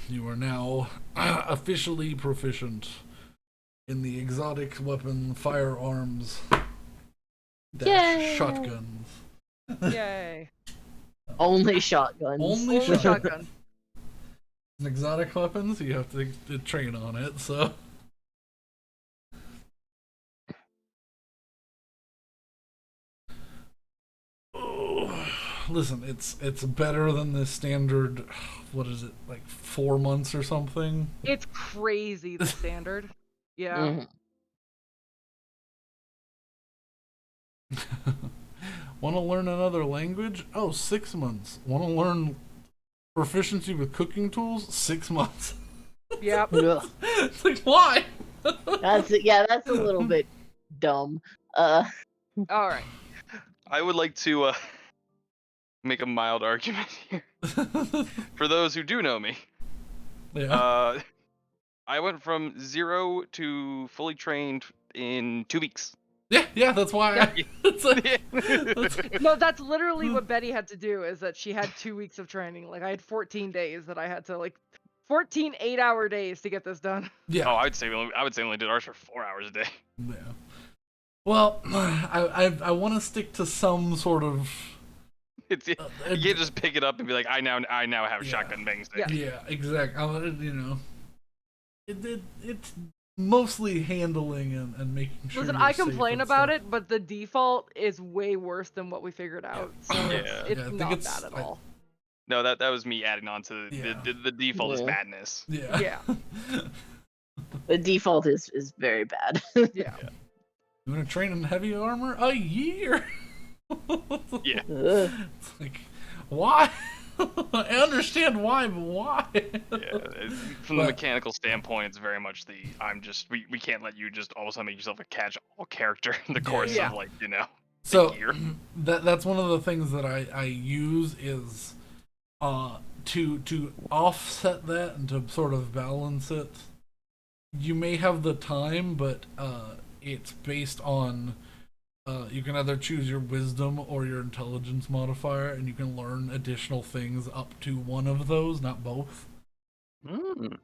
you are now officially proficient in the exotic weapon firearms Yay! shotguns. Yay. Only shotguns. Only Only shotgun. An exotic weapon, so you have to train on it. So. Listen, it's better than the standard. What is it, like 4 months or something? It's crazy, the standard. Yeah. Want to learn another language? Oh, 6 months. Want to learn proficiency with cooking tools? 6 months. Yep. Ugh. It's like, why? That's a little bit dumb. All right. I would like to make a mild argument here. For those who do know me, Yeah. I went from 0 to fully trained in 2 weeks. Yeah, that's why. Yeah. It's like, No, that's literally what Betty had to do. Is that she had 2 weeks of training. Like I had 14 days that I had to 14 8-hour days to get this done. yeah. Oh, I would say we only did ours for 4 hours a day. Yeah. Well, I want to stick to some sort of. You can't just pick it up and be like, I now have Yeah. shotgun bang stick. Yeah. Yeah, exactly. You know, it's mostly handling and making sure. Listen, you're I safe complain and about stuff. it, but the default is way worse than what we figured out. So Yeah. it's Yeah, I think not it's- bad at all. No, that was me adding on to Yeah. the default is Yeah. madness. Yeah. Yeah. The default is very bad. Yeah. You want to train in heavy armor? A year. Yeah. Ugh. It's like, why? I understand why, but why? Yeah, from the But- mechanical standpoint, it's very much we can't let you just all of a sudden make yourself a catch-all character in the course Yeah. of So year. that's one of the things that I use is to offset that and to sort of balance it. You may have the time, but it's based on you can either choose your wisdom or your intelligence modifier, and you can learn additional things up to one of those, not both. Mm.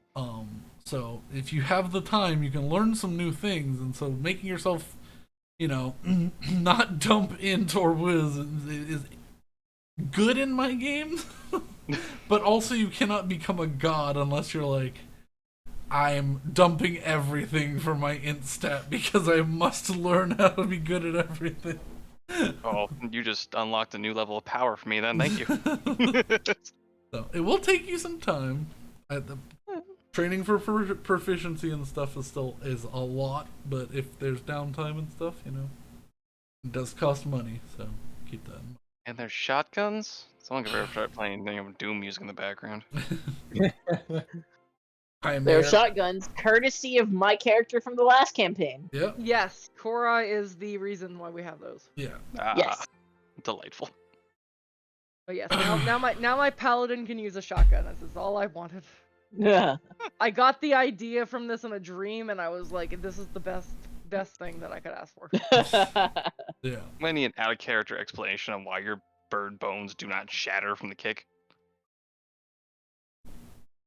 So if you have the time, you can learn some new things, and so making yourself, not dump into or whiz is good in my game. But also you cannot become a god unless you're like, I'm dumping everything for my int stat because I must learn how to be good at everything. Oh, you just unlocked a new level of power for me then. Thank you. So it will take you some time. The training for proficiency and stuff is a lot, but if there's downtime and stuff, it does cost money. So keep that in mind. And there's shotguns. Someone could ever start playing Doom music in the background. There are shotguns, courtesy of my character from the last campaign. Yep. Yes, Korra is the reason why we have those. Yeah. Yes. Delightful. But yes, now my paladin can use a shotgun. This is all I wanted. Yeah. I got the idea from this in a dream, and I was like, this is the best thing that I could ask for. Yeah. I need an out of character explanation on why your bird bones do not shatter from the kick.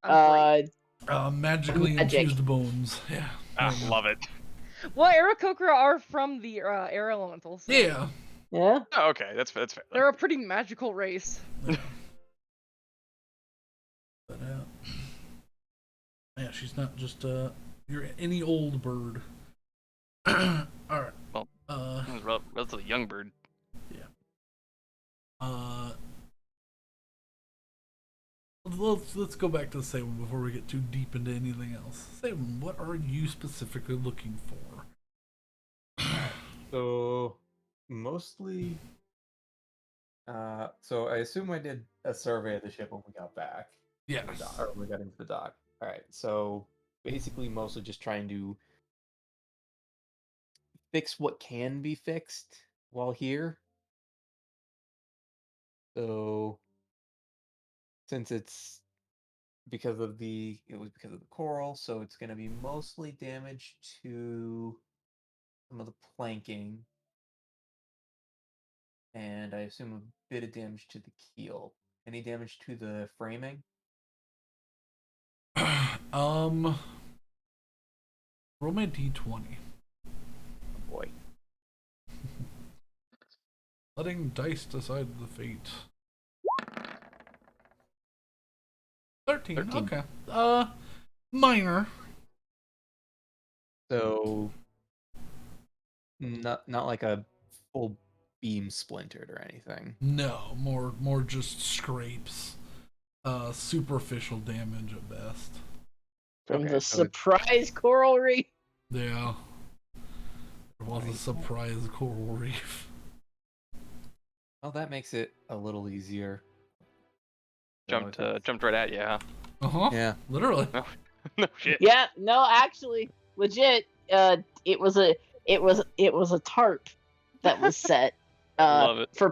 I'm free. Magically Magic. infused bones. Yeah. Love it. Well, Aarakocra are from the air elementals. So Yeah. Yeah. Oh, okay, that's fair. they're a pretty magical race. Yeah. But yeah, she's not just you're any old bird. All right. Well, It's a relatively young bird. Let's go back to Salem before we get too deep into anything else. Salem, what are you specifically looking for? So mostly, so I assume I did a survey of the ship when we got back. Yes. Or when we got into the dock. All right. So basically, mostly just trying to fix what can be fixed while here. So since it was because of the coral, so it's going to be mostly damage to some of the planking, and I assume a bit of damage to the keel. Any damage to the framing? Roll my d20. Oh boy. Letting dice decide the fate. 13. 13. Okay. Minor. So not like a full beam splintered or anything. No, more just scrapes. Superficial damage at best. From Okay, the so it's- surprise coral reef. Yeah. There was a surprise coral reef. Well, that makes it a little easier. So Jumped right at you, huh? Uh-huh. Yeah. Literally. No shit. Yeah, no, actually, legit. It was a tarp that was set Love it. for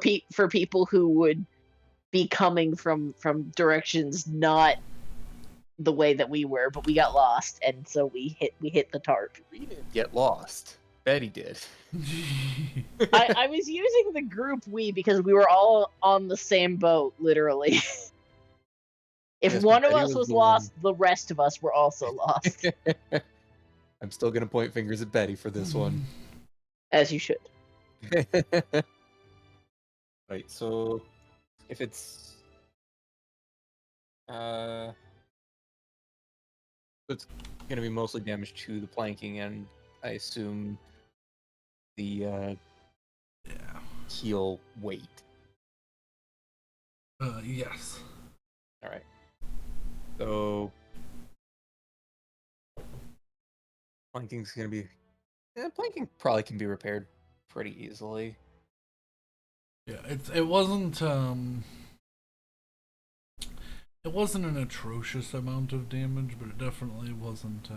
people who would be coming from directions not the way that we were, but we got lost, and so we hit the tarp. We didn't get lost. Betty did. I was using the group we because we were all on the same boat, literally. If Yes, one of Betty us was the lost, the rest of us were also lost. I'm still gonna point fingers at Betty for this one. As you should. Right, so if it's it's gonna be mostly damage to the planking, and I assume the Yeah. keel weight. Yes. All right. So planking's gonna be. Planking probably can be repaired pretty easily. Yeah, it wasn't an atrocious amount of damage, but it definitely wasn't.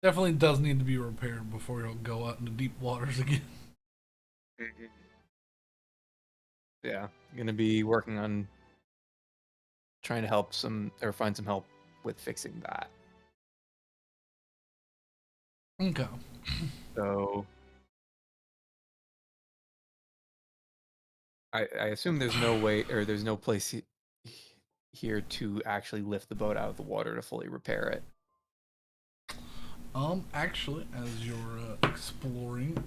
Definitely does need to be repaired before you'll go out into deep waters again. Yeah, gonna be working on trying to help find some help with fixing that. Okay. So I assume there's no way, or there's no place here to actually lift the boat out of the water to fully repair it. Actually, as you're exploring,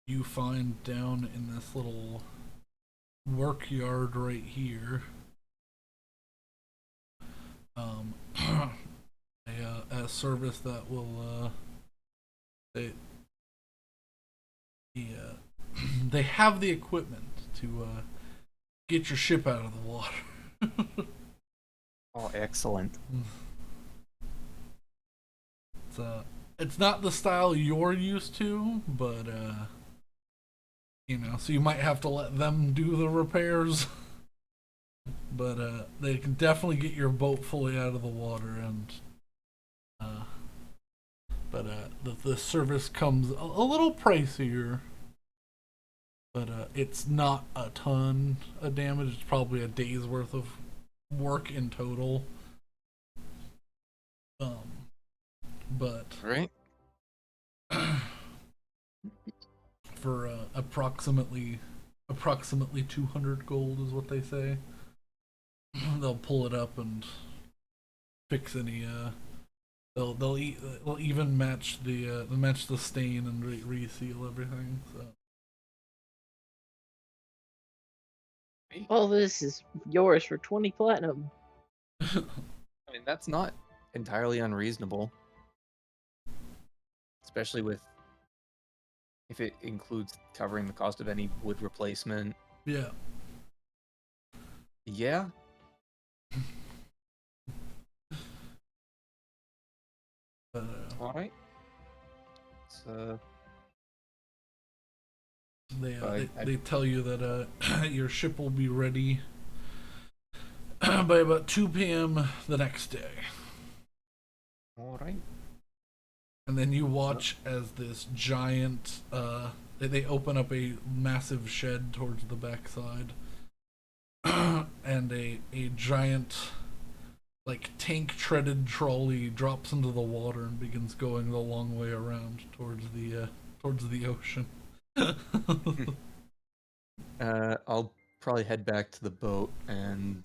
you find down in this little work yard right here, a service that will, they have the equipment to get your ship out of the water. Oh, excellent. It's not the style you're used to, but so you might have to let them do the repairs. But they can definitely get your boat fully out of the water, and the service comes a little pricier, but it's not a ton of damage. It's probably a day's worth of work in total. But Right. For approximately 200 gold is what they say. They'll pull it up and fix any. They'll even match the stain and reseal everything. So. Well, this is yours for 20 platinum. I mean, that's not entirely unreasonable. Especially if it includes covering the cost of any wood replacement. Yeah. Yeah. All right. So they tell you that your ship will be ready by about 2 p.m. the next day. All right. And then you watch as this giant, they open up a massive shed towards the backside, and a giant, like, tank-treaded trolley drops into the water and begins going the long way around towards the ocean. I'll probably head back to the boat and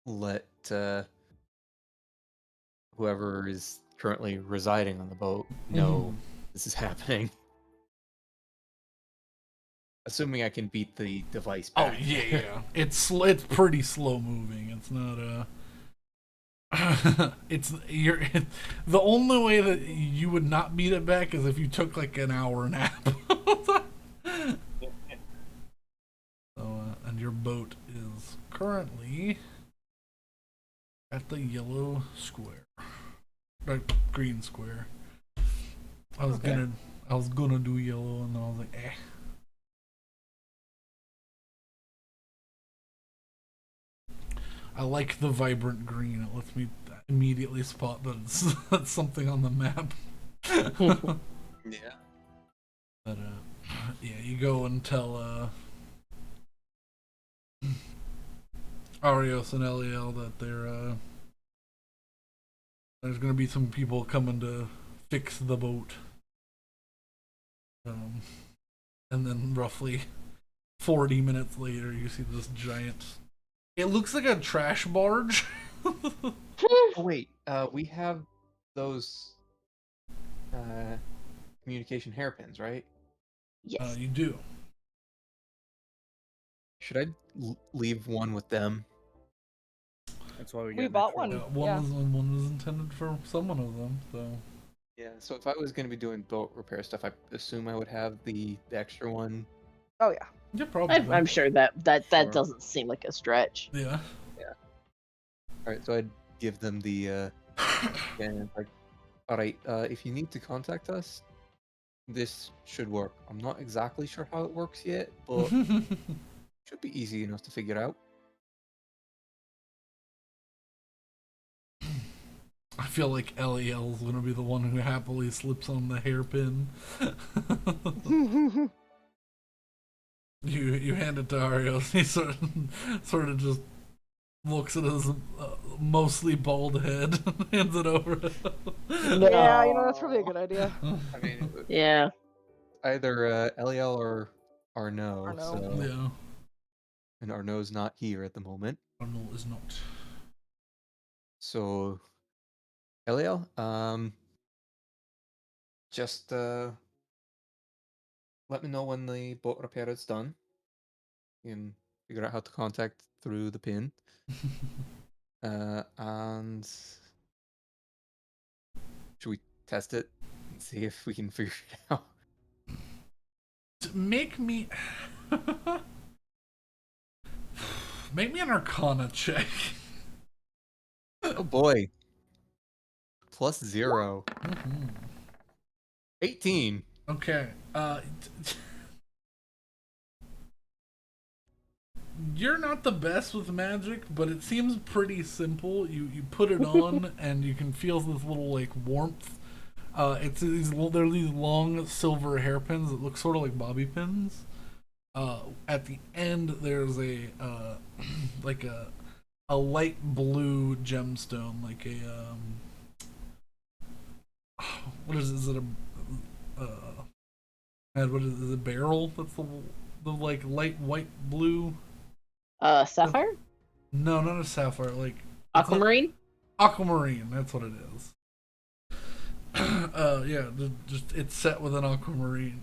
let whoever is currently residing on the boat know this is happening. Assuming I can beat the device back. Oh yeah. It's pretty slow moving. It's not the only way that you would not beat it back is if you took like an hour nap. So and your boat is currently at the yellow square. Right, green square. I was gonna do yellow, and then I was like, eh. I like the vibrant green. It lets me immediately spot that that's something on the map. Yeah. But Yeah, you go and tell Arios and Eliel that there's gonna be some people coming to fix the boat. And then roughly 40 minutes later, you see this giant. It looks like a trash barge. Oh wait, we have those communication hairpins, right? Yes. You do. Should I leave one with them? That's why we We got bought Metro. one. One Yeah. was intended for someone of them. So Yeah. So if I was going to be doing boat repair stuff, I assume I would have the extra one. Oh yeah. yeah, probably. I'm sure that Sure. doesn't seem like a stretch. Yeah. All right. So I'd give them the. And like, all right. If you need to contact us, this should work. I'm not exactly sure how it works yet, but should be easy enough to figure out. I feel like Eliel is gonna be the one who happily slips on the hairpin. You hand it to Arios. He sort of just looks at his mostly bald head, and hands it over. Yeah, that's probably a good idea. I mean, Yeah. either Eliel or Arnaud. Arnaud. So, Yeah, and Arnaud's not here at the moment. Arnold is not. So, Eliel, just let me know when the boat repair is done. You can figure out how to contact through the pin. And should we test it and see if we can figure it out? Make me make me an Arcana check. Oh boy. +0. 18. Okay. You're not the best with magic, but it seems pretty simple. You put it on, and you can feel this little like warmth. They're these long silver hairpins that look sort of like bobby pins. At the end, there's a like a light blue gemstone, like a what is it? Is it a what is it? A barrel? That's the like light white blue. Sapphire? No, not a sapphire. Like Aquamarine? aquamarine. That's what it is. Yeah, just it's set with an aquamarine,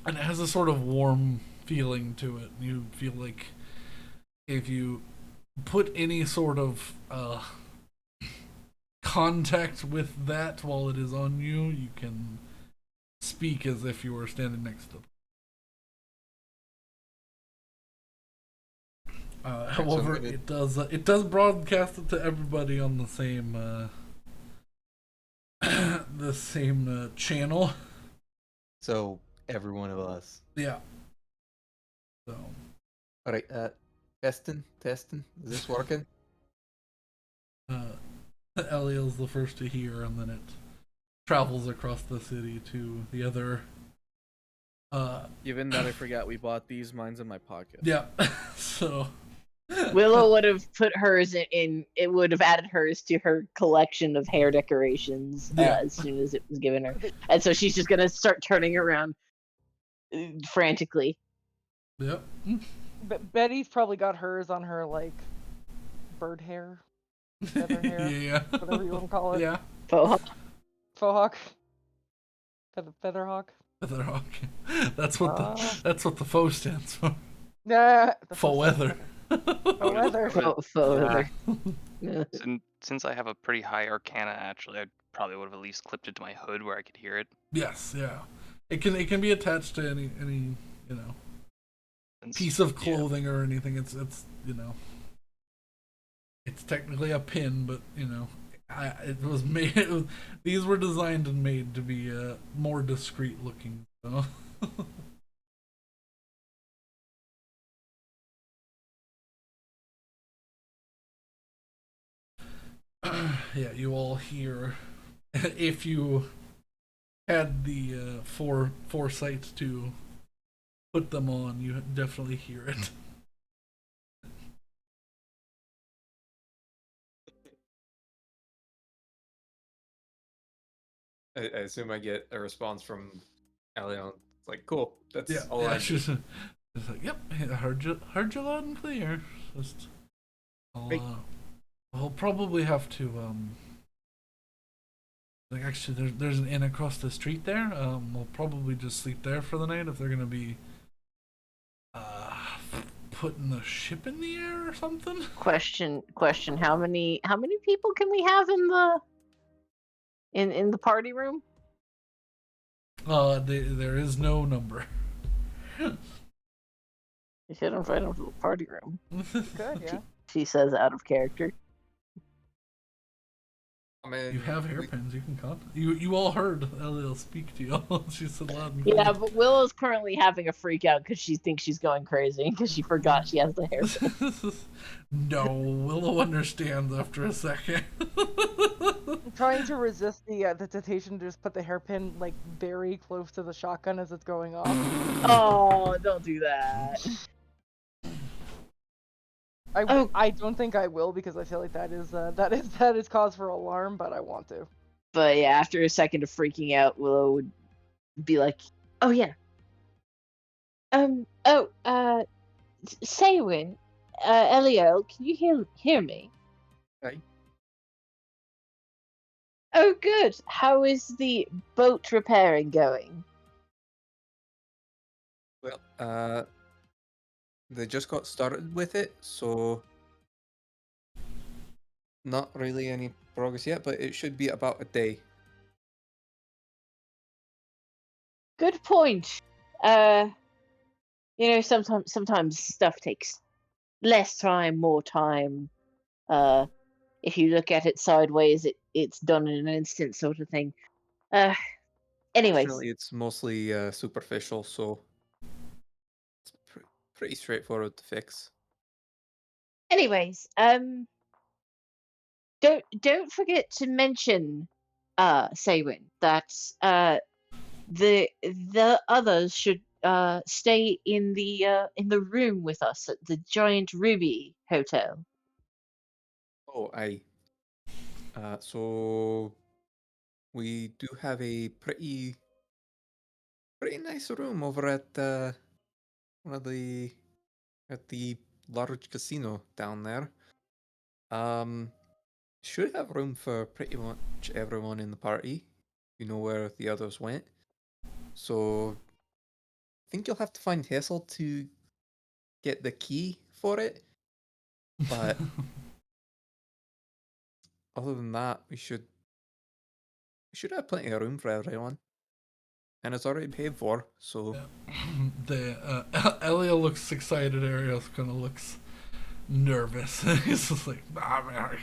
and it has a sort of warm feeling to it. You feel like if you put any sort of contact with that while it is on you, you can speak as if you were standing next to them. However, it does broadcast it to everybody on the same the same channel. So, every one of us. Yeah. So. Alright, testing. Is this working? Eliel's the first to hear, and then it travels across the city to the other. Given that I forgot we bought these, mine's in my pocket. Yeah. So. Willow would have put hers in. It would have added hers to her collection of hair decorations as soon as it was given her, and so she's just gonna start turning around frantically. Yep. But Betty's probably got hers on her like bird hair, feather hair, Yeah. whatever you want to call it. Yeah. Faux Faux Featherhawk. Featherhawk. That's what the faux stands for. Yeah. Faux weather. Weather. Faux leather. Since I have a pretty high Arcana, actually, I probably would have at least clipped it to my hood where I could hear it. Yes. Yeah. It can be attached to any piece of clothing or anything. It's it's technically a pin, but it was made. These were designed and made to be more discreet looking. So. Yeah, you all hear if you had the foresight to put them on, you definitely hear it. I assume I get a response from Elion. It's like, cool. That's all Yeah, I she's, need. she's like, yep, I heard you loud and clear. Just, Great. I'll probably have to like actually there's an inn across the street there. We'll probably just sleep there for the night if they're gonna be uh putting the ship in the air or something. Question. How many people can we have in the party room? There is no number. You should invite him to the party room. Good, yeah. She says out of character. I mean, You have hairpins. You can contact. You all heard Eliel speak to you. She said loud and Yeah, clear. but Willow's currently having a freak out because she thinks she's going crazy because she forgot she has the hairpin. No, Willow understands after a second. I'm trying to resist the temptation to just put the hairpin like very close to the shotgun as it's going off. Oh, don't do that. I don't think I will because I feel like that is cause for alarm, but I want to. But yeah, after a second of freaking out, Willow would be like, "Oh yeah, Saywin, Elio, can you hear me?" Right. Oh, good. How is the boat repairing going? Well, they just got started with it, so not really any progress yet, but it should be about a day. Good point. Sometimes stuff takes less time, more time. If you look at it sideways, it's done in an instant, sort of thing. Anyways, Fortunately, it's mostly superficial, so it's pretty straightforward to fix. anyways, don't forget to mention, Saywin, that the others should stay in the room with us at the Giant Ruby Hotel. Oh, so we do have a pretty nice room over at one of the at the large casino down there. Should have room for pretty much everyone in the party. You know where the others went. So I think you'll have to find Hessel to get the key for it. But other than that, we should have plenty of room for everyone. And it's already paid for, so Elia looks excited. Ariel's kind of looks nervous. He's just like, nah, man,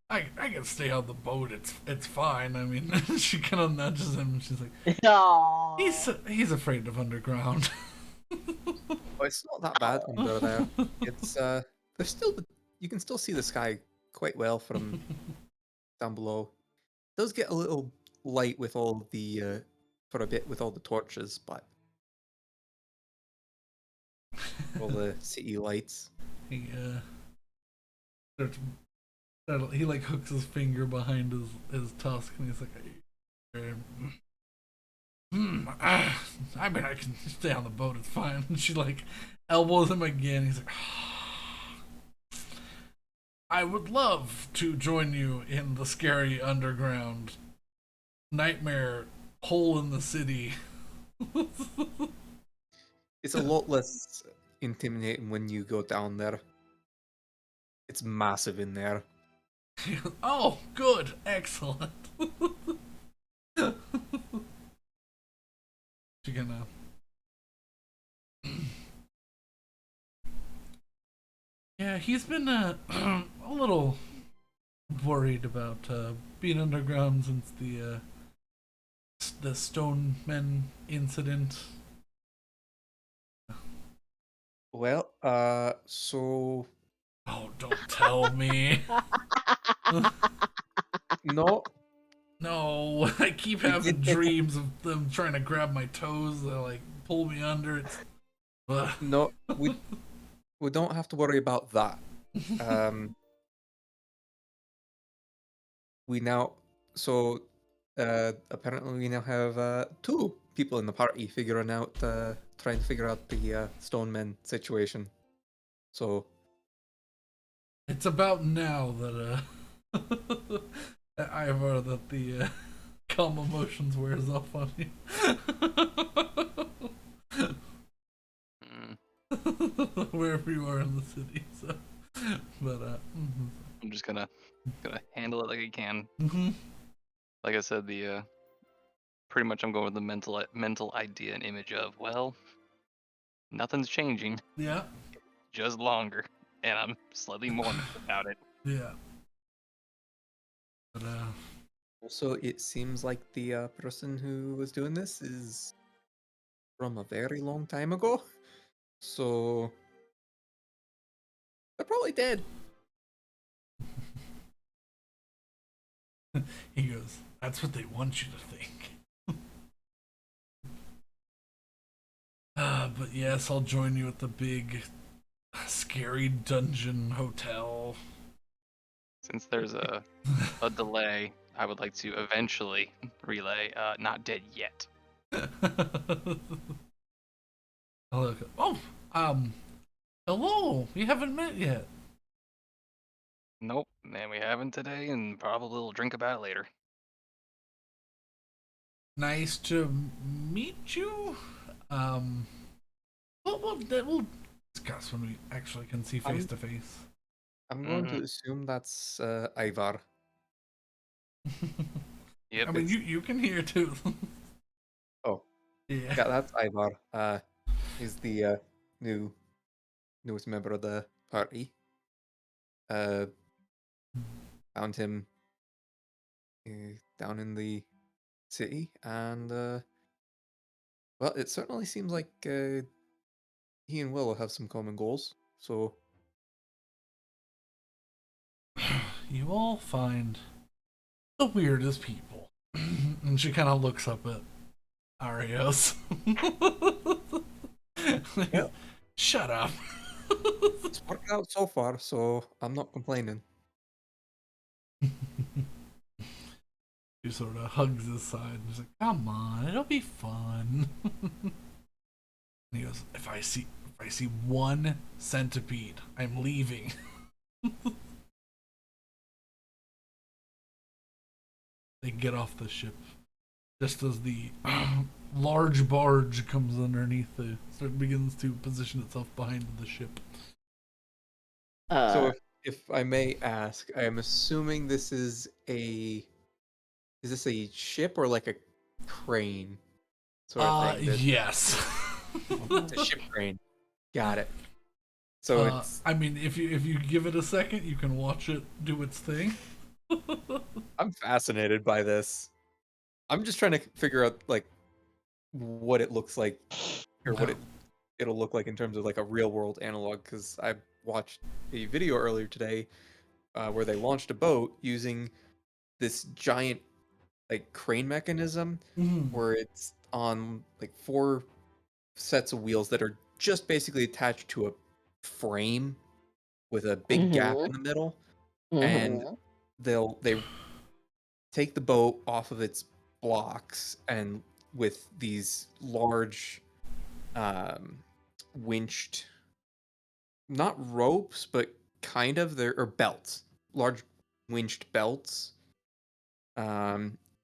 I can stay on the boat. It's fine. I mean, she kind of nudges him. And she's like, Aww. he's afraid of underground. it's not that bad under there. It's there's still you can still see the sky quite well from down below. It does get a little light with all the for a bit with all the torches, but all the city lights. He starts, he like hooks his finger behind his tusk, and he's like, I mean, I can stay on the boat. It's fine. And she like elbows him again. He's like, I would love to join you in the scary underground nightmare hole in the city. It's a lot less intimidating when you go down there. It's massive in there. Oh, good, excellent. You're gonna. Yeah, he's been a little worried about being underground since the Stonemen incident. Well, so Oh, don't tell me. no, No, I keep We having did get dreams of them trying to grab my toes. They like pull me under. It's. no, we don't have to worry about that. Um, we now so apparently we now have two people in the party figuring out trying to figure out the stone men situation. So It's about now that Ivar, that the calm emotions wears off on you. Mm, Wherever you are in the city. So, but I'm just gonna handle it like I can. mhm. Like I said, the pretty much I'm going with the mental idea and image of, well, nothing's changing, Yeah, just longer, and I'm slightly more mad about it. yeah. But also it seems like the person who was doing this is from a very long time ago. So they're probably dead. he goes, "That's what they want you to think." But yes, I'll join you at the big, scary dungeon hotel. Since there's a delay, I would like to eventually relay not dead yet. Look, oh, hello. We haven't met yet. Nope, and we haven't today, and probably we'll drink about it later. Nice to meet you. Um, we'll discuss when we actually can see face I'm to face. I'm going to Mm-hmm. assume that's Ivar. Yep, I mean, it's you can hear too. Oh, Yeah. yeah, that's Ivar. He's the newest member of the party. Uh, found him down in the city, and well, it certainly seems like he and Willow have some common goals. So You all find the weirdest people. And she kind of looks up at Arios. well, Shut up. it's working out so far, so I'm not complaining. She sort of hugs his side and she's like, "Come on, it'll be fun." And he goes, "If I see one centipede, I'm leaving." They get off the ship just as the large barge comes underneath begins to position itself behind the ship. So Uh, if I may ask, I am assuming this is a ship or like a crane sort of thing? That Yes. it's a ship crane. Got it. So it's I mean, if you give it a second, you can watch it do its thing. I'm fascinated by this. I'm just trying to figure out like what it looks like or what Okay. it'll look like in terms of like a real world analog because I watched a video earlier today where they launched a boat using this giant like crane mechanism Mhm. where it's on like four sets of wheels that are just basically attached to a frame with a big gap mhm, in the middle, and mhm, they take the boat off of its blocks and with these large um winched, not ropes but kind of, they're or belts, large winched belts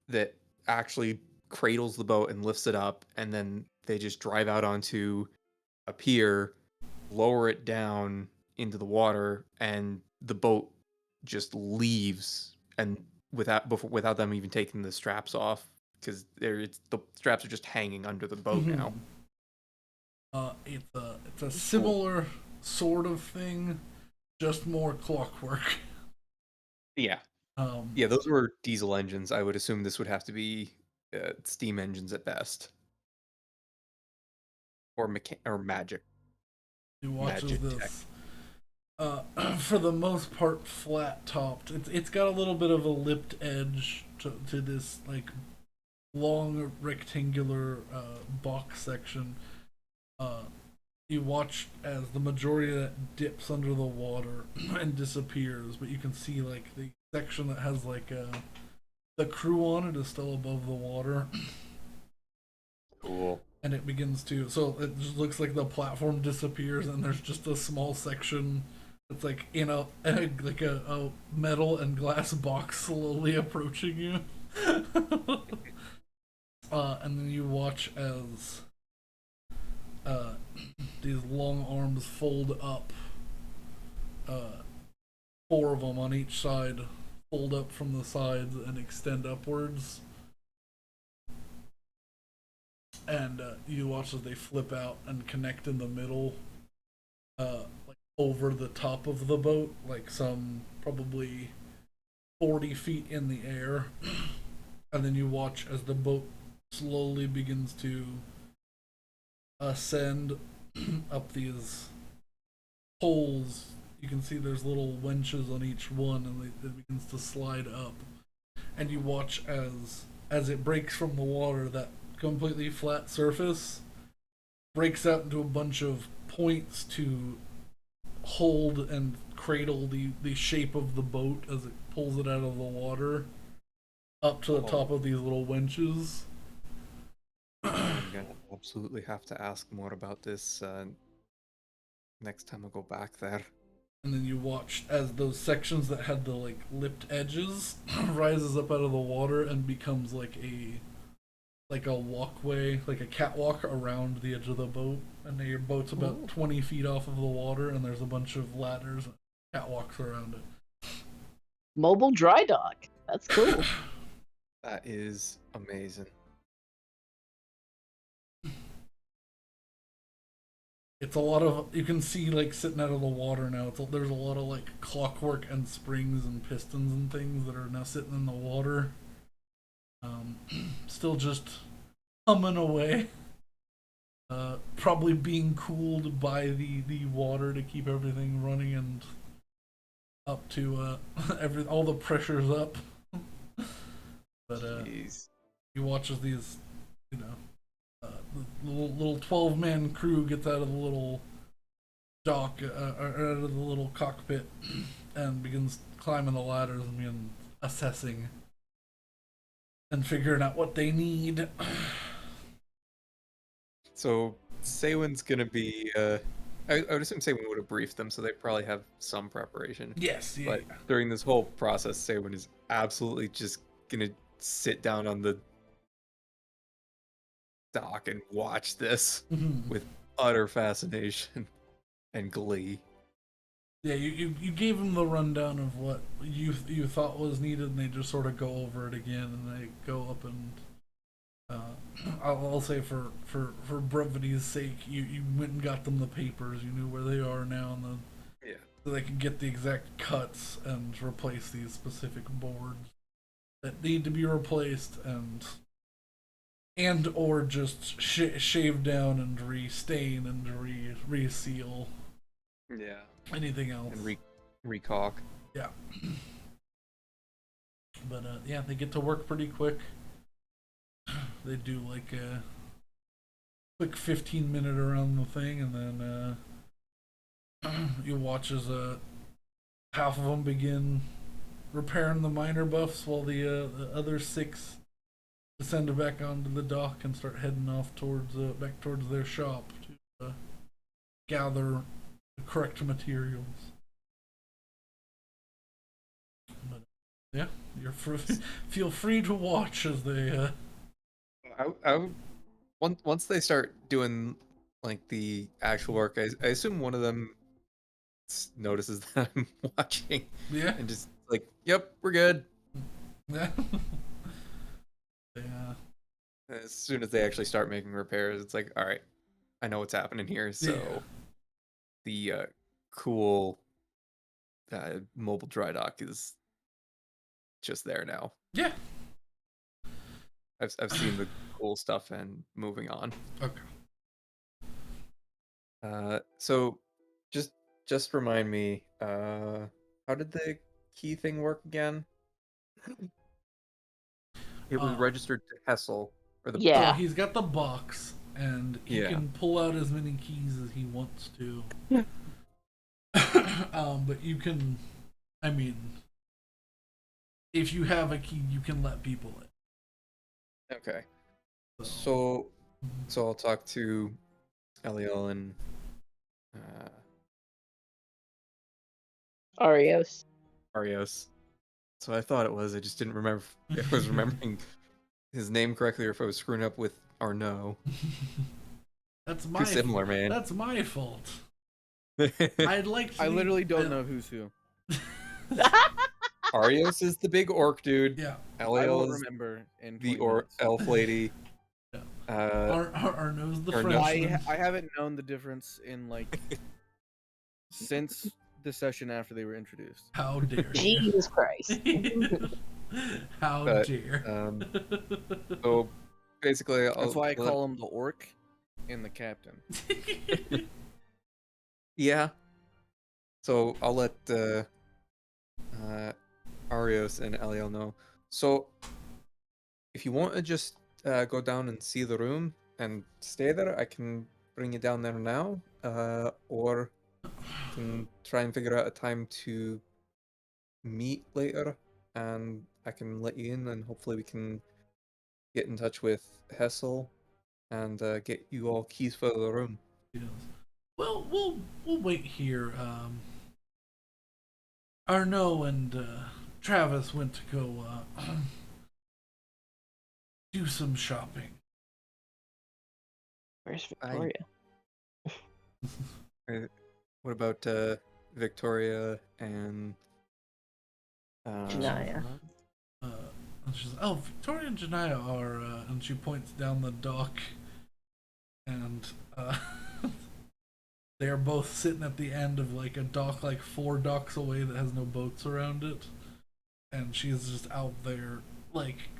that actually cradles the boat and lifts it up, and then they just drive out onto a pier, lower it down into the water, and the boat just leaves, and without them even taking the straps off, because the straps are just hanging under the boat Mhm. now. It's a Cool. similar sort of thing, just more clockwork. Yeah, Um, yeah, those were diesel engines. I would assume this would have to be steam engines at best, or or he watches magic tech. this For the most part, flat topped. It's got a little bit of a lipped edge to this like long rectangular box section. You watch as the majority of that dips under the water and disappears, but you can see like the section that has like the crew on it is still above the water. Cool. And it begins to, so it just looks like the platform disappears and there's just a small section that's like in a metal and glass box slowly approaching you. And then you watch as these long arms fold up, 4 of them on each side fold up from the sides and extend upwards. And you watch as they flip out and connect in the middle, like over the top of the boat, like some probably 40 feet in the air. And then you watch as the boat slowly begins to ascend up these poles. You can see there's little winches on each one, and it begins to slide up. And you watch as it breaks from the water, that completely flat surface breaks out into a bunch of points to hold and cradle the shape of the boat as it pulls it out of the water up to the top of these little winches. I'm gonna absolutely have to ask more about this next time I go back there. And then you watch as those sections that had the like lipped edges rises up out of the water and becomes like a walkway, like a catwalk around the edge of the boat. And your boat's about 20 feet off of the water, and there's a bunch of ladders and catwalks around it. Mobile dry dock. That's cool. That is amazing. It's a lot of, you can see like sitting out of the water now. There's a lot of like clockwork and springs and pistons and things that are now sitting in the water. Still just humming away. Probably being cooled by the water to keep everything running and up to all the pressure's up. But Jeez. you watch as these, you know, the little 12-man crew gets out of the little dock, or out of the little cockpit, and begins climbing the ladders and begin assessing and figuring out what they need. So Saywin's gonna be I would assume Saywin would have briefed them, so they probably have some preparation. Yes, yeah. But during this whole process, Saywin is absolutely just gonna sit down on the dock and watch this with utter fascination and glee. Yeah, you gave them the rundown of what you thought was needed, and they just sort of go over it again, and they go up and I'll say for brevity's sake, you went and got them the papers. You knew where they are now, and so they can get the exact cuts and replace these specific boards that need to be replaced, and or just shave down and restain and reseal. Yeah. Anything else? And recaulk. Yeah. But yeah, they get to work pretty quick. They do like a quick 15-minute around the thing, and then you watch as half of them begin repairing the minor buffs, while the other 6 descend back onto the dock and start heading off towards back towards their shop to gather the correct materials. But yeah, feel free to watch as they. Once they start doing like the actual work, I assume one of them notices that I'm watching. Yeah. And just like, yep, we're good. Yeah. Yeah. As soon as they actually start making repairs, it's like, all right, I know what's happening here. So the cool mobile dry dock is just there now. Yeah. I've seen the cool stuff and moving on. Okay. So just just remind me, how did the key thing work again? It was Uh, registered to Hessel, or the So Yeah. he's got the box, and he Yeah. can pull out as many keys as he wants to. But you can, I mean, if you have a key, you can let people in. Okay. So, So I'll talk to Eliel and Arios. Arios. So I thought it was. I just didn't remember if I was remembering his name correctly or if I was screwing up with Arnaud. that's my Too similar, man. That's my fault. I'd like to. I literally don't know who's who. Arios is the big orc dude. Yeah. I Eliel won't is remember in 20 the minutes. elf lady. Yeah. Arnaud's the Arnaud. Frenchman. I haven't known the difference in like since the session after they were introduced. How dare you? Jesus Christ. How But, dare. So basically, That's why I call him the orc and the captain. Yeah. So I'll let Arios and Eliel know. So if you want to just go down and see the room and stay there, I can bring you down there now. Or can try and figure out a time to meet later, and I can let you in, and hopefully we can get in touch with Hessel and get you all keys for the room. Yes. Well, we'll wait here. Arnaud and Travis went to go do some shopping. Where's Victoria? What about Victoria and Janaya. And she's oh, Victoria and Janaya are, and she points down the dock, and they are both sitting at the end of like a dock, like 4 docks away that has no boats around it, and she's just out there, like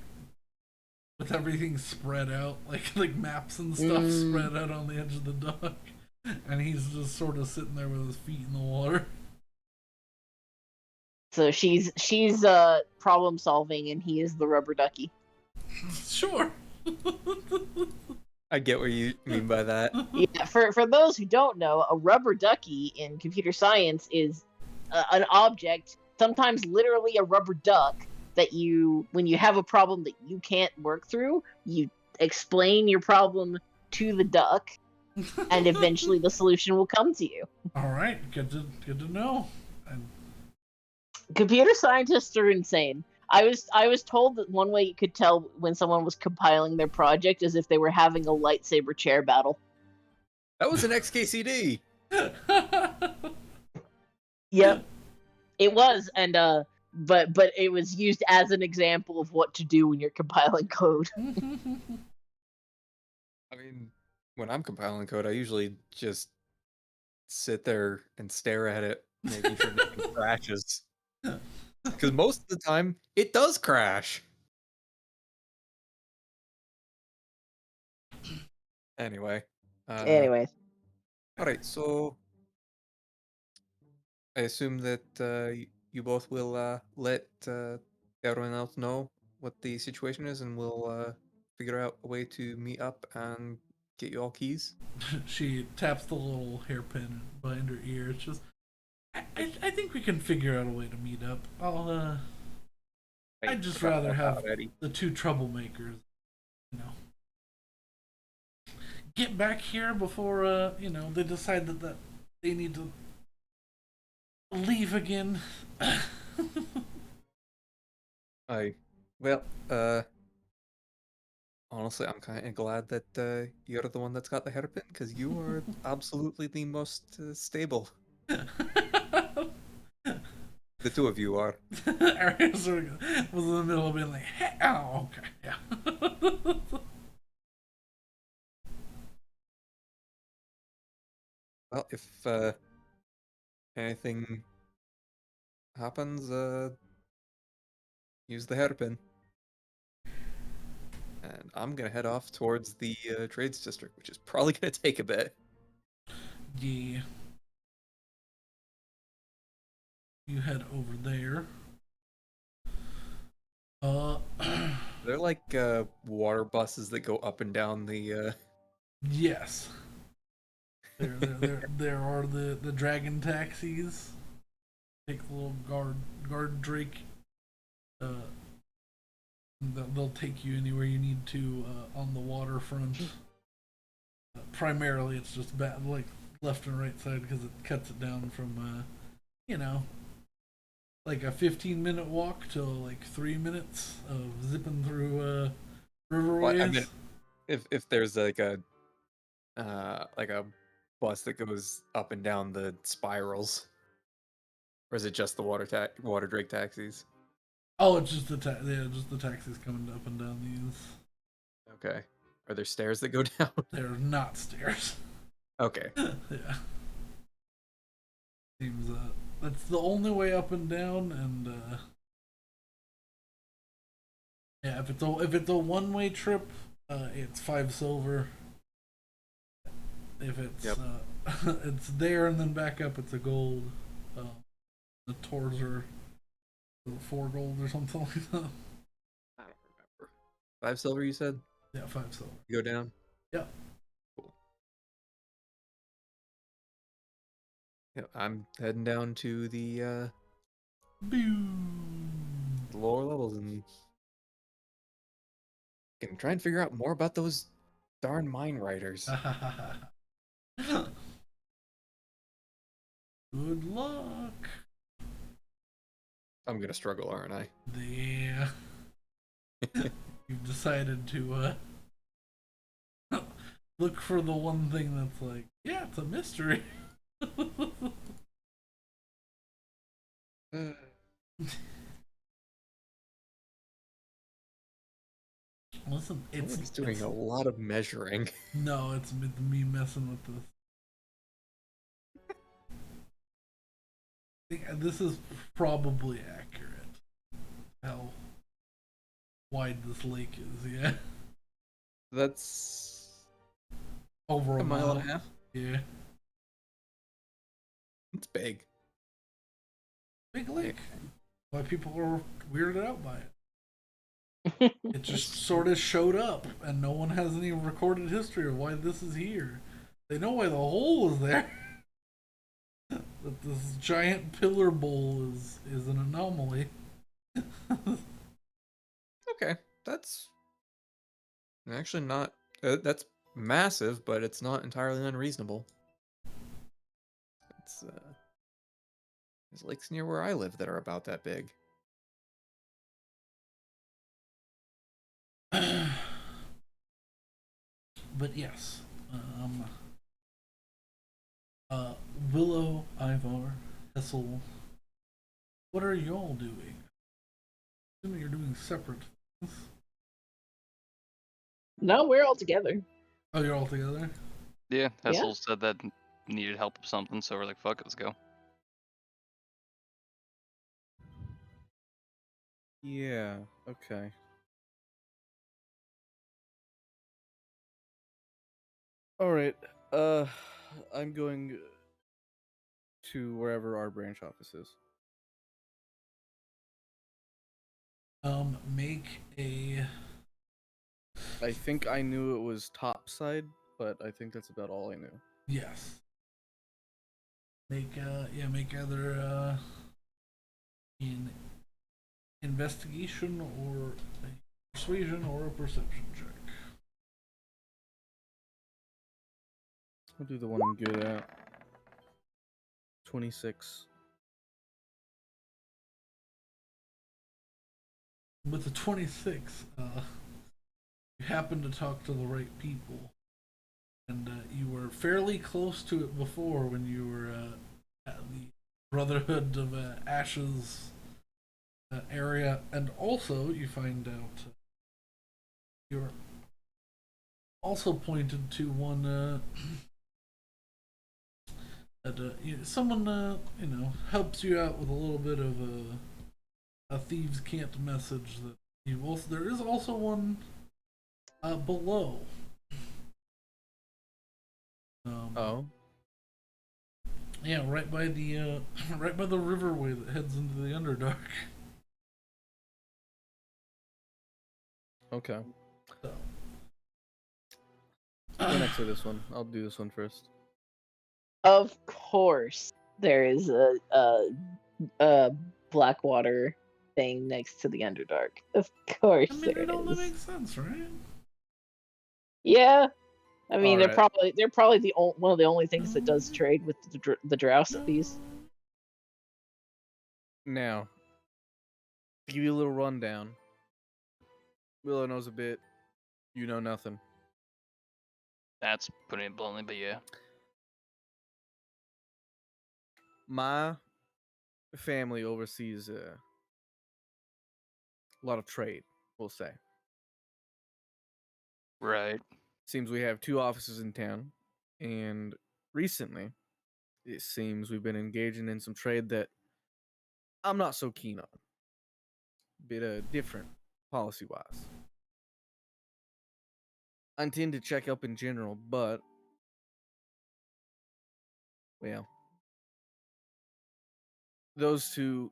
with everything spread out, like maps and stuff spread out on the edge of the dock, and he's just sort of sitting there with his feet in the water. So she's problem solving, and he is the rubber ducky. Sure. I get what you mean by that. Yeah, for those who don't know, a rubber ducky in computer science is an object, sometimes literally a rubber duck, that you, when you have a problem that you can't work through, you explain your problem to the duck, and eventually the solution will come to you. All right, good to know. And Computer scientists are insane. I was told that one way you could tell when someone was compiling their project is if they were having a lightsaber chair battle. That was an XKCD. Yep, it was, and but it was used as an example of what to do when you're compiling code. I mean, when I'm compiling code, I usually just sit there and stare at it, making sure nothing crashes. Because most of the time, it does crash. Anyway. Anyways, Alright, so I assume that you both will let everyone else know what the situation is, and we'll figure out a way to meet up and get you all keys. she taps the little hairpin behind her ear. It's just, I think we can figure out a way to meet up. I'd just rather have the 2 troublemakers, get back here before they decide that they need to leave again. Well, honestly, I'm kind of glad that you're the one that's got the hairpin, because you are absolutely the most stable. The 2 of you are. Ariel sort of was in the middle of being like, hey, oh, okay, yeah. Well, if anything happens, use the hairpin. And I'm gonna head off towards the trades district, which is probably gonna take a bit. Yeah. you head over there. They're like water buses that go up and down the. Yes. There are the dragon taxis. Take the little guard drake. They'll take you anywhere you need to on the waterfront. Primarily, it's just like left and right side because it cuts it down from like a 15-minute walk to like 3 minutes of zipping through riverways. Well, I mean, if there's like a bus that goes up and down the spirals, or is it just the water drake taxis? Oh, it's just just the taxis coming up and down these. Okay. Are there stairs that go down? They're not stairs. Okay. Yeah. Seems that's the only way up and down, and yeah, if it's a one-way trip, it's 5 silver. If it's it's there and then back up, it's a gold. The tours are 4 gold or something like that. I don't remember. 5 silver, you said? Yeah, 5 silver. You go down? Yeah. Cool. Yeah, I'm heading down to the lower levels and can try and figure out more about those darn mine riders. Good luck. I'm gonna struggle, aren't I? Yeah. You've decided to look for the one thing that's like, yeah, it's a mystery. Listen, it's doing a lot of measuring. No, it's me messing with this. This is probably accurate. How wide this lake is, yeah. That's over a mile and a half. Yeah. It's big. Big lake. Why people are weirded out by it. It just sort of showed up, and no one has any recorded history of why this is here. They know why the hole is there. That this giant pillar bowl is an anomaly. Okay, that's actually not. That's massive, but it's not entirely unreasonable. It's there's lakes near where I live that are about that big. But yes, Willow, Ivar, Hessel, what are y'all doing? Assuming you're doing separate things. No, we're all together. Oh, you're all together? Yeah, Hessel said that needed help with something, so we're like, fuck it, let's go. Yeah, okay. Alright, I'm going to wherever our branch office is. Make a... I think I knew it was topside, but I think that's about all I knew. Yes. Make either an investigation or a persuasion or a perception check. I'll do the one I'm good at. 26. With the 26, you happen to talk to the right people. And you were fairly close to it before when you were at the Brotherhood of Ashes area. And also, you find out you're also pointed to one that someone helps you out with a little bit of a thieves can't message that you also. There is also one below. Yeah, right by the right by the riverway that heads into the Underdark. Okay. So, Go next to this one. I'll do this one first. Of course, there is a Blackwater thing next to the Underdark. Of course, I mean, there it only is. makes sense, right? Yeah, I mean All right. they're probably one of the only things that does trade with the Drowsies. Now, to give you a little rundown, Willow knows a bit. You know nothing. That's putting it bluntly, but yeah. My family oversees a lot of trade, we'll say. Right. Seems we have 2 offices in town, and recently, it seems we've been engaging in some trade that I'm not so keen on. Bit different, policy wise. I intend to check up in general, but well, those 2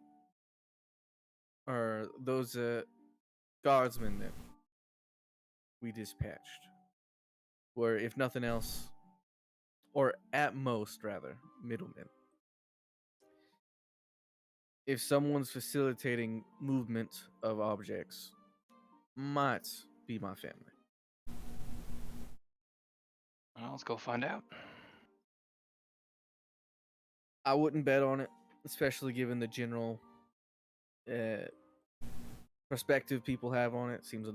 are those guardsmen that we dispatched were, if nothing else, or at most rather, middlemen. If someone's facilitating movement of objects, might be my family. Well, let's go find out. I wouldn't bet on it, especially given the general uh, perspective people have on it. Seems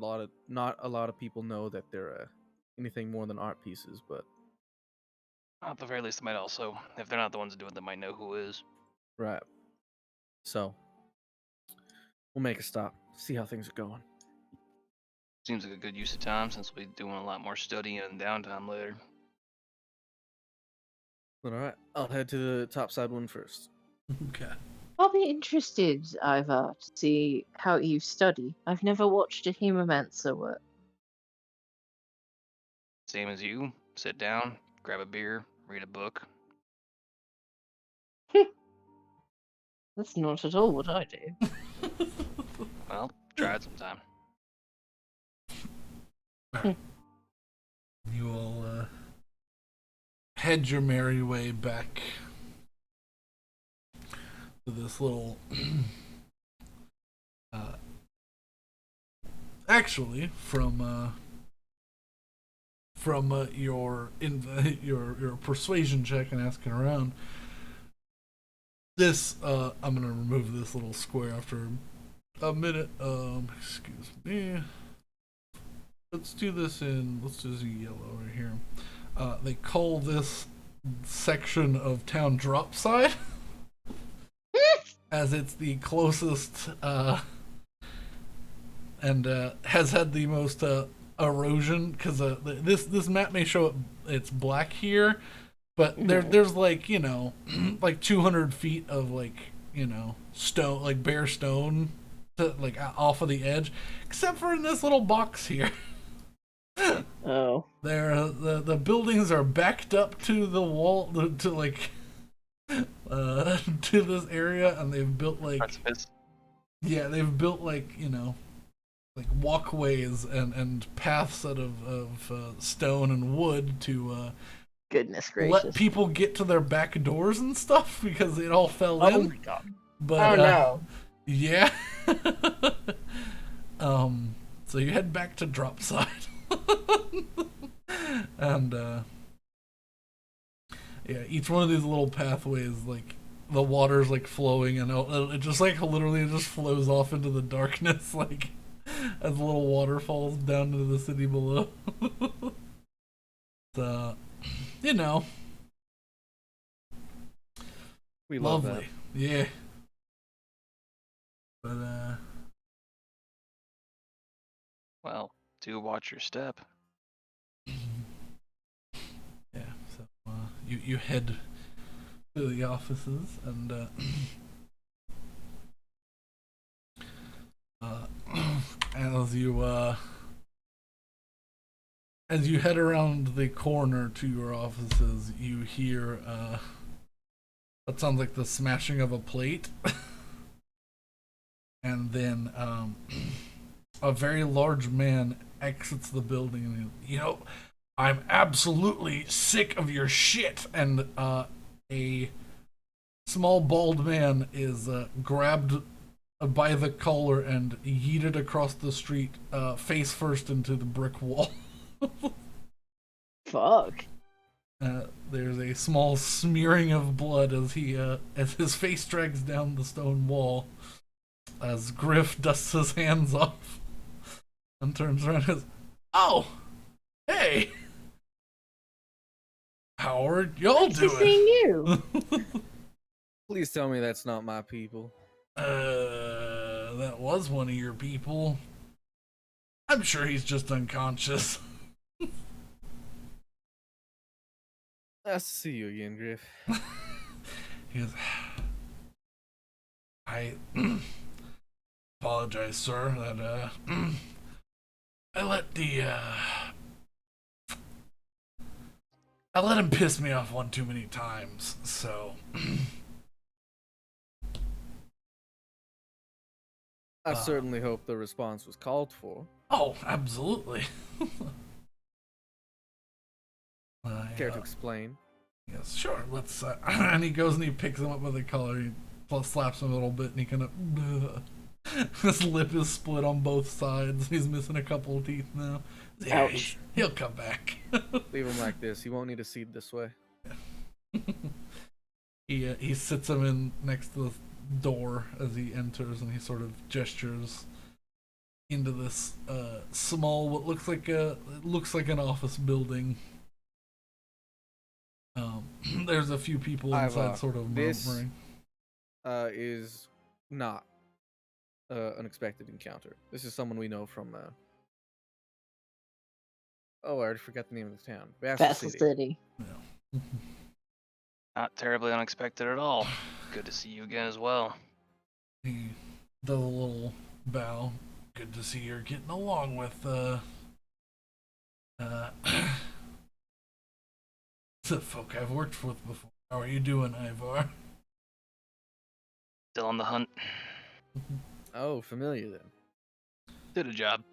not a lot of people know that they're anything more than art pieces, but At the very least, they might also, if they're not the ones to do it, they might know who is. right. So we'll make a stop, see how things are going. Seems like a good use of time since we'll be doing a lot more studying and downtime later. All right, I'll head to the topside one first. Okay. I'll be interested, Ivar, to see how you study. I've never watched a Humomancer work. Same as you. Sit down, grab a beer, read a book. That's not at all what I do. Well, try it sometime. You will head your merry way back to this little. Actually, from your persuasion check and asking around, this I'm gonna remove this little square after a minute. Excuse me. Let's do this in. Let's do yellow right here. They call this section of town Dropside, as it's the closest and has had the most erosion, because this map may show it's black here, but there's like like 200 feet of stone, like bare stone, like off of the edge, except for in this little box here. Oh. The buildings are backed up to the wall, to like to this area, and they've built like walkways and paths out of stone and wood to Goodness gracious. let people get to their back doors and stuff, because it all fell in. Oh my god. But Oh no. yeah. So you head back to Dropside. And yeah, each one of these little pathways, like the water's like flowing, and it just like literally just flows off into the darkness, like as little waterfalls down into the city below. So, We love lovely, yeah. But Well, do watch your step. yeah. So you head to the offices, and as you head around the corner to your offices, you hear That sounds like the smashing of a plate. And then a very large man exits the building and I'm absolutely sick of your shit. And a small bald man is grabbed by the collar and yeeted across the street, face first into the brick wall. Fuck. There's a small smearing of blood as his face drags down the stone wall. As Griff dusts his hands off and turns around and says, "Oh, hey, how are y'all Nice to doing?" see you. Please tell me that's not my people. That was one of your people. I'm sure he's just unconscious. Nice to see you again, Griff. He goes, I apologize, sir, that I let him piss me off one too many times, so I certainly hope the response was called for. oh, absolutely. Care to explain? Yes, sure. Let's. And he goes and he picks him up by the collar. He slaps him a little bit, and he kind of. His lip is split on both sides. He's missing a couple of teeth now. Yeah, Ouch. he'll come back. Leave him like this. He won't need a seed this way. He sits him in next to the door as he enters, and he sort of gestures into this small, what looks like an office building. There's a few people inside, sort of murmuring. This is not an unexpected encounter. This is someone we know from. Oh, I already forgot the name of the town. Vassal City. Yeah. Not terribly unexpected at all. Good to see you again as well. He does a little bow. Good to see you're getting along with the folk I've worked with before. How are you doing, Ivar? Still on the hunt. Oh, familiar then. Did a job.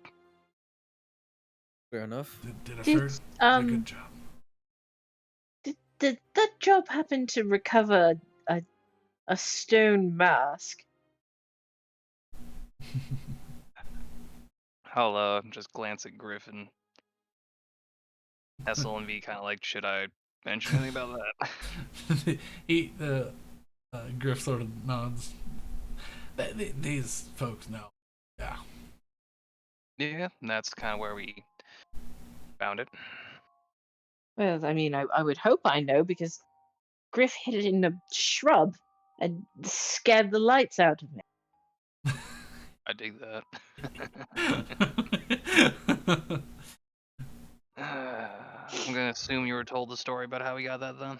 Fair enough. Did a good job. Did that job happen to recover a stone mask? I'll just glance at Griffin. Essel and V kind of like, should I mention anything about that? Griff sort of nods. These folks know. Yeah. Yeah, and that's kind of where we found it. Well, I mean, I would hope I know because Griff hid it in a shrub and scared the lights out of me. I dig that. I'm gonna assume you were told the story about how we got that then.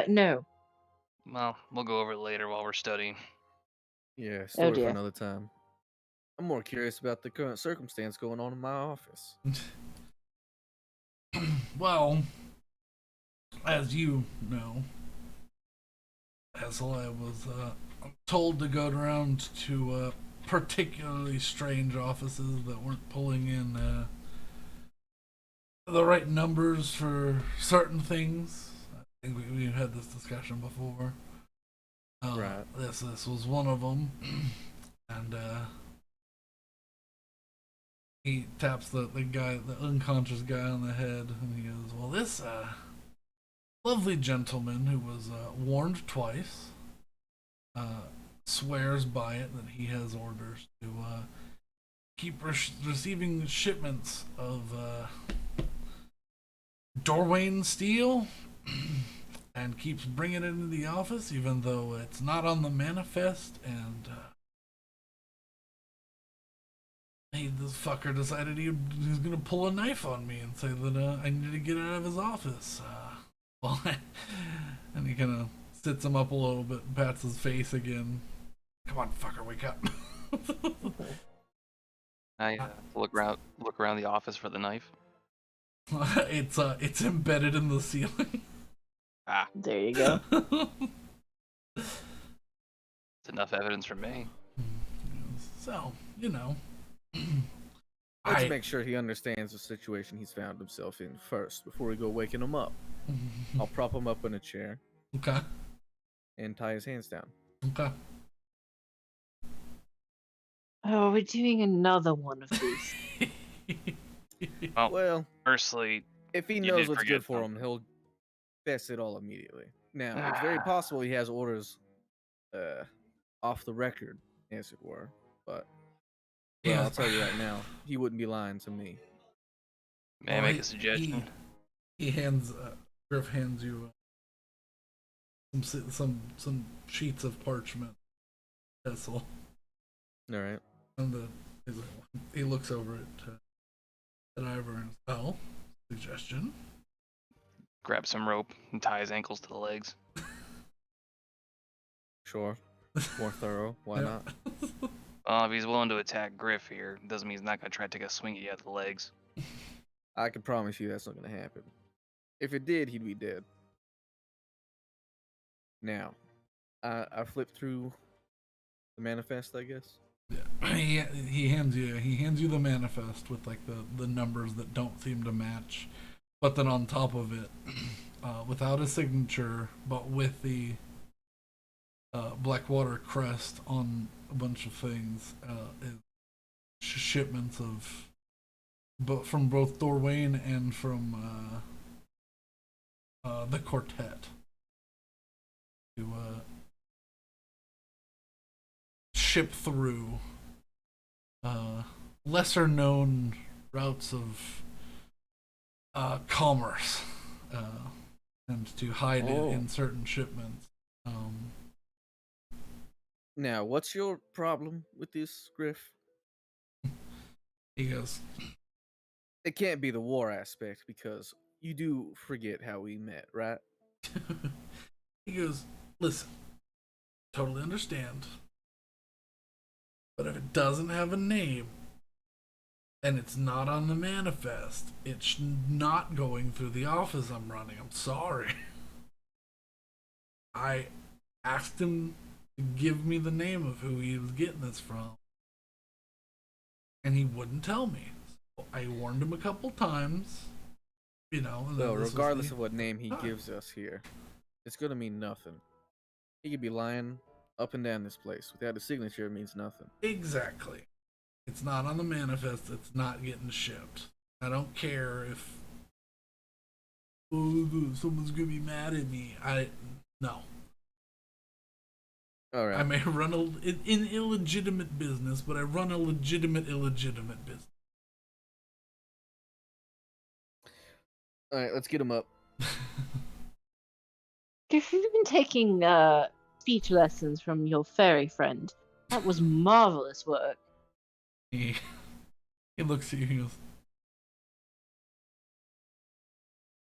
No. Well, we'll go over it later while we're studying. Yeah, story for dear. another time. I'm more curious about the current circumstance going on in my office. Well, as you know, Essel, I was told to go around to particularly strange offices that weren't pulling in the right numbers for certain things. I think we've had this discussion before. Right. This was one of them, and he taps the unconscious guy on the head, and he goes, "Well, this lovely gentleman who was warned twice swears by it that he has orders to keep receiving shipments of Dorwayne steel and keeps bringing it into the office even though it's not on the manifest, and this fucker decided he was gonna pull a knife on me and say that I need to get out of his office. Well, and he kind of sits him up a little bit and pats his face again. Come on, fucker, wake up. I look around the office for the knife. It's embedded in the ceiling. Ah, There you go. it's enough evidence for me. So, you know. Let's make sure he understands the situation he's found himself in first before we go waking him up. I'll prop him up in a chair. Okay. And tie his hands down. Okay. Oh, we're doing another one of these. Well, firstly, if he you knows did what's forget good for him, something. he'll fess it all immediately. Now, it's very possible he has orders off the record, as it were. But well, I'll tell you right now, he wouldn't be lying to me. May I make a suggestion? He hands Griff hands you some sheets of parchment. Pencil. All right. And he looks over at Ivor and says, suggestion. Grab some rope and tie his ankles to the legs. Sure. More thorough. Why not? Well, if he's willing to attack Griff here, doesn't mean he's not gonna try to take a swing at you at the legs. I can promise you that's not gonna happen. If it did, he'd be dead. Now, I flipped through the manifest, I guess. Yeah. He hands you the manifest with like the numbers that don't seem to match, but then on top of it, without a signature, but with the Blackwater crest on a bunch of things, shipments of, but from both Thorwayne and from the quartet to ship through lesser known routes of commerce, and to hide it in certain shipments. Now, what's your problem with this, Griff? He goes, it can't be the war aspect because you do forget how we met, right? he goes, listen, totally understand. But if it doesn't have a name and it's not on the manifest, it's not going through the office I'm running. I'm sorry. I asked him to give me the name of who he was getting this from, and he wouldn't tell me. So I warned him a couple times, you know. Well, regardless of what name he gives us here, it's gonna mean nothing. He could be lying up and down this place. Without a signature, it means nothing. Exactly. It's not on the manifest. It's not getting shipped. I don't care if someone's gonna be mad at me. No. All right. I may run an illegitimate business, but I run a legitimate illegitimate business. All right, let's get him up. If you've been taking speech lessons from your fairy friend, that was marvelous work. He looks at you. He goes,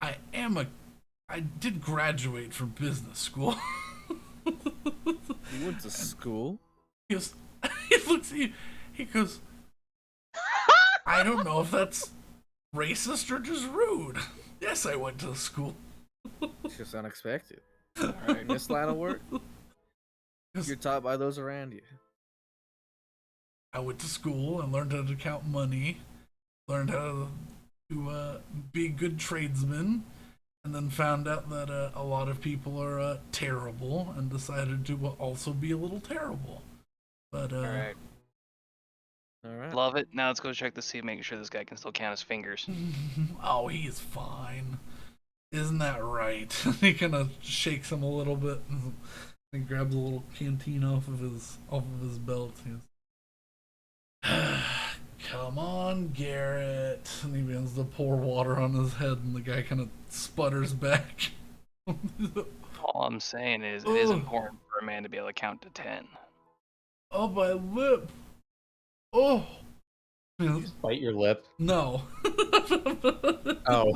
I did graduate from business school. You went to school? He goes, he looks at you. He goes, I don't know if that's racist or just rude. Yes, I went to school. It's just unexpected. All right, in this line of work, you're taught by those around you. I went to school and learned how to count money, learned how to be a good tradesman, and then found out that a lot of people are terrible and decided to also be a little terrible. But All right. All right. Love it. Now let's go check to see, making sure this guy can still count his fingers. Oh, he's fine. Isn't that right? He kind of shakes him a little bit and grabs a little canteen off of his belt. He goes, come on, Garrett. And he begins to pour water on his head, and the guy kind of sputters back. All I'm saying is, it is important for a man to be able to count to 10. Oh, my lip. Oh. You just bite your lip. No. Oh.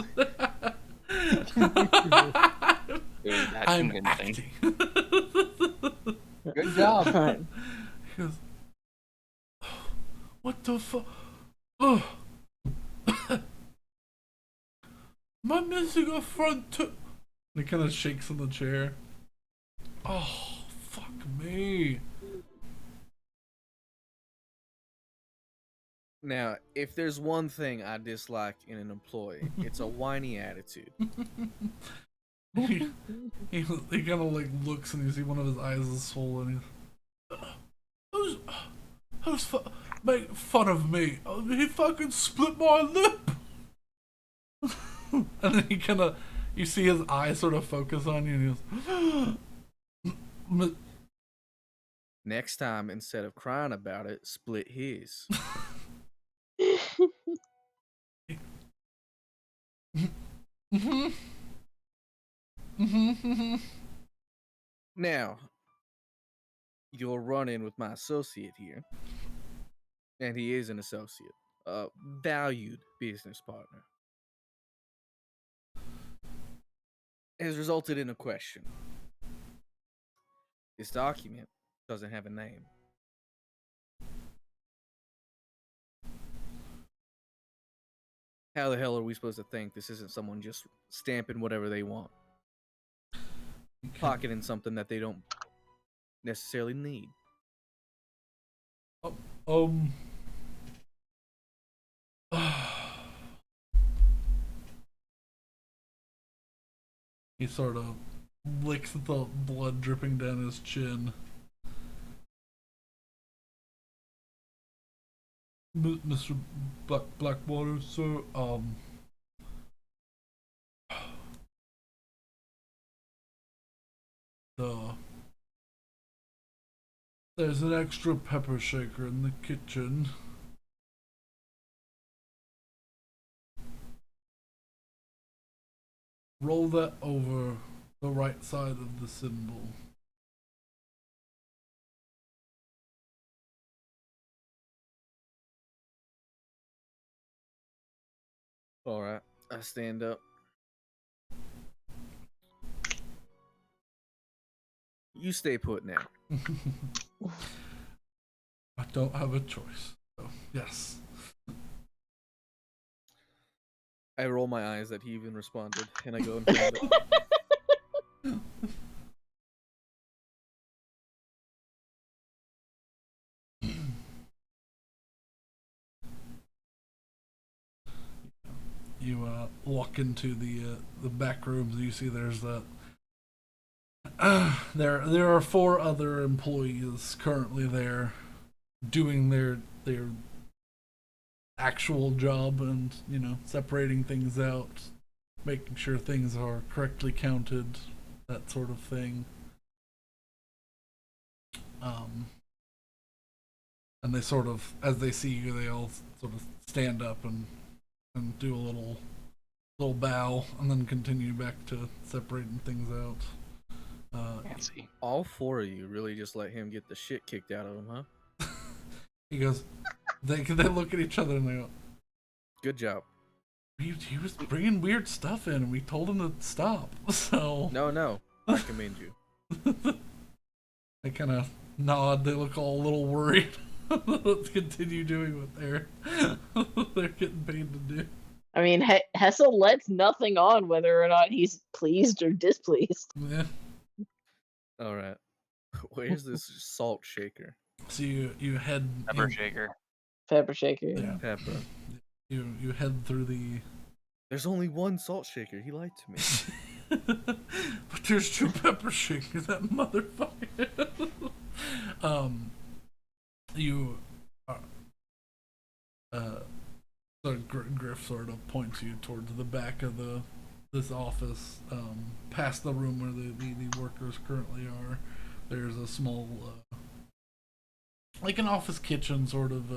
I'm acting. Good job. He goes, what the fuck? Oh. Am I missing a front tooth? He kind of shakes in the chair. Oh, fuck me. Now, if there's one thing I dislike in an employee, it's a whiny attitude. he kind of like looks and you see one of his eyes is swollen. Who's make fun of me? He fucking split my lip. And then he kind of, you see his eye sort of focus on you, and he goes, Next time, instead of crying about it, split his. Now, you'll run in with my associate here, and he is an associate, a valued business partner. Has resulted in a question. This document doesn't have a name. How the hell are we supposed to think this isn't someone just stamping whatever they want? Pocketing something that they don't necessarily need. He sort of licks the blood dripping down his chin. Mr. Blackwater, sir, there's an extra pepper shaker in the kitchen. Roll that over the right side of the symbol. Alright, I stand up. You stay put now. I don't have a choice. So, yes. I roll my eyes that he even responded, and I go and find it. You walk into the back rooms. You see there's that. There are 4 other employees currently there, doing their actual job, and separating things out, making sure things are correctly counted, that sort of thing. And they sort of, as they see you, they all sort of stand up and do a little bow, and then continue back to separating things out. Fancy. All 4 of you really just let him get the shit kicked out of him, huh? He goes, they look at each other and they go, Good job. he was bringing weird stuff in, and we told him to stop. So No, I commend you. they kind of nod. They look all a little worried. Let's continue doing what they're getting paid to do. I mean, Hessel lets nothing on whether or not he's pleased or displeased. Yeah. All right. Where's this salt shaker? So you head Pepper shaker. Pepper shaker. Yeah. Pepper. You head through the. There's only one salt shaker. He lied to me. But there's 2 pepper shakers. That motherfucker. You are. So Griff sort of points you towards the back of this office, past the room where the workers currently are. There's a small, like an office kitchen, sort of,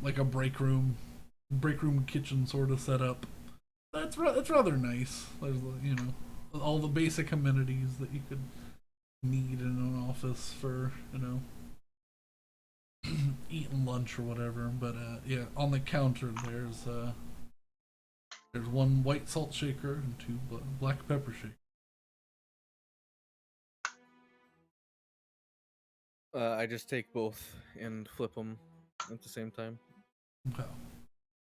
like a break room kitchen sort of setup. That's rather nice. There's all the basic amenities that you could need in an office for eating lunch or whatever. But yeah, on the counter there's 1 white salt shaker and 2 black pepper shakers. I just take both and flip them at the same time. Okay.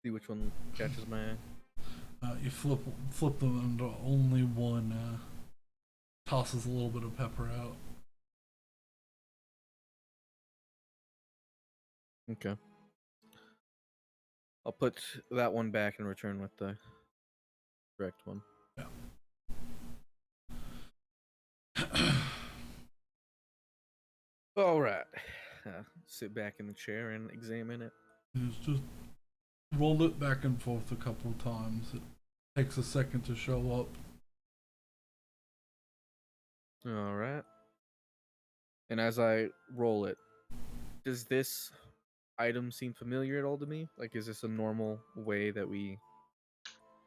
See which one catches my eye. You flip them, and only one tosses a little bit of pepper out. Okay. I'll put that one back and return with the correct one. Yeah. All right. Sit back in the chair and examine it. Just roll it back and forth a couple of times. It takes a second to show up. All right. And as I roll it, does this item seem familiar at all to me? Like, is this a normal way that we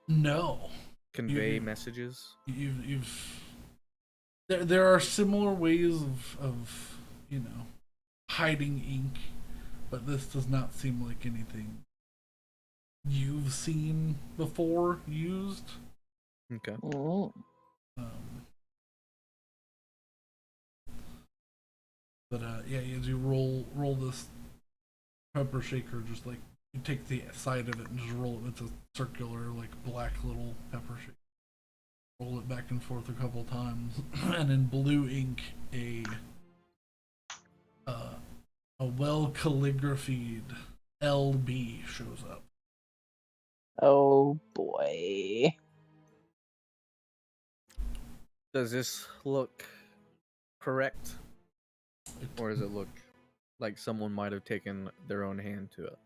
No. convey messages? You've there are similar ways of hiding ink, but this does not seem like anything you've seen before used. Okay. Oh. But yeah, as you roll this pepper shaker, just like you take the side of it and just roll it. It's a circular, like black little pepper shaker. Roll it back and forth a couple times, and in blue ink, a well calligraphied LB shows up. Oh boy. Does this look correct? Or does it look like someone might have taken their own hand to it?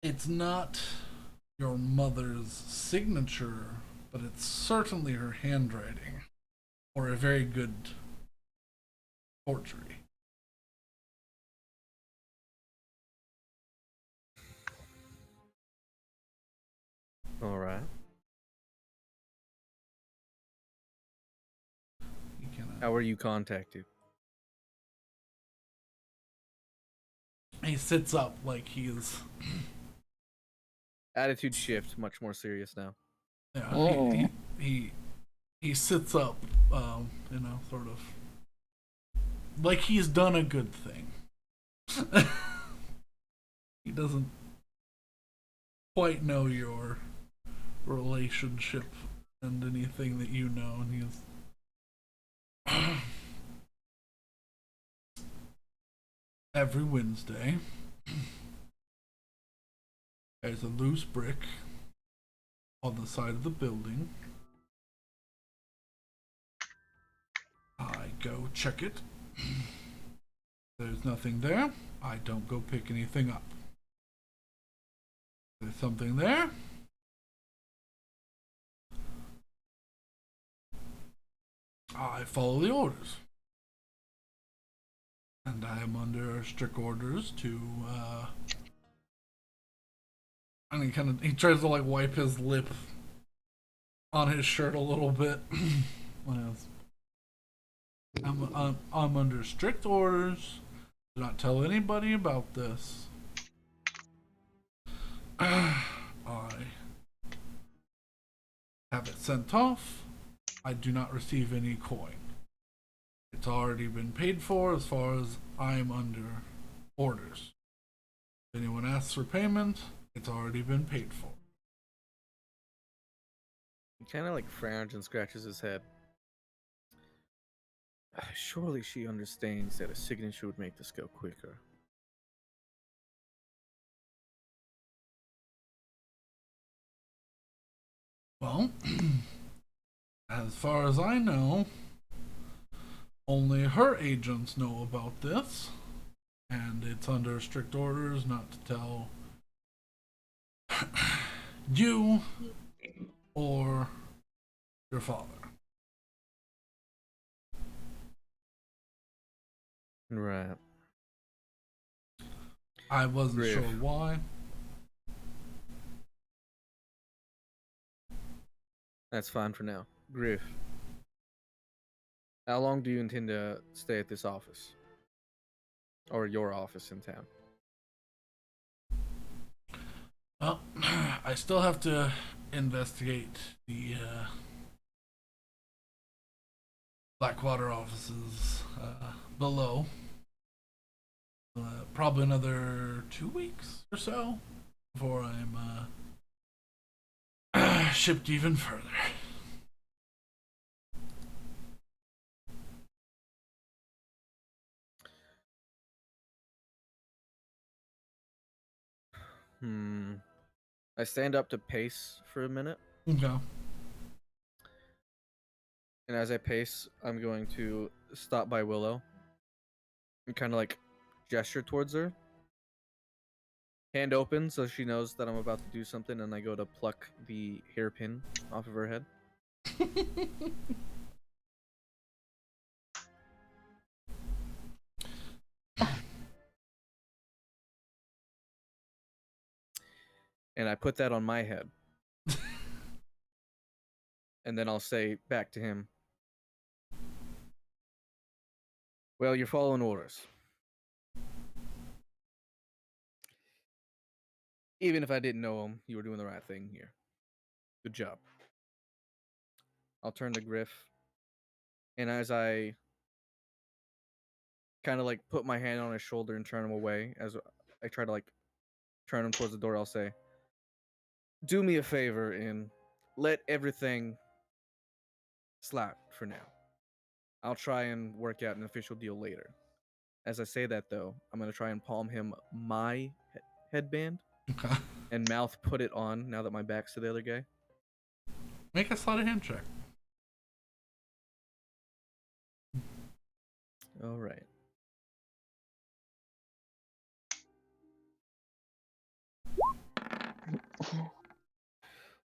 It's not your mother's signature, but it's certainly her handwriting, or a very good forgery. All right. How were you contacted? He sits up like he's Attitude shift, much more serious now. yeah. Oh. He sits up, sort of like he's done a good thing. He doesn't quite know your relationship and anything that you know, and he's every Wednesday there's a loose brick on the side of the building. I go check it. There's nothing there. I don't go pick anything up. There's something there. I follow the orders. And I am under strict orders to and he tries to like wipe his lip on his shirt a little bit. I'm under strict orders. Do not tell anybody about this. I have it sent off. I do not receive any coin. It's already been paid for as far as I'm under orders. If anyone asks for payment, it's already been paid for. He kind of like frowns and scratches his head. Surely she understands that a signature would make this go quicker. Well, as far as I know, only her agents know about this, and it's under strict orders not to tell you or your father. Right. I wasn't Griff. sure why. That's fine for now. Griff, how long do you intend to stay at this office? Or your office in town? Well, I still have to investigate the Blackwater offices below. Probably another 2 weeks or so before I'm shipped even further. I stand up to pace for a minute, Okay. and as I pace, I'm going to stop by Willow and kind of like gesture towards her. Hand open so she knows that I'm about to do something, and I go to pluck the hairpin off of her head. And I put that on my head. And then I'll say back to him, well, you're following orders. Even if I didn't know him, you were doing the right thing here. Good job. I'll turn to Griff, and as I kind of like put my hand on his shoulder and turn him away, as I try to like turn him towards the door, I'll say, do me a favor and let everything slide for now. I'll try and work out an official deal later. As I say that, though, I'm going to try and palm him my headband Okay. and mouth put it on now that my back's to the other guy. Make a sleight of hand check. All right.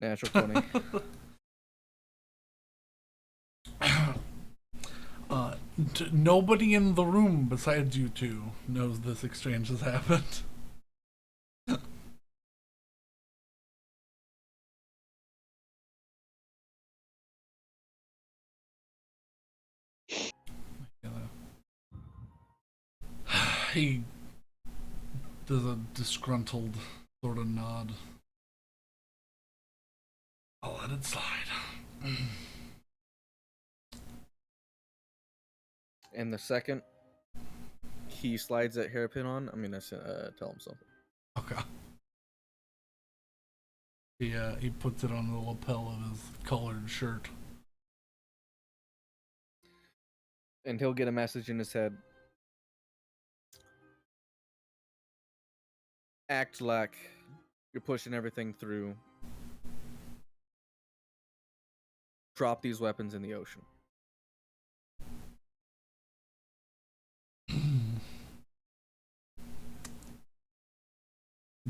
Natural 20. Nobody in the room besides you two knows this exchange has happened. He does a disgruntled sort of nod. I'll let it slide. And the second he slides that hairpin on, I'm gonna tell him something. Okay. He puts it on the lapel of his colored shirt. And he'll get a message in his head. Act like you're pushing everything through. Drop these weapons in the ocean.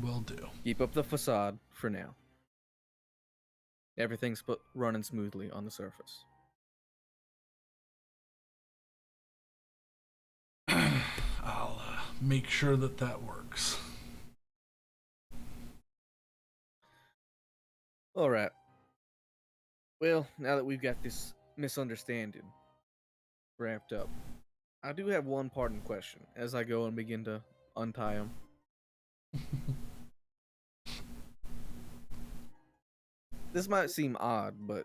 Will do. Keep up the facade for now. Everything's running smoothly on the surface. I'll make sure that works. All right. Well, now that we've got this misunderstanding wrapped up, I do have one parting question as I go and begin to untie him. This might seem odd, but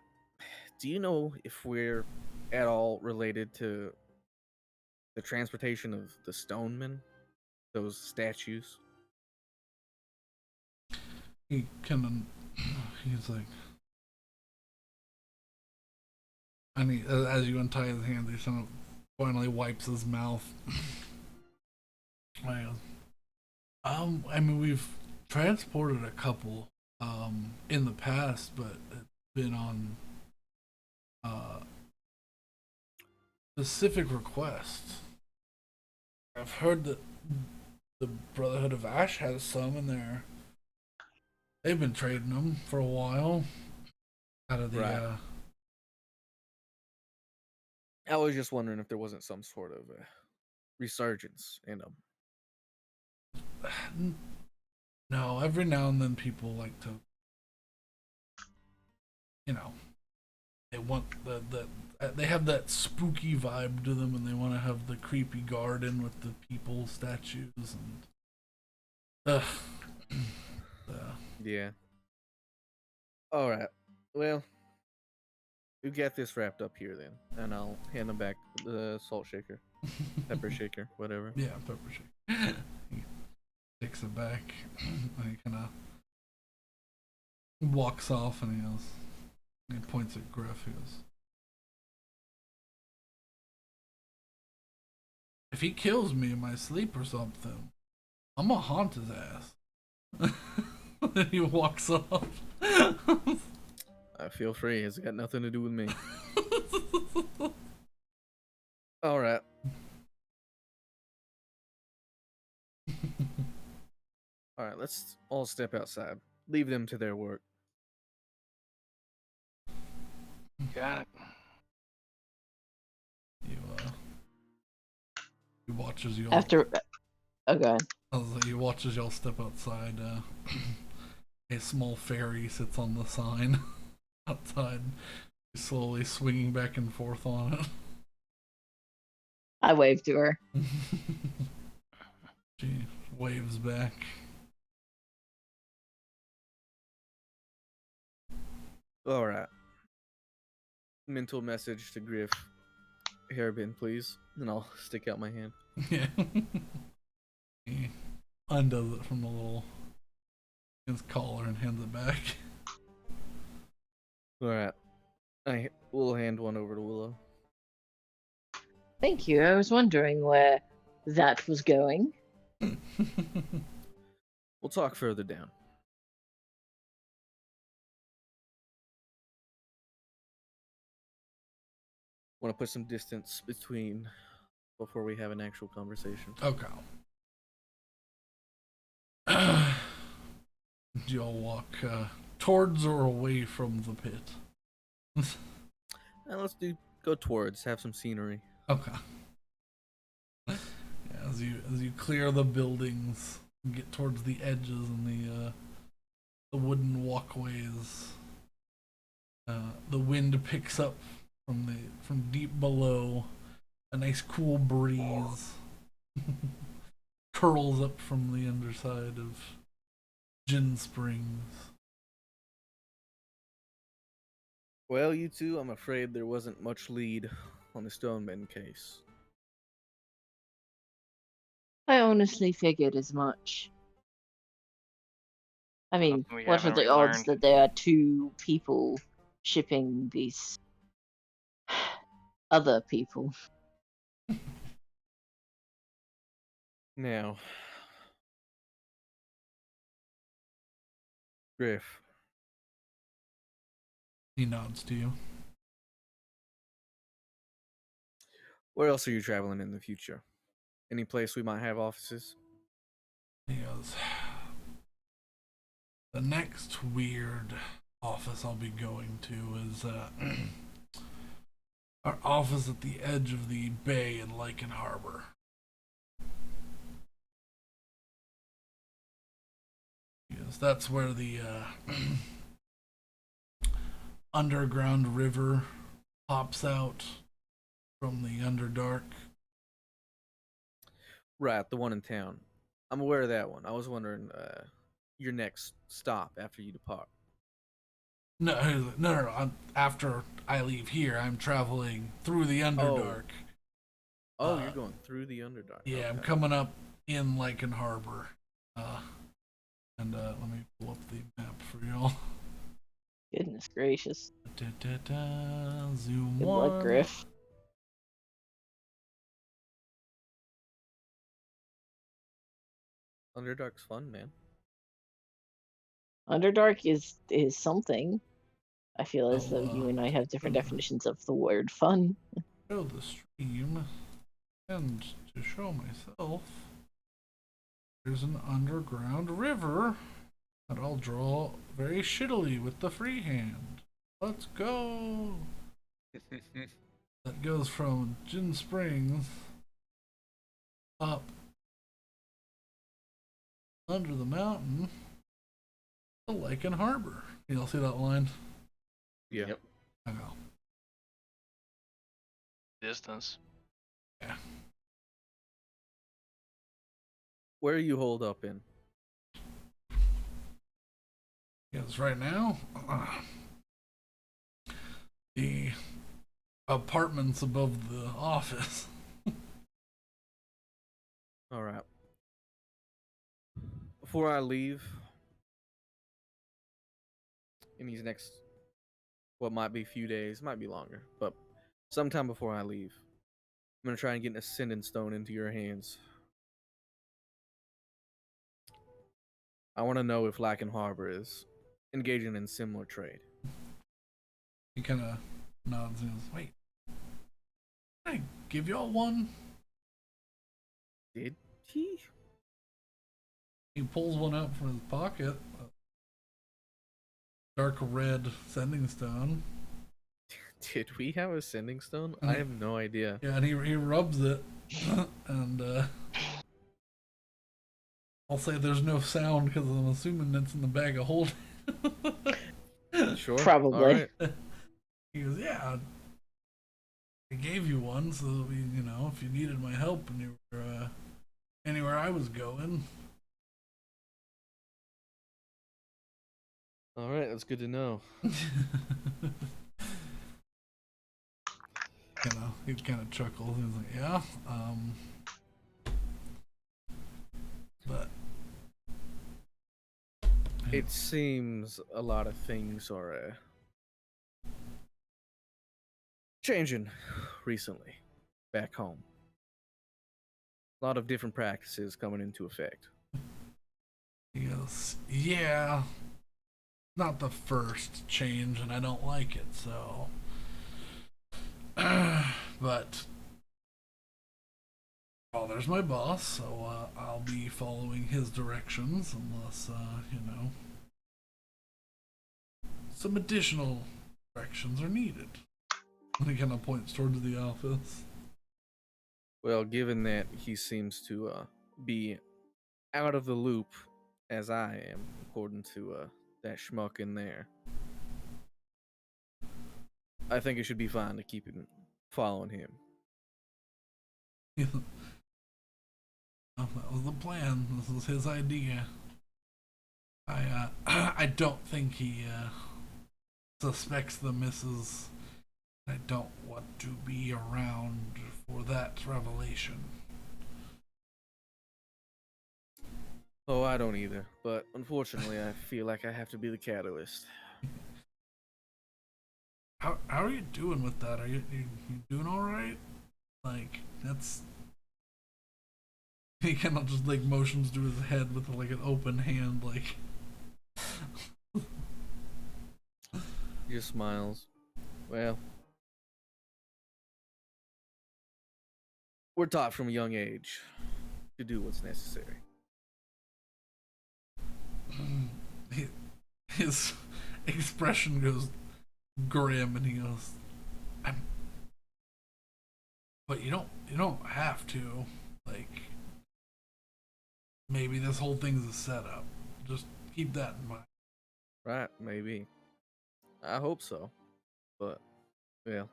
do you know if we're at all related to the transportation of the stonemen? Those statues? He's like, and as you untie his hands, he sort of finally wipes his mouth. I mean, we've transported a couple in the past, but it's been on specific requests. I've heard that the Brotherhood of Ash has some in there. They've been trading them for a while. Out of the Right. I was just wondering if there wasn't some sort of resurgence in them. No, every now and then people like to, they want they have that spooky vibe to them, and they want to have the creepy garden with the people statues and. Yeah. All right. Well, you get this wrapped up here then, and I'll hand him back the salt shaker, pepper shaker, whatever. Yeah, pepper shake. He takes it back. And he kind of He walks off and he points at Griff. He goes, if he kills me in my sleep or something, I'm gonna haunt his ass. Then he walks off. Feel free. It's got nothing to do with me. All right. All right. Let's all step outside. Leave them to their work. Got it. He watches you all. After, oh god. He watches y'all step outside. A small fairy sits on the sign outside, slowly swinging back and forth on it. I waved to her. She waves back. All right. Mental message to Griff. Hairbin, please. And I'll stick out my hand. Yeah. He undoes it from the little his collar and hands it back. All right. I will hand one over to Willow. Thank you. I was wondering where that was going. We'll talk further down. Want to put some distance between before we have an actual conversation. Okay. Do y'all walk towards or away from the pit? Let's go towards, have some scenery. Okay. Yeah, as you clear the buildings and get towards the edges and the wooden walkways, the wind picks up from deep below. A nice cool breeze curls up from the underside of Gin Springs. Well, you two, I'm afraid there wasn't much lead on the Stoneman case. I honestly figured as much. I mean, We what are haven't the really odds learned. that there are two people shipping these other people? Now, Griff, He nods to you. where else are you traveling in the future? Any place we might have offices? He goes, the next weird office I'll be going to is our office at the edge of the bay in Lycan Harbor. Yes, that's where the underground river pops out from the Underdark. Right, the one in town. I'm aware of that one. I was wondering your next stop after you depart. No. After I leave here, I'm traveling through the Underdark. Oh, you're going through the Underdark. Yeah, okay. I'm coming up in Lycan Harbor. And let me pull up the map for y'all. Goodness gracious. Zoom Good one. luck, Griff. Underdark's fun, man. Underdark is something. I feel as though Oh, you and I have different definitions of the word fun. Show the stream and to show myself. There's an underground river that I'll draw very shittily with the freehand. Let's go. That goes from Gin Springs up under the mountain to Lycan Harbor. You'll see that line? Yeah. Yep. I know. Distance. Yeah. Where are you holed up in? Yes, right now, the apartments above the office. All right. Before I leave, in these next, what might be a few days, might be longer, but sometime before I leave, I'm gonna try and get an Ascendant Stone into your hands. I want to know if Lacken Harbor is engaging in similar trade. He kind of nods and goes, "Wait, can I give y'all one?" Did he? He pulls one out from his pocket. A dark red sending stone. Did we have a Sending Stone? I have no idea. Yeah, and he rubs it, and I'll say there's no sound because I'm assuming it's in the bag of holding. Sure. Probably. All right. He goes, "Yeah, I gave you one, so you know if you needed my help and you were anywhere I was going." All right, that's good to know. He kind of chuckles. He's like, "Yeah, but It seems a lot of things are changing recently back home. A lot of different practices coming into effect. he goes, yeah, not the first change, and I don't like it. So, but father's my boss, so I'll be following his directions unless some additional directions are needed." And he kind of points towards the office. Well, given that he seems to be out of the loop, as I am, according to that schmuck in there, I think it should be fine to keep him following him. That was the plan. This was his idea. I don't think he suspects the missus. I don't want to be around for that revelation. Oh, I don't either, but unfortunately, I feel like I have to be the catalyst. How are you doing with that? Are you doing all right? Like that's. He kind of just like motions to his head with like an open hand, like. He just smiles. Well, we're taught from a young age to do what's necessary. His expression goes grim, and he goes, "But you don't have to. Like, maybe this whole thing's a setup. Just keep that in mind." Right, maybe. I hope so. But, well.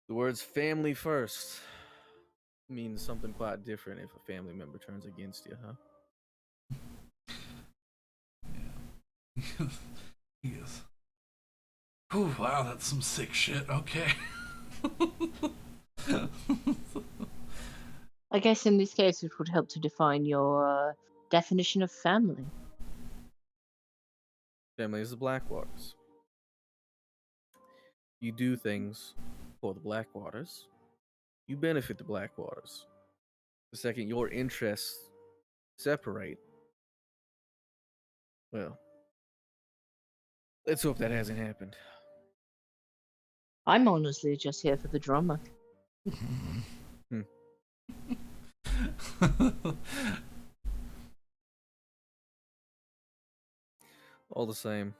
The words family first means something quite different if a family member turns against you, huh? Yeah. He is. Oh wow, that's some sick shit. Okay. I guess in this case, it would help to define your definition of family. Family is the Blackwaters. You do things for the Blackwaters. You benefit the Blackwaters. The second your interests separate, well, let's hope that hasn't happened. I'm honestly just here for the drama. All the same.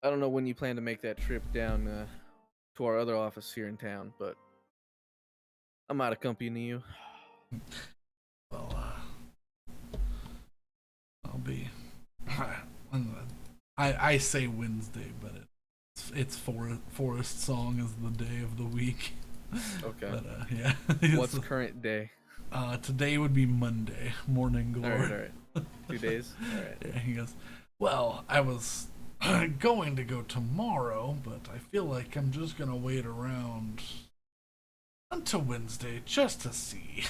I don't know when you plan to make that trip down to our other office here in town, but I might accompany you. Well, I'll be. I say Wednesday, but it's Forest Song is the day of the week. Okay. But yeah. What's current day? Today would be Monday, Morning Glory. All right. 2 days. All right. Yeah, he goes, "Well, I was going to go tomorrow, but I feel like I'm just gonna wait around until Wednesday just to see."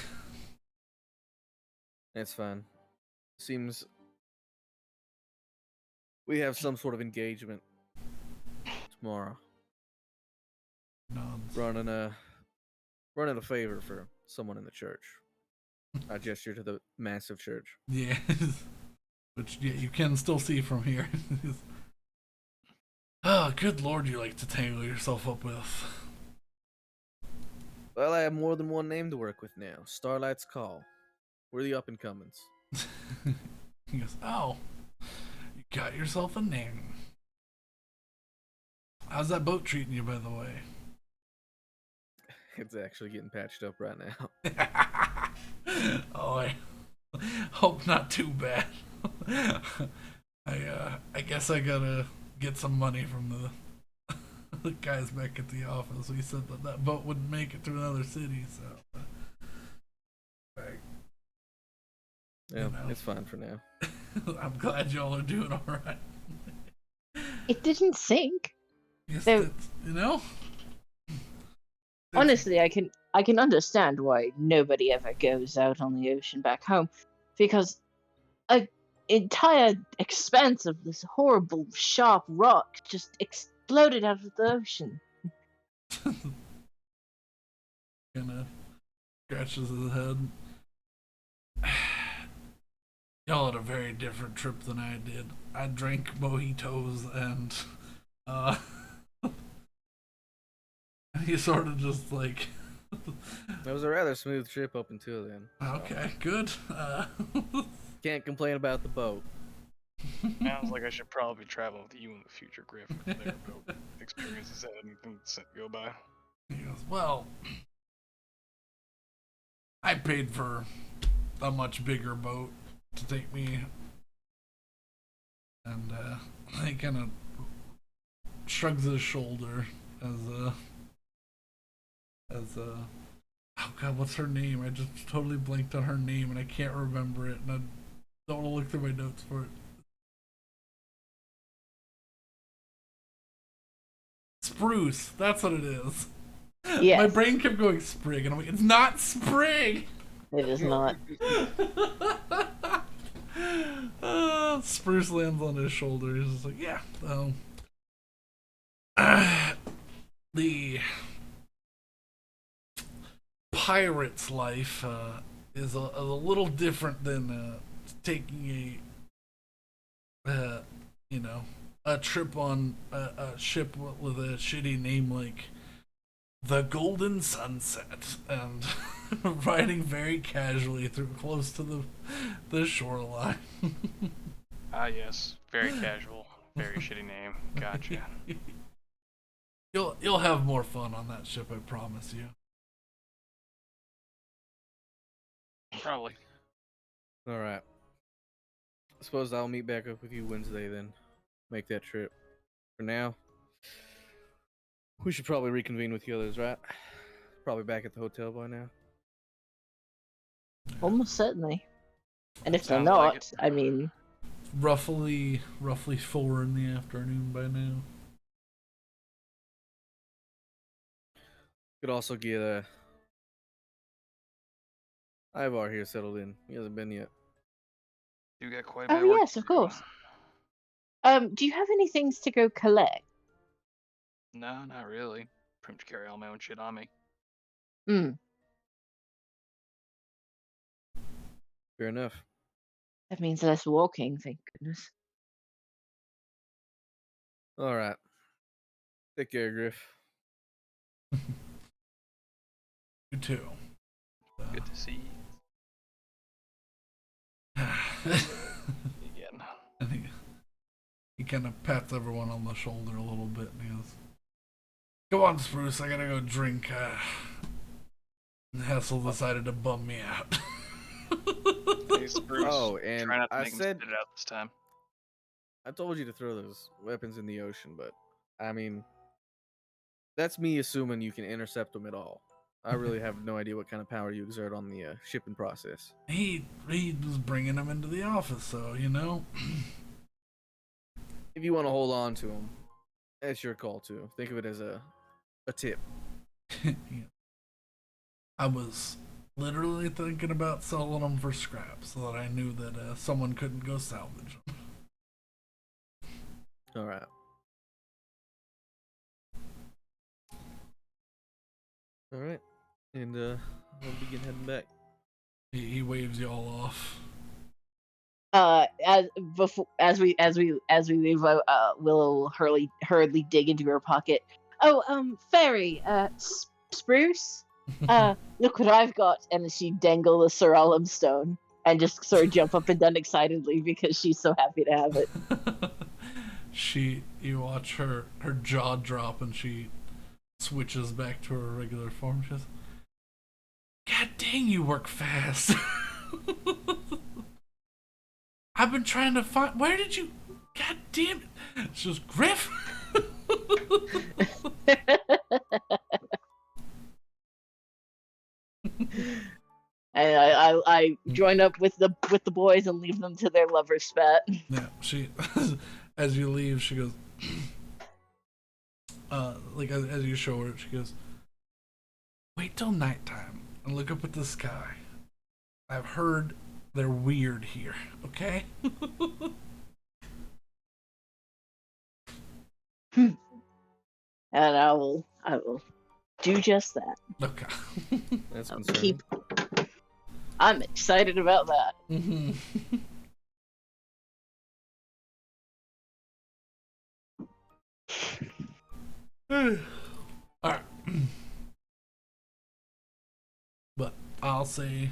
That's fine. Seems We have some sort of engagement tomorrow. Nods. Running a favor for someone in the church. I gesture to the massive church. Yeah. Which, yeah, you can still see from here. Oh, good lord, you like to tangle yourself up with. Well, I have more than one name to work with now. Starlight's Call. We're the up and comings. He goes, oh, you got yourself a name. How's that boat treating you, by the way? It's actually getting patched up right now. Oh, I hope not too bad. I guess I gotta get some money from the guys back at the office. We said that boat wouldn't make it to another city, so. Right. Yeah, You know. it's fine for now. I'm glad y'all are doing all right. It didn't sink. Yes, So- that's, you know. Honestly, I can understand why nobody ever goes out on the ocean back home, because a entire expanse of this horrible sharp rock just exploded out of the ocean. Kinda scratches his head. Y'all had a very different trip than I did. I drank mojitos and he sort of just like It was a rather smooth trip up until then. okay, good. Can't complain about the boat. Sounds like I should probably travel with you in the future, Griff. There we go. Experiences that anything go by. He goes, well, I paid for a much bigger boat to take me, and he kind of shrugs his shoulder as oh god, what's her name? I just totally blanked on her name and I can't remember it, and I don't want to look through my notes for it. Spruce, that's what it is. Yes. My brain kept going Sprig, and I'm like, it's not Sprig! It is not. Spruce lands on his shoulder. He's just like, yeah. The pirate's life is a little different than taking a trip on a ship with a shitty name like the Golden Sunset and riding very casually through close to the shoreline. Ah, yes. Very casual. Very shitty name. Gotcha. You'll have more fun on that ship, I promise you. Probably. Alright. I suppose I'll meet back up with you Wednesday then. Make that trip. For now, we should probably reconvene with the others, right? Probably back at the hotel by now. Almost certainly. And if they're Sounds not, like it. I mean, Roughly 4 in the afternoon by now. Could also get Ivar here settled in. He hasn't been yet. You got quite a bit oh work yes, to of do. course. Do you have any things to go collect? No, not really. Pretty much carry all my own shit on me. Hmm. Fair enough. That means less walking, thank goodness. Alright. Take care, Griff. You too. Good to see you again. And he kind of pats everyone on the shoulder a little bit and he goes, go on, Spruce, I gotta go drink. Hessel decided to bum me out. Hey, Spruce. Oh, and Try not to I make him said spit it out this time. I told you to throw those weapons in the ocean, but I mean, that's me assuming you can intercept them at all. I really have no idea what kind of power you exert on the shipping process. He was bringing him into the office, so, you know. If you want to hold on to them, that's your call too. Think of it as a tip. I was literally thinking about selling them for scrap so that I knew that someone couldn't go salvage them. All right. All right. And we'll begin heading back. He waves you all off. As we leave, Willow hurriedly dig into her pocket. Oh, fairy, spruce. Look what I've got, and she dangle the Sir Alum stone and just sort of jump up and down excitedly because she's so happy to have it. You watch her jaw drop, and she switches back to her regular form. She goes, "God dang, you work fast." I've been trying to find. Where did you? God damn it! She goes, Griff. And I join up with the boys and leave them to their lover's spat. Yeah, she. As you leave, she goes. Like as you show her, she goes, "Wait till nighttime and look up at the sky. I've heard they're weird here. Okay." And I will do just that. Okay. That's I'll concerning. I'm excited about that. Mm-hmm. Alright. But I'll say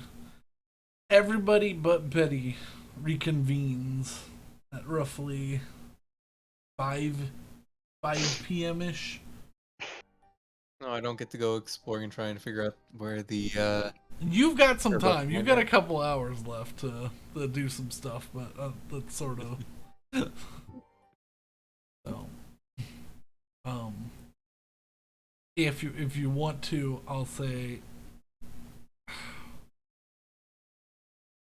everybody but Betty reconvenes at roughly 5 p.m. ish. No, I don't get to go exploring and trying to figure out where the You've got some Sure, but- time. You've got a couple hours left to do some stuff, but that's sort of so. If you want to, I'll say,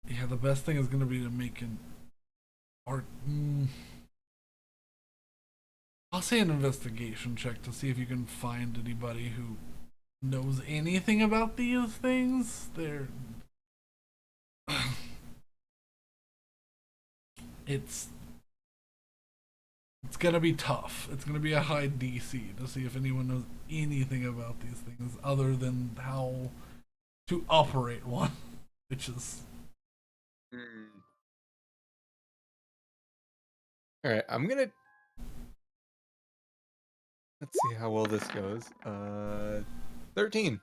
yeah, the best thing is going to be to make an art. I'll say an investigation check to see if you can find anybody who knows anything about these things. It's gonna be tough. It's gonna be a high DC to see if anyone knows anything about these things other than how to operate one, which is. All right, I'm gonna. Let's see how well this goes. 13.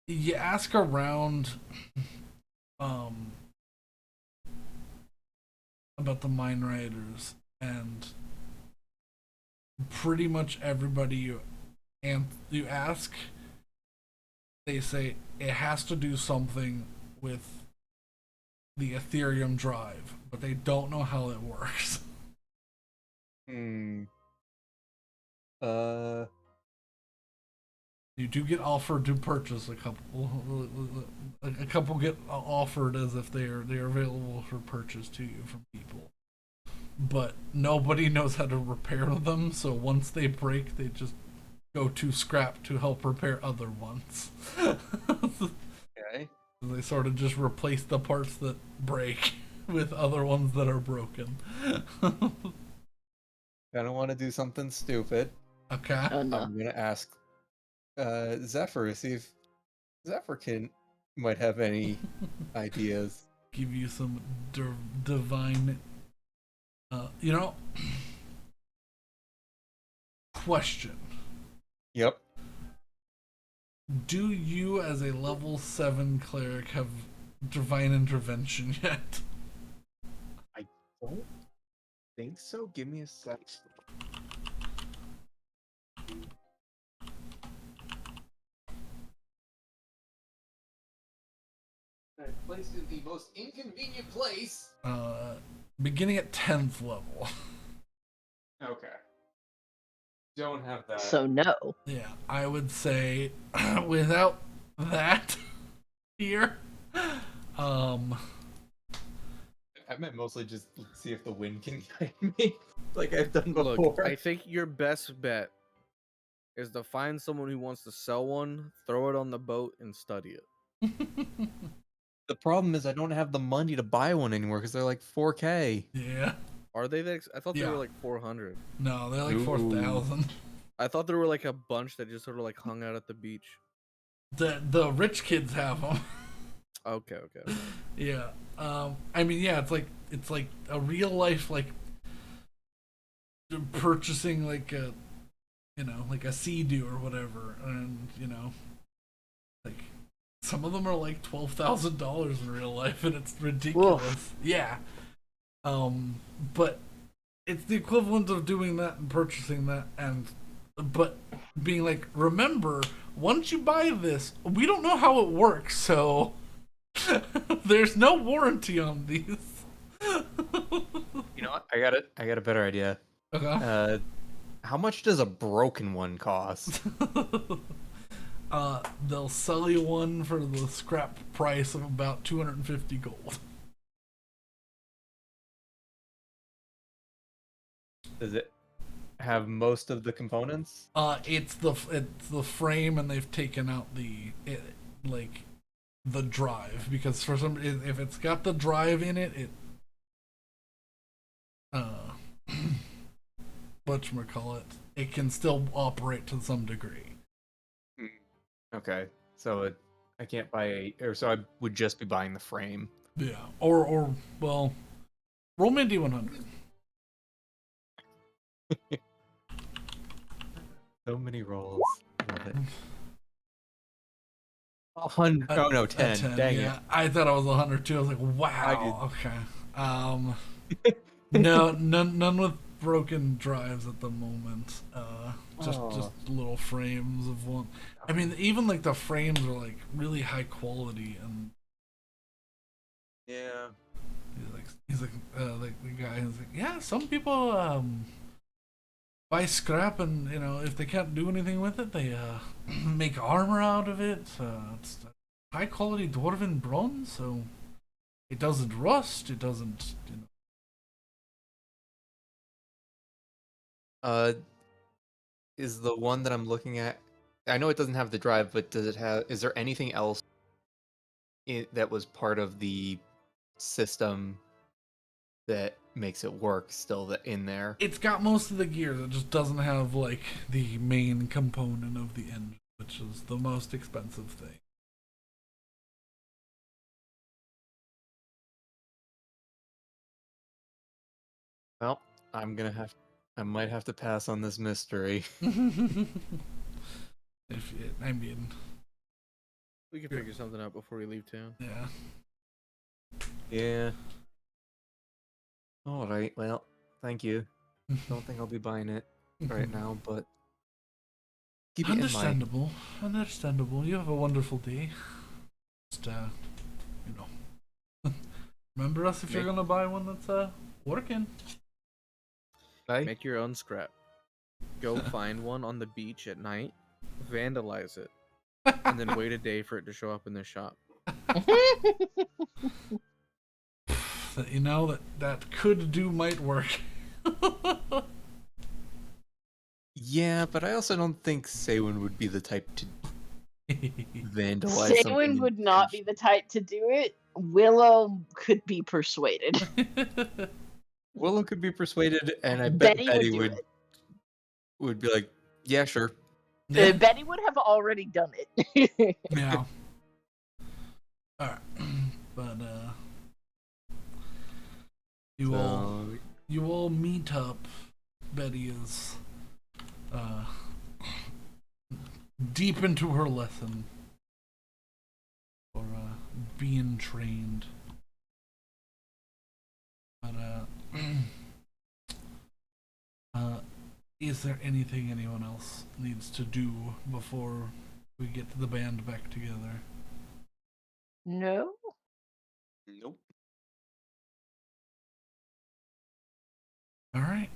You ask around, about the mine riders, and pretty much everybody you ask, they say it has to do something with the Ethereum drive, but they don't know how it works. You do get offered to purchase a couple. A couple get offered as if they are available for purchase to you from people, but nobody knows how to repair them. So once they break, they just go to scrap to help repair other ones. Okay. They sort of just replace the parts that break with other ones that are broken. I don't want to do something stupid. Okay. Oh no. I'm gonna ask Zephyr, see if Zephyr might have any ideas. Give you some divine. Question. Yep. Do you, as a level 7 cleric, have divine intervention yet? I don't think so. Give me a sec. Placed in the most inconvenient place. Beginning at 10th level. Okay. Don't have that. So no. Yeah, I would say without that here, I meant mostly just see if the wind can guide me, like I've done before. Look, I think your best bet is to find someone who wants to sell one, throw it on the boat, and study it. The problem is I don't have the money to buy one anymore because they're like 4K. yeah. Are they that? I thought they Yeah. were like 400. No, they're like Ooh. 4,000. I thought there were like a bunch that just sort of like hung out at the beach. The rich kids have them. Okay, okay. Yeah. I mean, yeah, it's like a real life like purchasing like a like a Sea-Doo or whatever, and like some of them are like $12,000 in real life, and it's ridiculous. Oof. Yeah. But it's the equivalent of doing that and purchasing that, but being like, remember, once you buy this, we don't know how it works, so there's no warranty on these. You know what? I got a better idea. Okay. How much does a broken one cost? They'll sell you one for the scrap price of about 250 gold. Does it have most of the components? It's the frame, and they've taken out like the drive, because for some, if it's got the drive in it, whatchamacallit, it can still operate to some degree. Okay, so I can't buy so I would just be buying the frame. Yeah, or well, roll me a d100. So many rolls. Love it. 100. Oh no, 10. 10. Dang Yeah, it. I thought I was 100 too. I was like, wow. Okay. No, none with broken drives at the moment. Just little frames of one. I mean, even like the frames are like really high quality, and Yeah. he's like the guy is like, yeah, some people buy scrap, and if they can't do anything with it, they make armor out of it. It's high quality dwarven bronze, so it doesn't rust. It doesn't. Is the one that I'm looking at? I know it doesn't have the drive, but does it have? Is there anything else that was part of the system that makes it work still in there? It's got most of the gears. It just doesn't have like the main component of the engine, which is the most expensive thing. Well, I might have to pass on this mystery. I mean, We can figure something out before we leave town. yeah. Yeah. All right. Well, thank you. Don't think I'll be buying it right now, but keep it in mind. Understandable. Understandable. You have a wonderful day. Just remember us if you're gonna buy one that's working. Bye. Make your own scrap. Go find one on the beach at night, vandalize it, and then wait a day for it to show up in the shop. That could do might work. Yeah, but I also don't think Saywin would be the type to vandalize something. Saywin would not be the type to do it. Willow could be persuaded. Willow could be persuaded, and I bet Betty would do it. would be like, yeah, sure. Yeah. Betty would have already done it. Yeah. Alright. But you all meet up. Betty is deep into her lesson for being trained. But is there anything anyone else needs to do before we get the band back together? No. Nope. All right.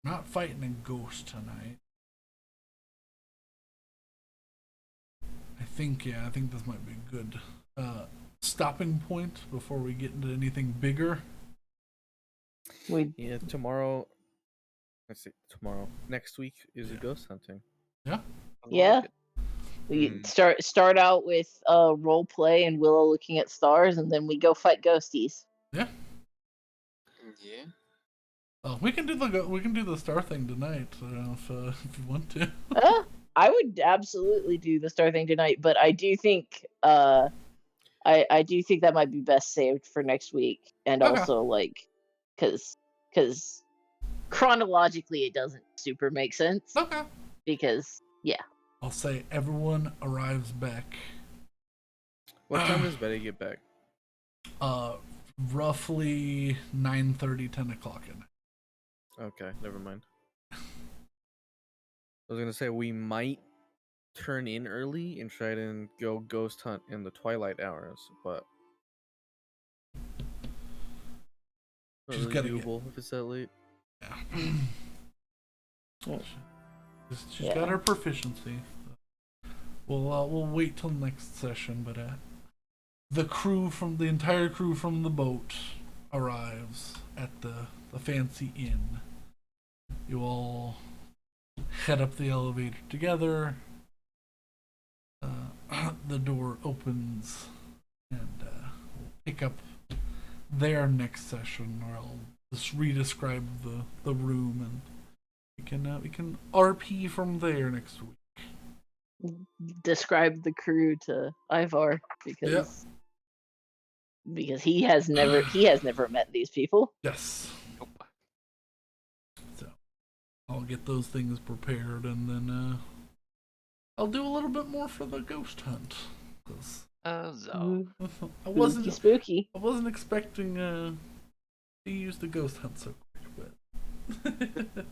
Not fighting a ghost tonight. I think this might be a good stopping point before we get into anything bigger. Yeah, tomorrow. Let's see. Tomorrow. Next week is a ghost hunting. Yeah. I Yeah. like it. We start out with role play and Willow looking at stars, and then we go fight ghosties. Yeah. Yeah. We can do the star thing tonight if you want to. I would absolutely do the star thing tonight, but I do think I do think that might be best saved for next week, and Okay. also like because chronologically it doesn't super make sense. Okay. Because I'll say everyone arrives back. What time does Betty get back? Roughly 9:30, 10 o'clock at night. Okay, never mind. I was gonna say we might turn in early and try to go ghost hunt in the twilight hours, but not She's really gotta doable if it's that late. Yeah. She's got her proficiency. We'll wait till next session, but the entire crew from the boat arrives at the fancy inn. You all head up the elevator together. The door opens, and we'll pick up there next session, or I'll just re-describe the room, and we can RP from there next week. describe the crew to Ivar because he has never met these people. Yes. Nope. So I'll get those things prepared, and then I'll do a little bit more for the ghost hunt. 'Cause So. I wasn't Spooky. I wasn't expecting to use the ghost hunt so quick, but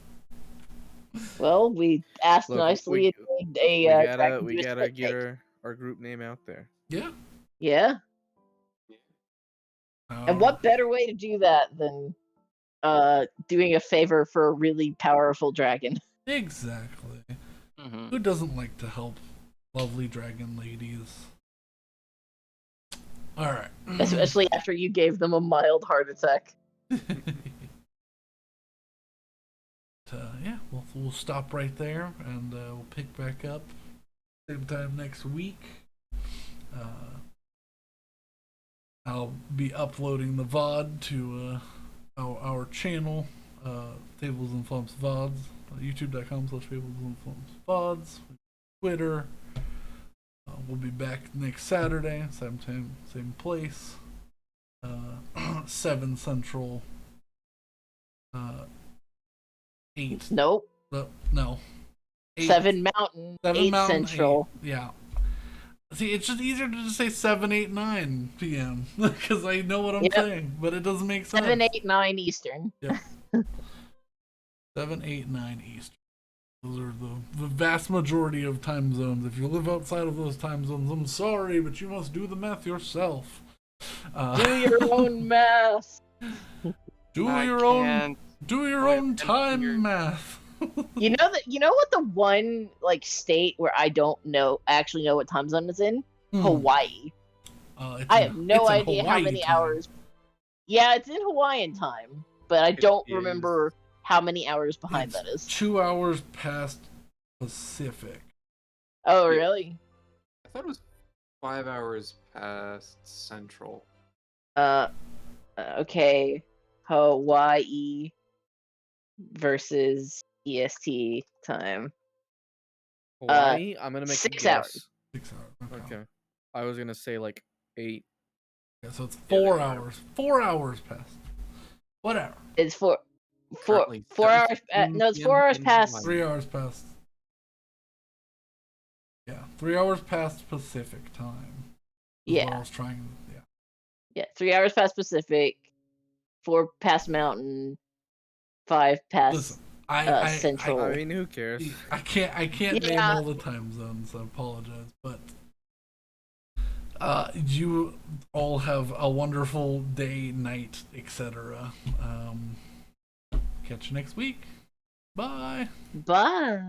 Well, we asked Look, nicely. we and a dragon we to gotta spit get take. our group name out there. yeah. Yeah. And what better way to do that than doing a favor for a really powerful dragon? Exactly. Mm-hmm. Who doesn't like to help lovely dragon ladies? All right. Especially after you gave them a mild heart attack. Yeah, we'll stop right there, and we'll pick back up same time next week. I'll be uploading the VOD to our channel, Tables and Flumps VODs, youtube.com/Tables and Flumps VODs, Twitter. We'll be back next Saturday, same time, same place. 7 Central. 8. Nope. No. 8. 7 Mountain, 7 8 Mountain, Central. 8. Yeah. See, it's just easier to just say 7, 8, 9 p.m. because I know what I'm saying, but it doesn't make sense. 7, 8, 9 Eastern. Yeah. 7, 8, 9 Eastern. Those are the vast majority of time zones. If you live outside of those time zones, I'm sorry, but you must do the math yourself. Do your own math. Do your own time math. You know what the one like state where I don't actually know what time zone it's in? Hawaii. I have no idea how many hours. Yeah, it's in Hawaiian time, but I don't remember how many hours behind that is. 2 hours past Pacific. Oh, really? I thought it was 5 hours past Central. Okay. Hawaii versus EST time. Hawaii, I'm gonna make 6 a guess. hours. 6 hours. Okay. I was gonna say like 8. Yeah, so it's 4 hours. 4 hours past. Whatever. It's 4 Currently hours. 7:15 No, it's 4 hours in past. Hawaii. 3 hours past. Yeah, 3 hours past Pacific time. Yeah. I was trying. Yeah, 3 hours past Pacific, 4 past Mountain, 5 past Listen, Central. I mean, who cares? I can't name Yeah. all the time zones. I apologize, but you all have a wonderful day, night, etc. Catch you next week. Bye. Bye.